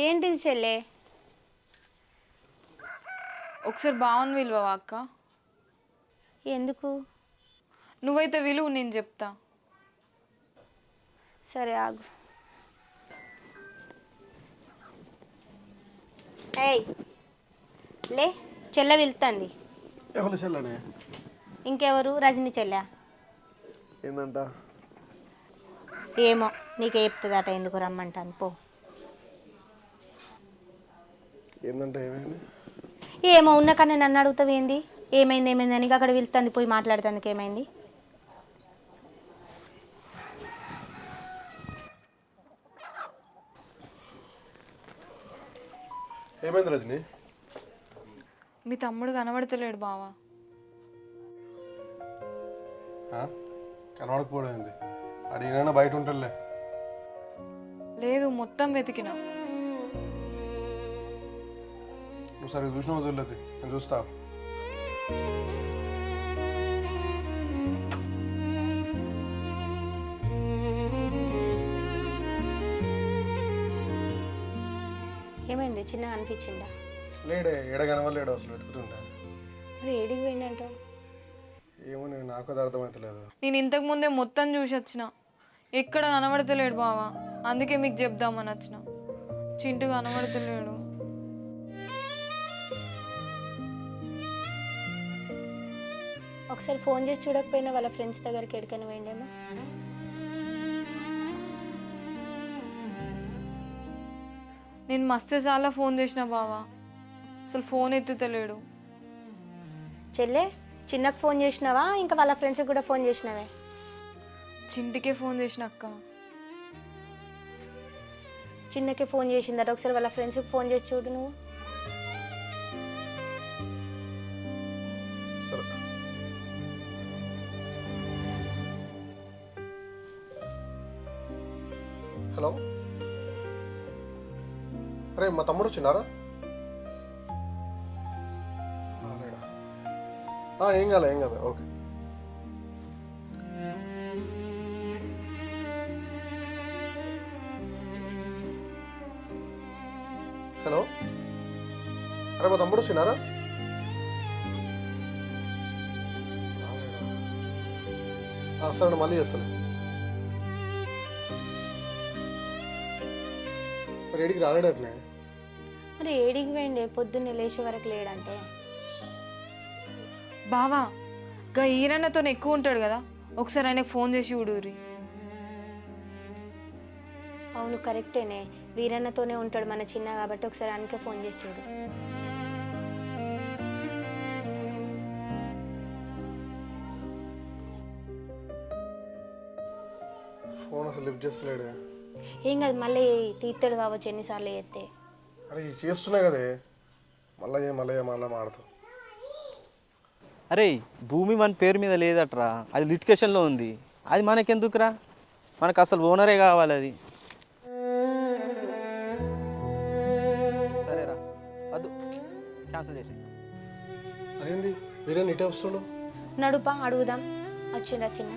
ఏంటిది చెల్లే? ఒకసారి బావని విలువవా అక్క? ఎందుకు? నువ్వైతే విలువ, నేను చెప్తా. సరే ఆగు. ఏయ్ లే, చెల్లె వెళ్తుంది. ఎవరు చెల్లనే? ఇంకెవరు? రజని చెల్లె. ఏందంట? ఏమో నీకే చెప్తుందట, ఎందుకు రమ్మంటాను పో. ఏందంట? ఏమైంది? ఏమో ఉన్న కానీ నన్ను అడుగుతావు ఏంది? ఏమైంది ఏమైంది అని అక్కడ వెళ్తుంది, పోయి మాట్లాడుతుంది. ఏమైంది? ఏమైంది రజని? మీ తమ్ముడు కనబడతలేడు బావా. కనబడకపోవడం ఏంది? అడిగినా బయట ఉంటాడులే. లేదు, మొత్తం వెతికినా. నువ్వు సరిగ్గా చూసినావు చూడలేదు, నేను చూస్తా. ఏమైంది? చిన్నగా అనిపించిందా? లేడే, ఏడ కనవలేడు అసలు, వెతుకుతుంటా. మరి ఏడికి పోయిందంట? ఏమో నాకు అది అర్థమవుతలేదు. నేను ఇంతకు ముందే మొత్తం చూసి వచ్చిన, ఎక్కడ కనబడతలేడు బావా. అందుకే మీకు చెప్దామని వచ్చిన. చింటూ కనబడతలేడు. ఒకసారి ఫోన్ చేసి చూడకపోయినా వాళ్ళ ఫ్రెండ్స్ దగ్గరికి ఎక్కడికైనా పోయిండేమో. నేను మస్తు చాలా ఫోన్ చేసిన బావా, అసలు ఫోన్ ఎత్తుతలేడు. చెల్లె, చిన్నకు ఫోన్ చేసినావా? ఇంకా వాళ్ళ ఫ్రెండ్స్కి కూడా ఫోన్ చేసినావే? చింటికే ఫోన్ చేసిన అక్క. చిన్నకే ఫోన్ చేసిందట, ఒకసారి వాళ్ళ ఫ్రెండ్స్కి ఫోన్ చేసి చూడు నువ్వు. సరే. హలో, అరే మా తమ్ముడు వచ్చినారా? ఏం కాలే, ఏం కాదు. ఓకే. హలో, అరే మా తమ్ముడు వచ్చినారా? సరే, మళ్ళీ చేస్తాను. మరి ఏడికి రాలేడట్లే. మరి ఏడికి పోయిండే? పొద్దున్నే లేచే వరకు లేడంటే. బావా, గా ఈరన్నతో ఎక్కువ ఉంటాడు కదా, ఒకసారి ఆయనకు ఫోన్ చేసి చూడుర్రి. అవును, కరెక్టేనే. వీరన్నతోనే ఉంటాడు మన చిన్న, కాబట్టి ఒకసారి ఆయనకే ఫోన్ చేసి చూడు. ఫోన్ అసలు లిఫ్ట్ చేస్తలేడు. ఏం కాదు, మళ్ళీ తీస్తాడు కావచ్చు ఎన్నిసార్లు చేస్తే. అరే చేస్తున్నా కదే, మళ్ళీ మాడతావు. అరే, భూమి మన పేరు మీద లేదట్రా, అది లిటికేషన్లో ఉంది. అది మనకెందుకురా? మనకు అసలు ఓనరే కావాలి అది. సరేరా, వద్దు, క్యాన్సిల్ చేసి. అదేంది వీరే ఇటే వస్తాడు? నడుపా, అడుగుదాం. వచ్చిందా చిన్న?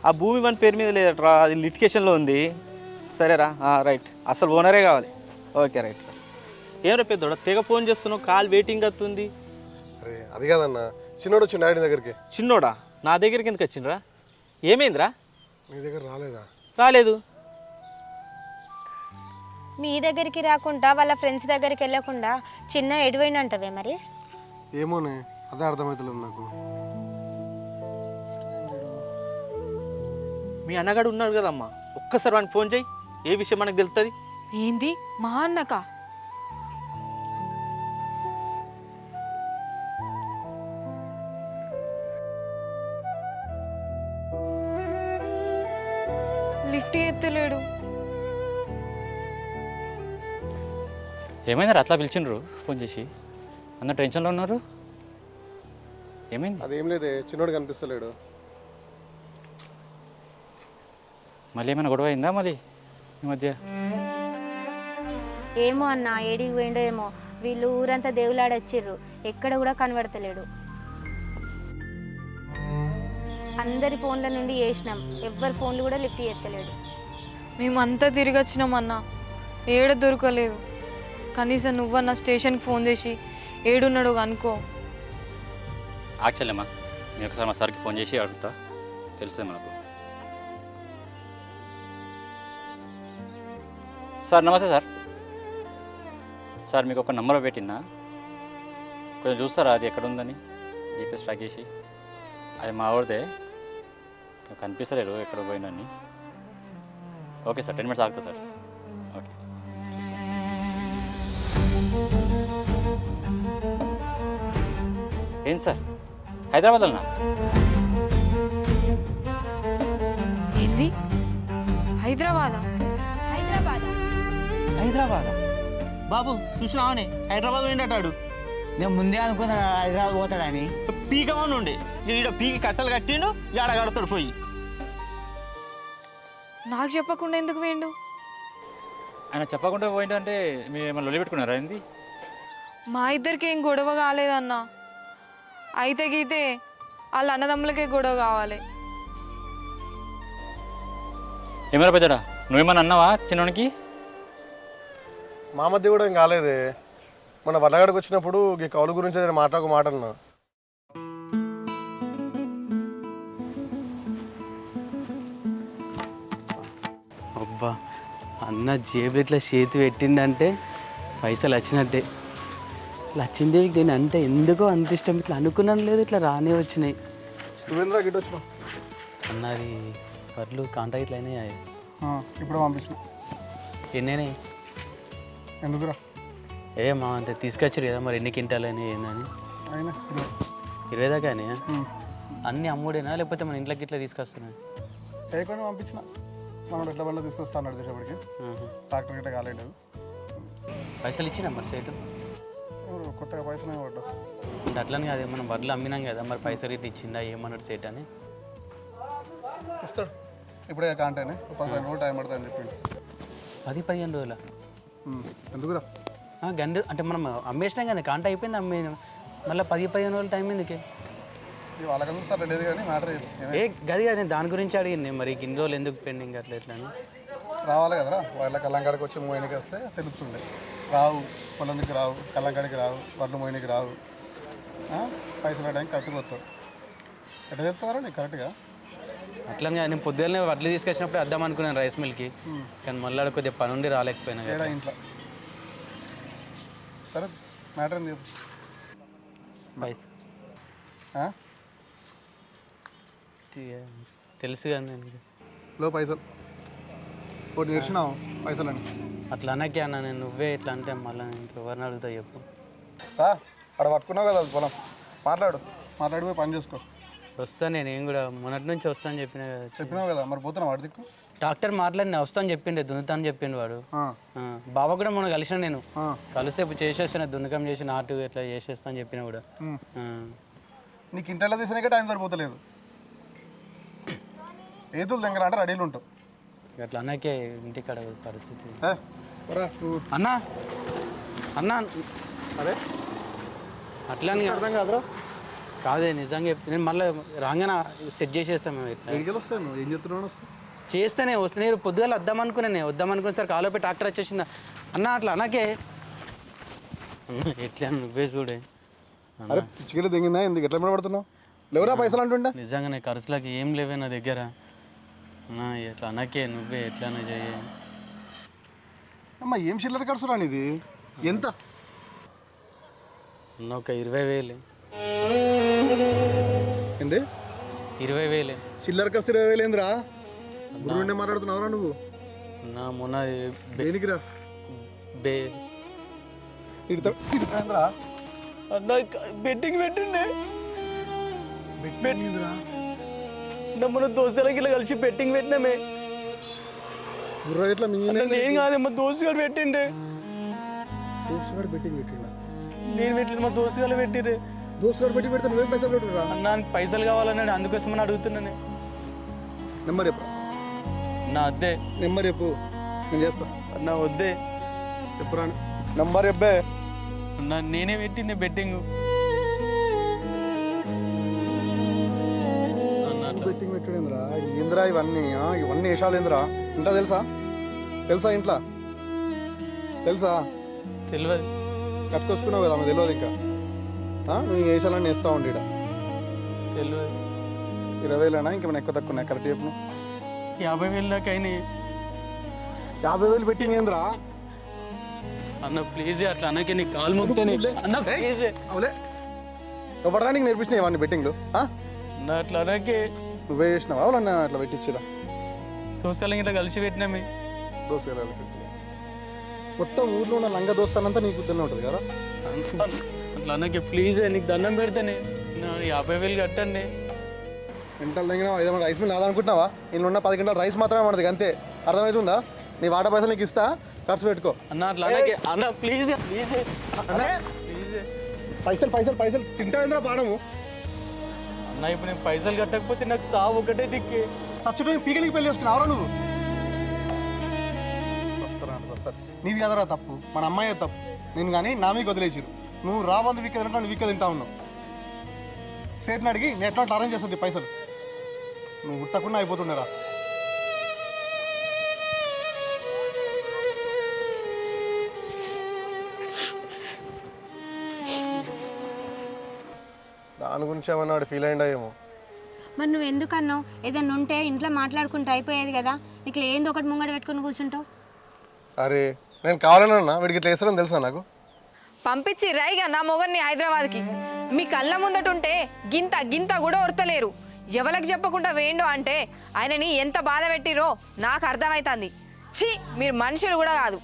ఆ భూమి మన పేరు మీద లేదట్రా, అది లిటికేషన్లో ఉంది. సరేరా, రైట్, అసలు ఓనరే కావాలి. Okay, right. ఏమరా పెద్దోడా తెగ ఫోన్ చేస్తున్నావు, కాల్ వెయిటింగ్ వస్తుంది. అరే అది కాదన్నా, చిన్నోడు వచ్చిండు డాడీ దగ్గరికి. చిన్నోడా? నా దగ్గరికి ఎందుకు వచ్చిండ్రా? ఏమైందిరా? నీ దగ్గర రాలేదా? రాలేదు. మీ దగ్గరికి రాకుండా వాళ్ళ ఫ్రెండ్స్ దగ్గరికి వెళ్ళకుండా చిన్న ఎడిపోయినంటవే మరి? ఏమోనే, అదే అర్థమవుతలేదు నాకు. మీ అన్నగాడు ఉన్నాడు కదమ్మా, ఒక్కసారి వానికి ఫోన్ చేయి, ఏ విషయం మనకు తెలుస్తుంది. ఏంది మా అన్నకా? లిఫ్ట్ ఎత్తలేడు. ఏమైంది అట్లా పిలిచిండ్రు ఫోన్ చేసి? అందరు టెన్షన్లో ఉన్నారు. ఏమైంది? అదేం లేదే, చిన్నోడు కనిపిస్తలేడు. మళ్ళీ ఏమైనా గొడవ అయిందా మళ్ళీ ఈ మధ్య? ఏమో అన్న, ఏడికి పోయిండో ఏమో. వీళ్ళు ఊరంతా దేవులాడొచ్చిర్రు, ఎక్కడ కూడా కనబడతలేడు. అందరి ఫోన్ల నుండి చేసినాం, ఎవ్వరి ఫోన్లు కూడా లిఫ్ట్ చేస్తలేడు. మేమంతా తిరిగి వచ్చినామన్నా, ఏడ దొరకలేదు. కనీసం నువ్వన్నా స్టేషన్కి ఫోన్ చేసి ఏడున్నాడు అనుకో. యాక్చువల్లీ అమ్మా, నేను ఒకసారి మా సార్కి ఫోన్ చేసి అడుగుతా, తెలుస్తుంది మనకు. సార్ నమస్తే సార్. సార్ మీకు ఒక నెంబర్ పెట్టినా, కొంచెం చూస్తారా అది ఎక్కడ ఉందని జీపీఎస్ ట్రాక్ చేసి? అది మా వాడితే కనిపిస్తలేరు ఎక్కడ పోయినని. ఓకే సార్, 10 minutes ఆగుతా సార్. ఓకే ఏంటి సార్, హైదరాబాద్లోనా? ఏంది హైదరాబాదా? హైదరాబాద్ బాబు చూసినావనే హైదరాబాద్ పోయిండటాడు. నేను ముందే అనుకున్నా హైదరాబాద్ పోతాడని. పీకమని ఉండే ఈడ పీకి కట్టలు కట్టిండు, ఆడ కడతాడు పోయి. నాకు చెప్పకుండా ఎందుకు వేయండు? ఆయన చెప్పకుండా పోయిందంటే మీరు ఏమైనా లొల్లి పెట్టుకున్నారా ఏంది? మా ఇద్దరికి ఏం గొడవ కాలేదన్నా. అయితే గీతే వాళ్ళ అన్నదమ్ములకే గొడవ కావాలి. ఏమైనా పెద్దడా, నువ్వేమన్నా అన్నావా చిన్నోనికి? మా మధ్య కూడా ఏం కాలేదే. మన వల్లగడకు వచ్చినప్పుడు ఈ కౌలు గురించి నేను మాట అన్నా. అబ్బా అన్న జేబులు ఇట్లా చేతి పెట్టిండంటే పైసలు వచ్చినట్టే. లచ్చిందేవికి నేను అంటే ఎందుకో అంత ఇష్టం. ఇట్లా అనుకున్నాను లేదు, ఇట్లా రానే వచ్చినాయి. నువ్వేంద్రా గిట్ వచ్చినావు? అన్నది పర్లు కాంటాక్ట్ ఇట్లా అయినాయి. ఇప్పుడు పంపించిన. ఎన్నైనాయి? ఎందుకురా? మా అంతే తీసుకొచ్చారు కదా, మరి ఎన్ని క్వింటాలని ఏందని? అయినా 20 దాకానే. అన్నీ అమ్ముడేనా లేకపోతే మన ఇంట్లోకి ఇట్లా తీసుకొస్తున్నా? చేయకుండా పంపించిన. మనోడు ఎట్లా బండ్లో తీసుకొస్తా అన్నాడు చేసేపటికి. ట్రాక్టర్ గిట్ట కాలేదు. పైసలు ఇచ్చినా మరి సైటు? కొత్తగా పైసలు పడ్డా. అంటే అట్లని కాదు, మనం బర్రెలు అమ్మినాం కదా, మరి పైసలు ఇట్లా ఇచ్చిందా ఏమన్నాడు సేట్ అని? ఇస్తాడు ఇప్పుడే కాంటేనే. 15 రోజులు టైం పడుతుంది అని చెప్పిండు. 10-15 రోజుల? ఎందుకురా? గండి అంటే మనం అమ్మేసినాం కదా, కాంట అయిపోయింది, అమ్మేనాం. మళ్ళీ 10-15 రోజులు టైం ఎందుకే? వాళ్ళకి చూస్తారు లేదు కానీ మ్యాటర్ గది కదా, నేను దాని గురించి అడిగింది. మరి ఇన్ని రోజులు ఎందుకు పెండింగ్ అట్లా ఎట్లా అని? రావాలి కదరా, వాళ్ళ కల్లంకాడికి వచ్చి మోయినకి వస్తే తెలుస్తుండే. రావు, పొలం దగ్గర రావు, కల్లంకాడికి రావు, వడ్లు మోయినకి రావు. పైసలు వేయడానికి కరెక్ట్గా వస్తావు. ఎట్లా చెప్తారా నీకు కరెక్ట్గా? అట్లని నేను పొద్దున్నే వడ్లు తీసుకొచ్చినప్పుడు వద్దాం అనుకున్నాను రైస్ మిల్కి, కానీ మళ్ళీ కొద్దిగా పని ఉండి రాలేకపోయినా ఏడా ఇంట్లో. సరే మ్యాటర్ ఏంది చెప్పు. పైస తెలుసు కదా నేను. లో పైసలు ఒకటి నేర్చినావు పైసలని. అట్లా అనకే అన్న, నేను నువ్వే ఇట్లా అంటే మళ్ళీ ఇంకెవరిని అడుగుతా చెప్పు. అక్కడ పట్టుకున్నావు కదా అది పొలం, మాట్లాడిపోయి పని చేసుకో. వస్తాను నేను కూడా మొన్నటి నుంచి వస్తాను చెప్పినావు కదా, మరి పోతున్నావు వాడి దిక్కు. డాక్టర్ మాట్లాడిన వస్తాను చెప్పిండే, దున్నుతాను చెప్పిండు వాడు. బాబా కూడా మొన్న కలిసిన, నేను కలిస్తే ఇప్పుడు చేసేస్తాను, దున్నకం చేసి నాటు ఇట్లా చేసేస్తాను చెప్పిన కూడా. నీకు ఇంట్లో తీసినాకే టైం సరిపోతలేదు. ఏతులు దగ్గర అంటే రెడీలు ఉంటావు. అట్లా అన్నాకే ఇంటికాడ పరిస్థితి. అన్న అన్న అరే అట్లా అర్థం కాదురా. కాదే నిజంగా చెప్తే నేను మళ్ళీ రాగానే సెట్ చేసేస్తాను. మేము ఎడికి వస్తాను, ఏం చెప్తున్నాను? చేస్తేనే వస్తున్నాయి. పొద్దుగాల వద్దామనుకున్నాను సార్, కాలోపై ట్రాక్టర్ వచ్చేసిందా అన్న. అట్లా అన్నాకే ఎట్లా నువ్వే చూడే. అరే పిచ్చికెళ్ళి దిగిందా, ఎందుకు ఎట్లా పడుతున్నావు? లేవురా పైసలు అంటుండే. నిజంగానే ఖర్చులకి ఏం లేవే నా దగ్గర. అన్నా ఎట్లా అన్నాకే నువ్వే ఎట్లానే చేయ. అమ్మా ఏం చిల్లర ఖర్చురా ఇది? ఎంత? అన్న ఒక 20,000. ఏంటి 20,000? చిల్లర ఖర్చు 20,000 ఏందిరా? గురువుండే మాట్లాడుతున్నావురా నువ్వు? నా మొన్న దేనికిరా బెట్టింగ్ పెట్టిండే. మన దోస్తులకి ఇలా కలిసి బెట్టింగ్ పెట్టినామే. నేను కాదే, మా దోస్తు గారు పెట్టిండే. బెట్టింగ్ పెట్టిండా? నేను పెట్టిన, మా దోస్తు గారు పెట్టిరే. దోస్తు గారు పెట్టి పెడితే నువ్వేం పైసలు పెట్టురా? అన్న పైసలు కావాలన్నాడు, అందుకోసం అని అడుగుతున్నానే. నెంబర్ చెప్పు నా వద్దే. నెంబర్ చెప్పు, నేను చేస్తా. అన్న వద్దే. చెప్పురా నెంబర్ చెప్పే. అన్న నేనే పెట్టిండే బెట్టింగ్. బెట్టింగ్ పెట్టాడేంద్రా? ఏంద్రా ఇవన్నీ? ఇవన్నీ వేషాలు ఏంద్రా? ఇంట్లో తెలుసా ఇంట్లో తెలుసా? తెలియదు. కట్టుకొచ్చుకున్నావు కదా, ఆమె తెలియదు ఇంకా. నువ్వు వేషాలన్నీ వేస్తా ఉండి ఇక్కడ. తెలియదు. 20,000 ఇంకేమైనా ఎక్కువ తక్కువ ఉన్నాయి? కరెక్ట్ చెప్పు. 50,000 దాకా అయినాయి. 50,000 బెట్టింగ్ ఏంద్రా? అన్న ప్లీజ్ అట్లా అన్నకి నీ కాలు మొక్కుతానే అన్న ప్లీజ్ అవులే ఎవడరా నీకు నేర్పించినాయి ఇవన్నీ బెట్టింగ్లు? అన్న అట్లా అన్నకి నువ్వే చేసినావా వాళ్ళని అట్లా పెట్టించిరా? దోస్తాలు ఇట్లా కలిసి పెట్టినామే. దోస్తులు మొత్తం ఊర్లో ఉన్న లంగ దోస్తానంతా నీకు గుర్తునే ఉంటుంది కదా. అట్లా అన్నకి ప్లీజ్ నీకు దండం పెడతానే నా 50,000 కట్టండి. క్వింటల్ దగ్గర 500 రైస్ మిల్ రాదనుకుంటున్నావా? నేను ఉన్న 10 క్వింటల్ రైస్ మాత్రమే మనది అంతే. అర్థమవుతుందా? నీ వాటా పైసలు నీకు ఇస్తా, ఖర్చు పెట్టుకో. అన్న అట్లా అన్నకి అన్న ప్లీజ్ ప్లీజ్ అన్న ప్లీజ్. పైసలు తింటావేంద్రా బాణము? అన్న ఇప్పుడు నేను పైసలు కట్టకపోతే నాకు సావు ఒకటే దిక్కే. సచ్చుడు పీకలికి పెళ్లి చేసుకున్నావురా నువ్వు? వస్తారా నీది కదరా తప్పు, మన అమ్మాయి తప్పు. నేను కానీ నా మీకు వదిలేసిరు. నువ్వు రాబందు వీక్ తింటా, వీక్ తింటా ఉన్నావు. సేట్ని అడిగి నేను ఎట్లా అరేంజ్ చేస్తుంది పైసలు. నువ్వు ఉట్టకుండా అయిపోతుండేరా. దాని గురించి ఏమన్నా వాడు ఫీల్ అయ్యిండా ఏమో. మరి నువ్వు ఎందుకన్నావు? ఏదన్నా ఉంటే ఇంట్లో మాట్లాడుకుంటూ అయిపోయేది కదా. నీకు ఏంది ఒకటి ముంగడ పెట్టుకుని కూర్చుంటావు? అరే నేను కావాలన్నా వీడికి ఇట్లా వేస్తారని తెలుసా నాకు? పంపించి రైగా నా మొగన్ని హైదరాబాద్కి. మీ కళ్ళ ముందటుంటే గింత గింత కూడా ఒరతలేరు. ఎవరికి చెప్పకుండా వేయండు అంటే ఆయనని ఎంత బాధ పెట్టిరో నాకు అర్థమవుతుంది. ఛీ, మీరు మనుషులు కూడా కాదు.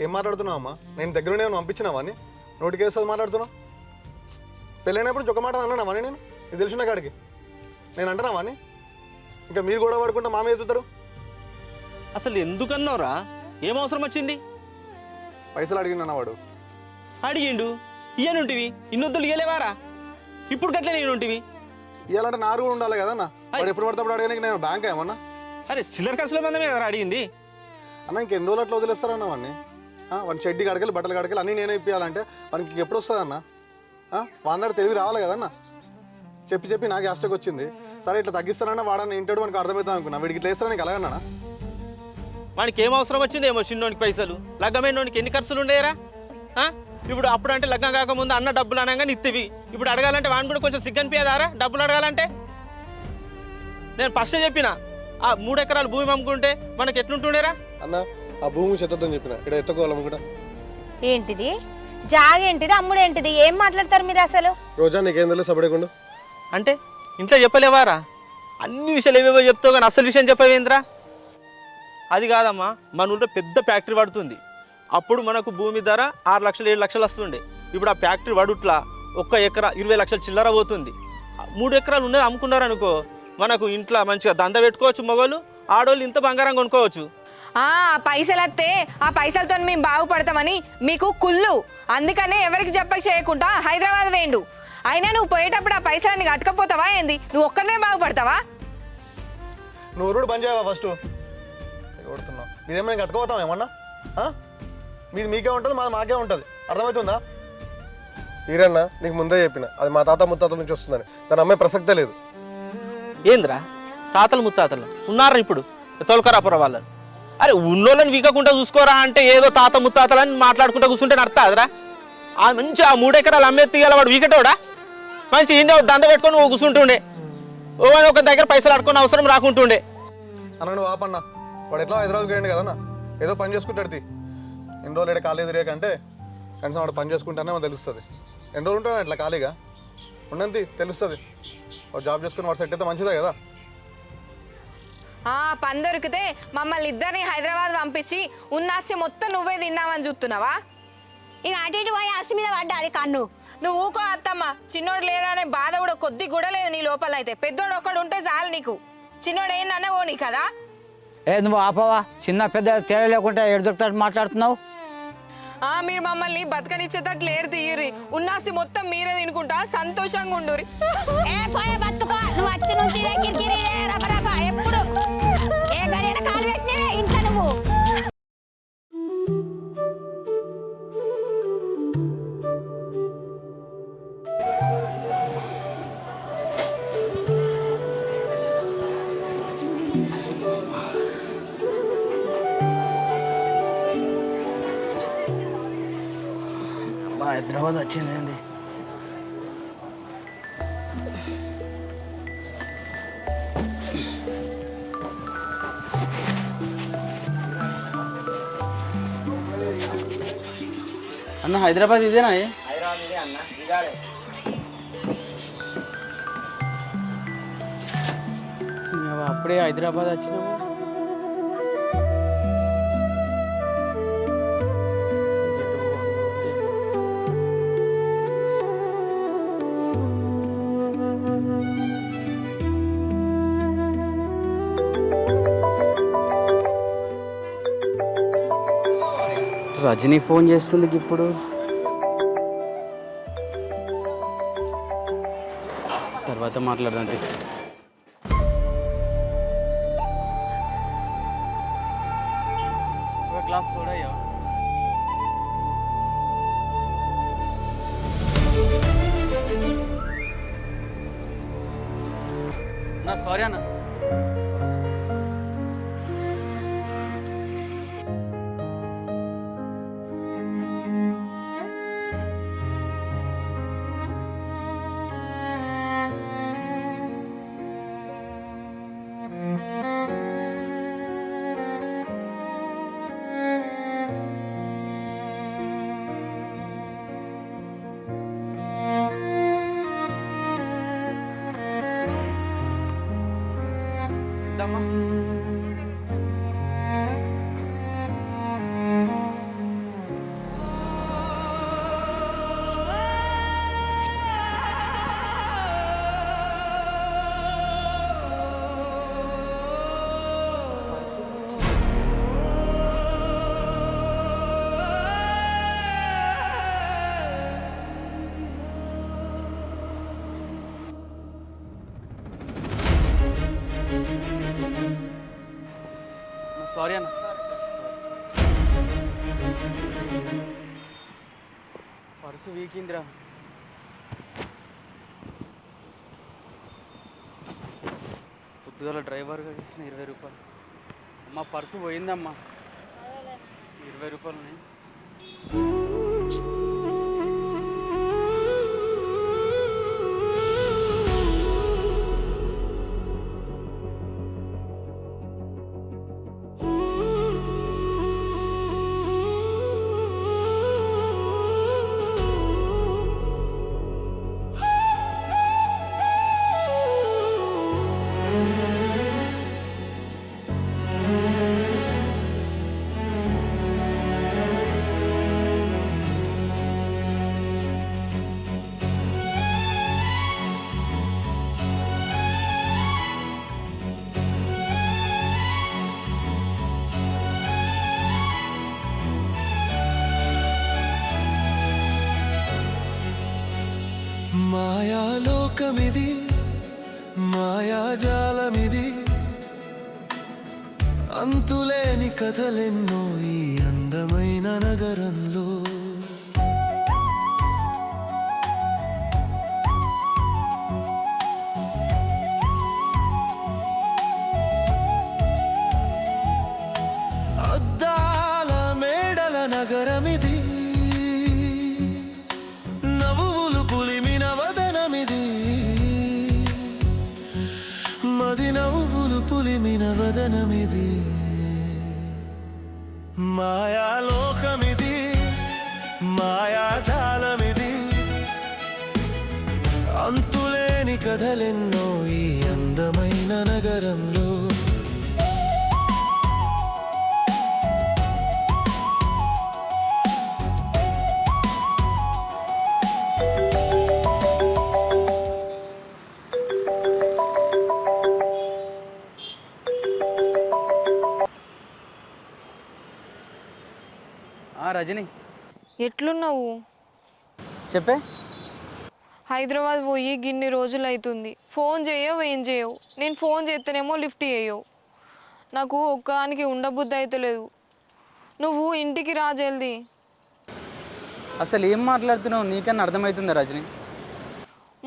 ఏం మాట్లాడుతున్నావు అమ్మా? నేను దగ్గరనే పంపించినావా అని నోటికేస్తుంది మాట్లాడుతున్నావు? పెళ్ళైనప్పుడు ఒక మాట అన్నావా నేను? నీకు తెలిసిన కాడికి నేను అంటున్నావా అని? ఇంకా మీరు కూడా పడుకుంటా మా మీద ఎత్తుతారు. అసలు ఎందుకన్నావురా? ఏం అవసరం వచ్చింది? పైసలు అడిగినా వాడు అడిగిండు, ఇయ్యనుంటివి. ఇన్నొద్దులు ఇయ్యలేవారా? ఇప్పుడు గట్లే నేనుంటివి. ఇవ్వాలంటే నారు కూడా ఉండాలి కదన్నా. వాడు ఎప్పుడు పడతాప్పుడు అడగడానికి నేను బ్యాంక్ ఏమన్నా? అరే చిల్లర ఖర్చుల మందమే కదా అడిగింది. అన్న ఇంకెన్ని రోజులు అట్లా వదిలేస్తారన్న వాడిని? వాడిని చెడ్డీకి అడగలి, బట్టలు అడగలి, అన్నీ నేనే ఇప్పించాలంటే వానికి ఎప్పుడు వస్తుందన్న? వాందరూ తెలివి రావాలి కదన్నా. చెప్పి నాకు యాస్టకి వచ్చింది. సరే ఇట్లా తగ్గిస్తానన్నా వాడని ఇంటాడు మనకు అర్థమవుతాం అనుకున్నా. వీడికి ఇట్లా వేస్తాను నీకు అలాగన్నా? వానికి ఏం అవసరం వచ్చింది ఏమో చిన్నోనికి పైసలు. లగ్గమైనోనికి ఎన్ని ఖర్చులు ఉండేరా? ఇప్పుడు అప్పుడు అంటే లగ్గం కాకముందు అన్న డబ్బులు అనగానే ఇత్తివి. ఇప్పుడు అడగాలంటే వాడిని కూడా కొంచెం సిగ్గనిపించదారా డబ్బులు అడగాలంటే? నేను ఫస్ట్ చెప్పిన ఆ 3 ఎకరాలు భూమి అమ్ముకుంటే మనకి ఎట్లుంటుండేరా? అన్న ఆ భూమి చెత్తొద్దని చెప్పిన, ఇక్కడ ఎత్తుకోవాలి కూడా. ఏంటిది జాగేంటిది అమ్ముడేంటిది? ఏం మాట్లాడతారు మీరు అసలు? రోజా నీకేం తెలుసు సపడేకుండా? అంటే ఇంట్లో చెప్పలేవారా? అన్ని విషయాలు ఏవేవో చెప్తావు కానీ అసలు విషయం చెప్పవేంద్రా? అది కాదమ్మా, మన ఊళ్ళో పెద్ద ఫ్యాక్టరీ పడుతుంది. అప్పుడు మనకు భూమి ధర 6 లక్షలు 7 లక్షలు వస్తుండే. ఇప్పుడు ఆ ఫ్యాక్టరీ పడుట్లా 1 ఎకరా 20 లక్షలు చిల్లర పోతుంది. 3 ఎకరాలు ఉన్నది అమ్ముకున్నారు అనుకో, మనకు ఇంట్లో మంచిగా దంద పెట్టుకోవచ్చు. మగవాళ్ళు ఆడవాళ్ళు ఇంత బంగారం కొనుక్కోవచ్చు. పైసలు వస్తే ఆ పైసలతో మేము బాగుపడతామని మీకు కుళ్ళు. అందుకనే ఎవరికి చెప్పక చేయకుండా హైదరాబాద్ వేయండు. అయినా నువ్వు పోయేటప్పుడు ఆ పైసలన్నీ కట్టకపోతావా ఏంది? నువ్వు ఒక్కరినే బాగుపడతావా? నువ్వు రోడ్డు బంద్ చేయవా ఫస్ట్? కొడుతున్నావు మీదేమైనా కట్టుకోపోతాం ఏమన్నా? మీది మీకే ఉంటుంది, మాది మాకే ఉంటుంది. అర్థమవుతుందా? ఈరన్నా నీకు ముందే చెప్పిన అది మా తాత ముత్తాతల నుంచి వస్తుందని. దాని అమ్మాయి ప్రసక్తే లేదు. ఏంద్రా తాతలు ముత్తాతలు ఉన్నారా ఇప్పుడు తోలుకరాపుర వాళ్ళని? అరే ఉన్నోళ్ళని వీకకుండా చూసుకోరా అంటే ఏదో తాత ముత్తాతలని మాట్లాడుకుంటూ కూర్చుంటే అర్థాదరా? ఆ మంచి ఆ 3 ఎకరాలు అమ్మేత్తి వాడు వీకటోడా? మంచి ఇండియా దంద పెట్టుకొని ఓ కూర్చుంటుండే, ఒక దగ్గర పైసలు అడుకొని అవసరం రాకుంటుండే. అన్న నువ్వు ఆపన్నా, వాడు ఎట్లా హైదరాబాద్కి వెళ్ళండి కదన్నా, ఏదో పని చేసుకుంటాడు. ఎన్ని రోజులు ఇక్కడ ఖాళీ తిరిగాకంటే కనీసం వాడు పని చేసుకుంటానే మనకు తెలుస్తుంది. ఎన్ని రోజులు ఉంటాడు ఇట్లా ఖాళీగా ఉండంతి తెలుస్తుంది. వాడు జాబ్ చేసుకుని వాడు సెట్ అయితే మంచిదే కదా. పని దొరికితే మమ్మల్ని ఇద్దరిని హైదరాబాద్ పంపించి ఉన్న ఆస్తి మొత్తం నువ్వే తిన్నావని చూస్తున్నావా? ఇక అటు ఇటు పోయి ఆస్తి మీద పడ్డా అది కన్ను. నువ్వు ఊకో అత్తమ్మ. చిన్నోడు లేడా అనే బాధ కూడా కొద్ది కూడా లేదు నీ లోపల. అయితే పెద్దోడు ఒక్కడు ఉంటే చాలు నీకు. చిన్నోడు ఏంటనే ఓని కదా. నువ్వు ఆపవా? చిన్న పెద్ద తేడా లేకుండా ఎడు దొరుకుతాడు మాట్లాడుతున్నావు. మీరు మమ్మల్ని బతకనిచ్చేటట్లు లేరు తీయరి. ఉన్నాసి మొత్తం మీరే తినుకుంటా సంతోషంగా ఉండురి. నువ్వు వచ్చి నుంచి కిరికిరి రబరబా ఎప్పుడు ఏ గడియన కాలు పెట్టినా ఇంట్లో నువ్వు. హైదరాబాద్ వచ్చింది ఏంది? అన్న హైదరాబాద్ ఇదేనా హైదరాబాద్ ఇదే అన్న దిగాడే. అప్పుడే హైదరాబాద్ వచ్చినాము. రజనీ ఫోన్ చేస్తుంది ఇప్పుడు. తర్వాత మాట్లాడదాం. ఒక గ్లాస్ సోడా. నా సారీ అన్న. సారీ అన్న. పర్సు వీకిందిరా. పొద్దుగాల డ్రైవర్గా ఇచ్చిన 20 రూపాయలు. అమ్మ పర్సు పోయిందమ్మా. 20 రూపాయలు ఉన్నాయి. మాయాలోకమిది, మాయాజాలమిది, అంతులేని కథలెన్నో ఈ అందమైన నగరంలో. అద్దాల మేడల నగరమిది, నవ్వులు పులిమిన వదనమిది, మది నవ్వులు పులిమిన వదనమిది. మాయాలోకమిది, మాయాజాలమిది, అంతులేని కథలెన్నో ఈ అందమైన నగరంలో. రజనీ ఎట్లున్నావు? చెప్పే. హైదరాబాద్ పోయి గిన్ని రోజులు అవుతుంది. ఫోన్ చేయవు, ఏం చేయవు. నేను ఫోన్ చేస్తేనేమో లిఫ్ట్ చేయవు. నాకు ఒక్కదానికి ఉండబుద్ధి అవుతలేదు. నువ్వు ఇంటికి రా జల్దీ. అసలు ఏం మాట్లాడుతున్నావు? నీకన్నా అర్థమవుతుందా రజనీ?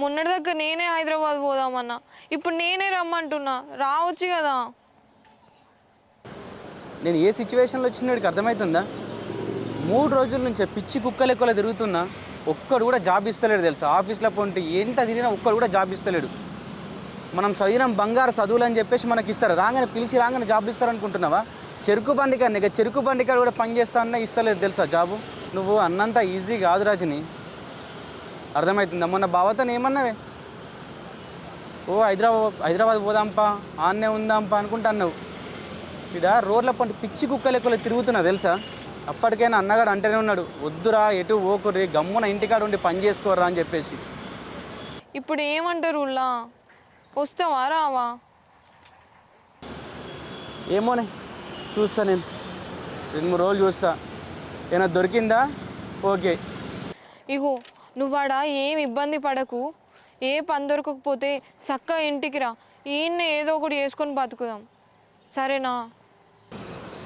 మొన్నటిదాకా నేనే హైదరాబాద్ పోదామన్నా, ఇప్పుడు నేనే రమ్మంటున్నా. రావచ్చు కదా. నేను ఏ సిచ్యువేషన్లో వచ్చినాడికి అర్థమవుతుందా? 3 రోజుల నుంచి పిచ్చి కుక్కలు ఎక్కువ తిరుగుతున్నా, ఒక్కడు కూడా జాబ్ ఇస్తలేడు తెలుసా. ఆఫీస్లో పోంటే ఎంత తిరిగినా ఒక్కడు కూడా జాబ్ ఇస్తలేడు. మనం చదివిన బంగారు చదువులు అని చెప్పేసి మనకి ఇస్తారు, రాగానే పిలిచి రాగానే జాబ్ ఇస్తారు అనుకుంటున్నావా? చెరుకు బండి కానీ ఇక చెరుకు బండి కాడ కూడా పని చేస్తా అన్నా ఇస్తలేదు తెలుసా జాబు. నువ్వు అన్నంత ఈజీ కాదు రజని, అర్థమవుతుందా? మొన్న బావతో ఏమన్నావే, ఓ హైదరాబాద్ పోదాంపా, ఆన్నే ఉందాంపా అనుకుంటా అన్నావు. ఇడ రోడ్ల పంట పిచ్చి కుక్క లెక్కలు తిరుగుతున్నా తెలుసా. అప్పటికైనా అన్నగాడు అంటేనే ఉన్నాడు, వద్దురా ఎటు ఓకుర్రి, గమ్మున ఇంటికాడ ఉండి పని చేసుకోరా అని చెప్పేసి. ఇప్పుడు ఏమంటారు ఉల్లా, వస్తావా రావా? ఏమోనే చూస్తా, నేను 2-3 రోజులు చూస్తా, ఏమైనా దొరికిందా ఓకే. ఇగో నువ్వాడ ఏం ఇబ్బంది పడకు, ఏ పని దొరకకపోతే చక్కగా ఇంటికి రా, ఈయన్నే ఏదో ఒకటి చేసుకొని బతుకుదాం, సరేనా?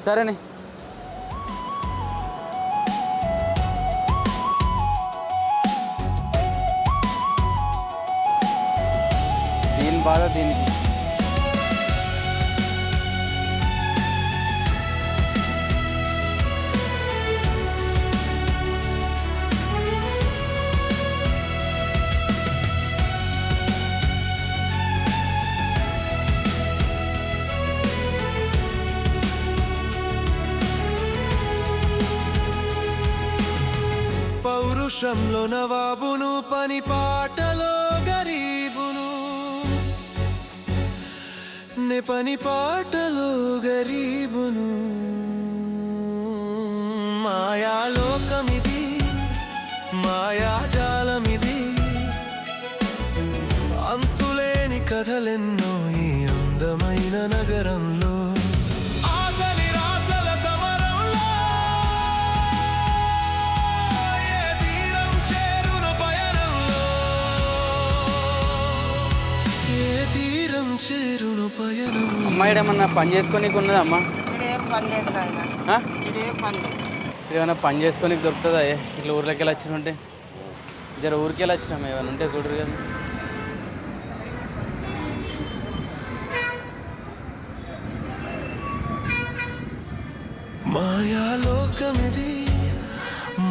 సరేనే. దీని బాధ దీనికి. పౌరుషంలో నవాబును, పని పాటలో గరీబును, నే పని పాటలో గరీబును. మాయాలోకమిది, మాయాజాలమిది, అంతులేని కథలెన్నో ఈ అందమైన నగరంలో. ఆశ నిరాశల సమరంలో ఏ తీరం చేరును పయనంలో, ఏ తీరం చేరును పయనంలో. అమ్మాయి ఏమన్నా పని చేసుకోనీకి ఉన్నదా అమ్మా? ఇక్కడేం పని లేదు నాయన, ఇక్కడేం పని లేదు. ఏమైనా పని చేసుకోనీకి దొరుకుతుందా? ఇట్లా ఊర్లోకి వెళ్ళి వచ్చినుంటే, జర ఊరికి వెళ్ళి వచ్చినాం, ఏమైనా ఉంటే చూడరు కదా. మాయాలోకమిది,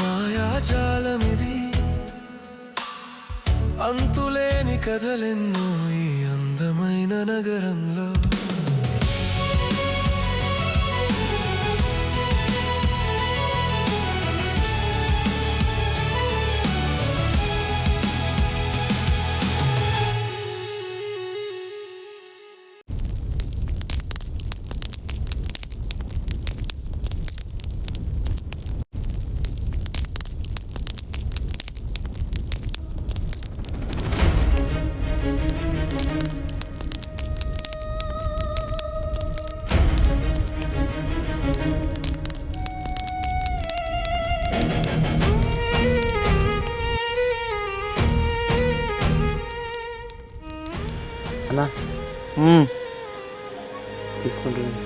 మాయాజాలమిది, అంతులేని కథలెన్నో ఈ అందమైన నగరంలో. అన్నా తీసుకుంటుంది.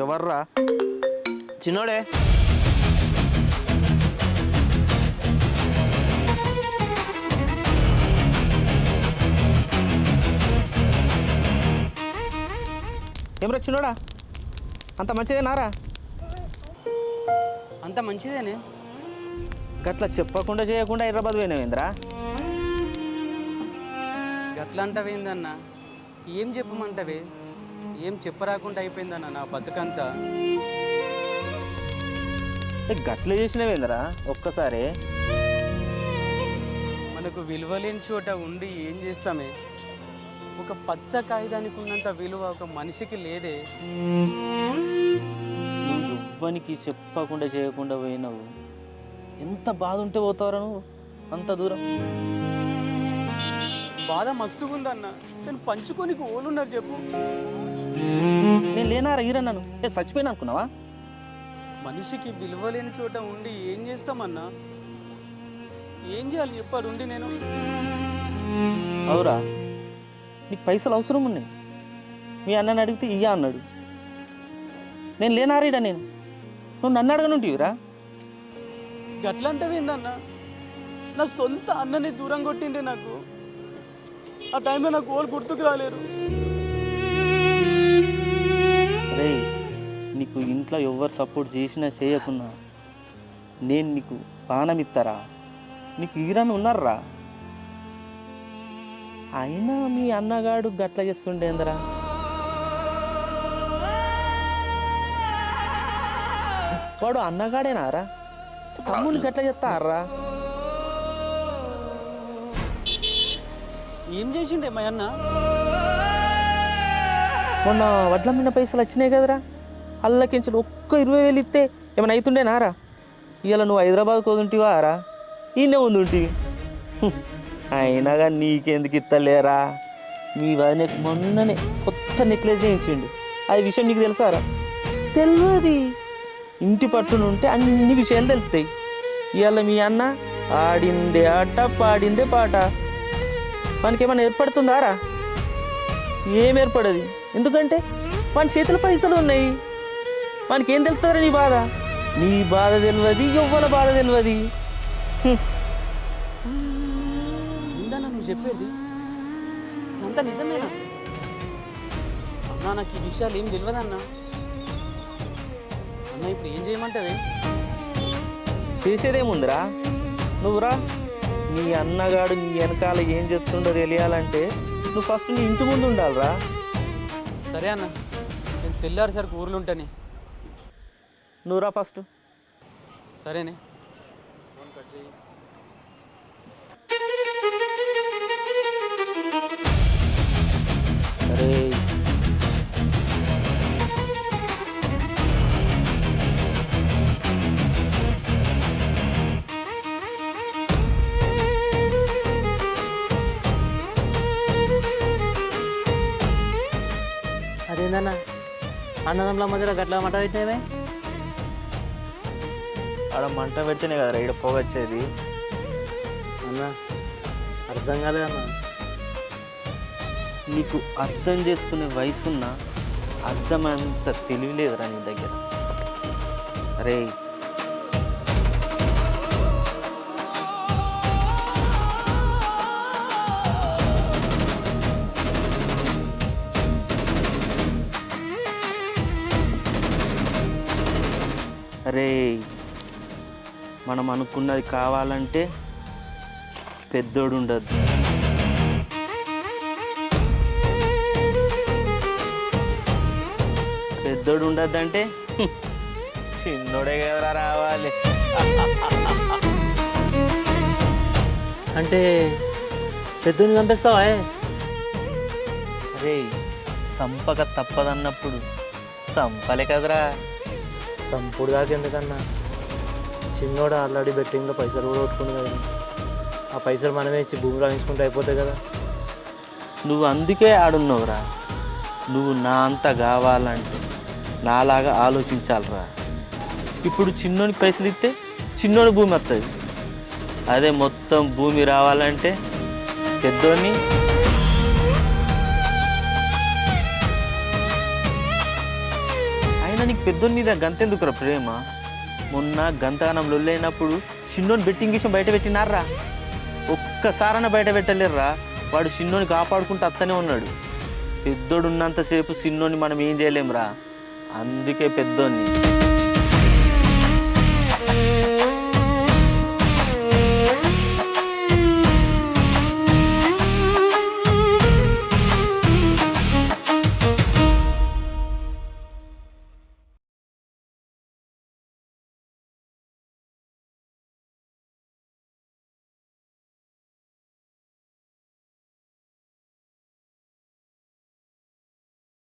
ఎవర్రా? చిన్నోడే. ఏమరా చిన్నోడా, అంత మంచిదేనారా? అంత మంచిదేనే. గట్లా చెప్పకుండా చేయకుండా హైదరాబాద్ పోయినావేంద్రా? గట్లా అంటావేందన్నా? ఏం చెప్పమంటావే? ఏం చెప్పరాకుండా అయిపోయిందన్న నా బతుకంతా. గట్ల చేసినవేంద్రా ఒక్కసారి? మనకు విలువలేని చోట ఉండి ఏం చేస్తామే? ఒక పచ్చ కాగితానికి ఉన్నంత విలువ ఒక మనిషికి లేదే. నువ్వు ఎవ్వనికి చెప్పకుండా చేయకుండా పోయినావు. ఎంత బాధ ఉంటే పోతావురా నువ్వు అంత దూరం? బాధ మస్తుగా ఉందన్న, నేను పంచుకోనికి ఓలున్నారు చెప్పు. నేను లేనారా ఈరన్నాను? చచ్చిపోయినా అనుకున్నావా? మనిషికి విలువలేని చోట ఉండి ఏం చేస్తామన్నా? ఏం చేయాలి చెప్పాడు ఉండి నేను? అవురా, నీకు పైసలు అవసరం ఉన్నాయి. మీ అన్నని అడిగితే ఇయ్యా అన్నాడు. నేను లేనారీడా నేను, నువ్వు నన్ను అడగనుంటివిరా. గట్లా అంటే ఏందన్న, నా సొంత అన్నని దూరం కొట్టిండే నాకు. ఆ టైంలో నాకు ఓళ్ళు గుర్తుకు రాలేరు. రే నీకు ఇంట్లో ఎవరు సపోర్ట్ చేసినా చేయకున్నా నేను నీకు బాణం ఇస్తారా, నీకు ఈరాని ఉన్నారా. అయినా మీ అన్నగాడు గట్ల చేస్తుండేందరా. వాడు అన్నగాడేనారా, తమ్ముని గట్ల చేస్తారా. ఏం చేసిండే మా అన్న? మొన్న వడ్ల మీద పైసలు వచ్చినాయి కదరా, అల్లకించి ఒక్క 20,000 ఇస్తే ఏమైనా అవుతుండేనారా. ఇవాళ నువ్వు హైదరాబాద్ కోదుంటివా రా, ఈయనే ఉందుంటివి. అయినా కానీ నీకెందుకు ఇస్తలేరా. మీ వదినకు మొన్ననే కొత్త నెక్లెస్ చేయించిండు, అది విషయం నీకు తెలుసారా? తెలియదు. ఇంటి పట్టునుంటే అన్ని విషయాలు తెలుస్తాయి. ఇవాళ మీ అన్న ఆడిందే ఆట పాడిందే పాట. మనకి ఏమైనా ఏర్పడుతుందారా? ఏం ఏర్పడదు. ఎందుకంటే మన చేతుల పైసలు ఉన్నాయి. మనకి ఏం తెలుస్తారా నీ బాధ? నీ బాధ తెలియదు, ఎవ్వల బాధ తెలియదు. ఏందన్నా నువ్వు చెప్పేది? అంతా నిజమేనా అన్నా? నాకు ఈ విషయాలు ఏం తెలియదన్నా. అన్న ఇప్పుడు ఏం చేయమంటావే? చేసేదేముందిరా, నువ్వురా. నీ అన్నగాడు నీ వెనకాల ఏం చెప్తుండో తెలియాలంటే నువ్వు ఫస్ట్ నీ ఇంటి ముందు ఉండాలిరా. సరే అన్న, నేను తెల్లారిసరికి ఊర్లో ఉంటానే. నువ్వురా ఫస్ట్. సరేనే. అరే అదేందన్న అన్నదమ్ముల మధ్యలో గట్ల మంట పెట్టినవే? ఆడ మంట పెడితేనే కదరా ఇక్కడ పొగ వచ్చేది. అన్న అర్థం కాలేదన్న. నీకు అర్థం చేసుకునే వయసున్న అర్థమంత తెలివి లేదురా నీ దగ్గర. అరే అరే మనం అనుకున్నది కావాలంటే పెద్దోడు ఉండద్దు. పెద్దోడు ఉండద్దంటే చిన్నోడే కదరా రావాలి. అంటే పెద్దోని చంపేస్తావా? అరే సంపక తప్పదన్నప్పుడు సంపలే కదరా. సంపుడు దాకా ఎందుకన్నా? చిన్నోడు ఆల్రెడీ బెట్టింగ్లో పైసలు కూడా కొట్టుకుంది కదా. ఆ పైసలు మనమే ఇచ్చి భూమి రాయించుకుంటే అయిపోతాయి కదా. నువ్వు అందుకే ఆడున్నావురా. నువ్వు నా అంత కావాలంటే నాలాగా ఆలోచించాలిరా. ఇప్పుడు చిన్నోనికి పైసలు ఇస్తే చిన్నోని భూమి వస్తుంది. అదే మొత్తం భూమి రావాలంటే పెద్దోని అయినా నీకు పెద్దోని మీద గంతెందుకురా ప్రేమ. మొన్న గంతగానం లొల్లైనప్పుడు చిన్నోని బెట్టింగ్ విషయం బయట పెట్టినారా. ఒక్కసారైనా బయట పెట్టలేరురా. వాడు చిన్నోని కాపాడుకుంటూ అత్తనే ఉన్నాడు. పెద్దోడు ఉన్నంతసేపు చిన్నోని మనం ఏం చేయలేమురా. అందుకే పెద్దోన్ని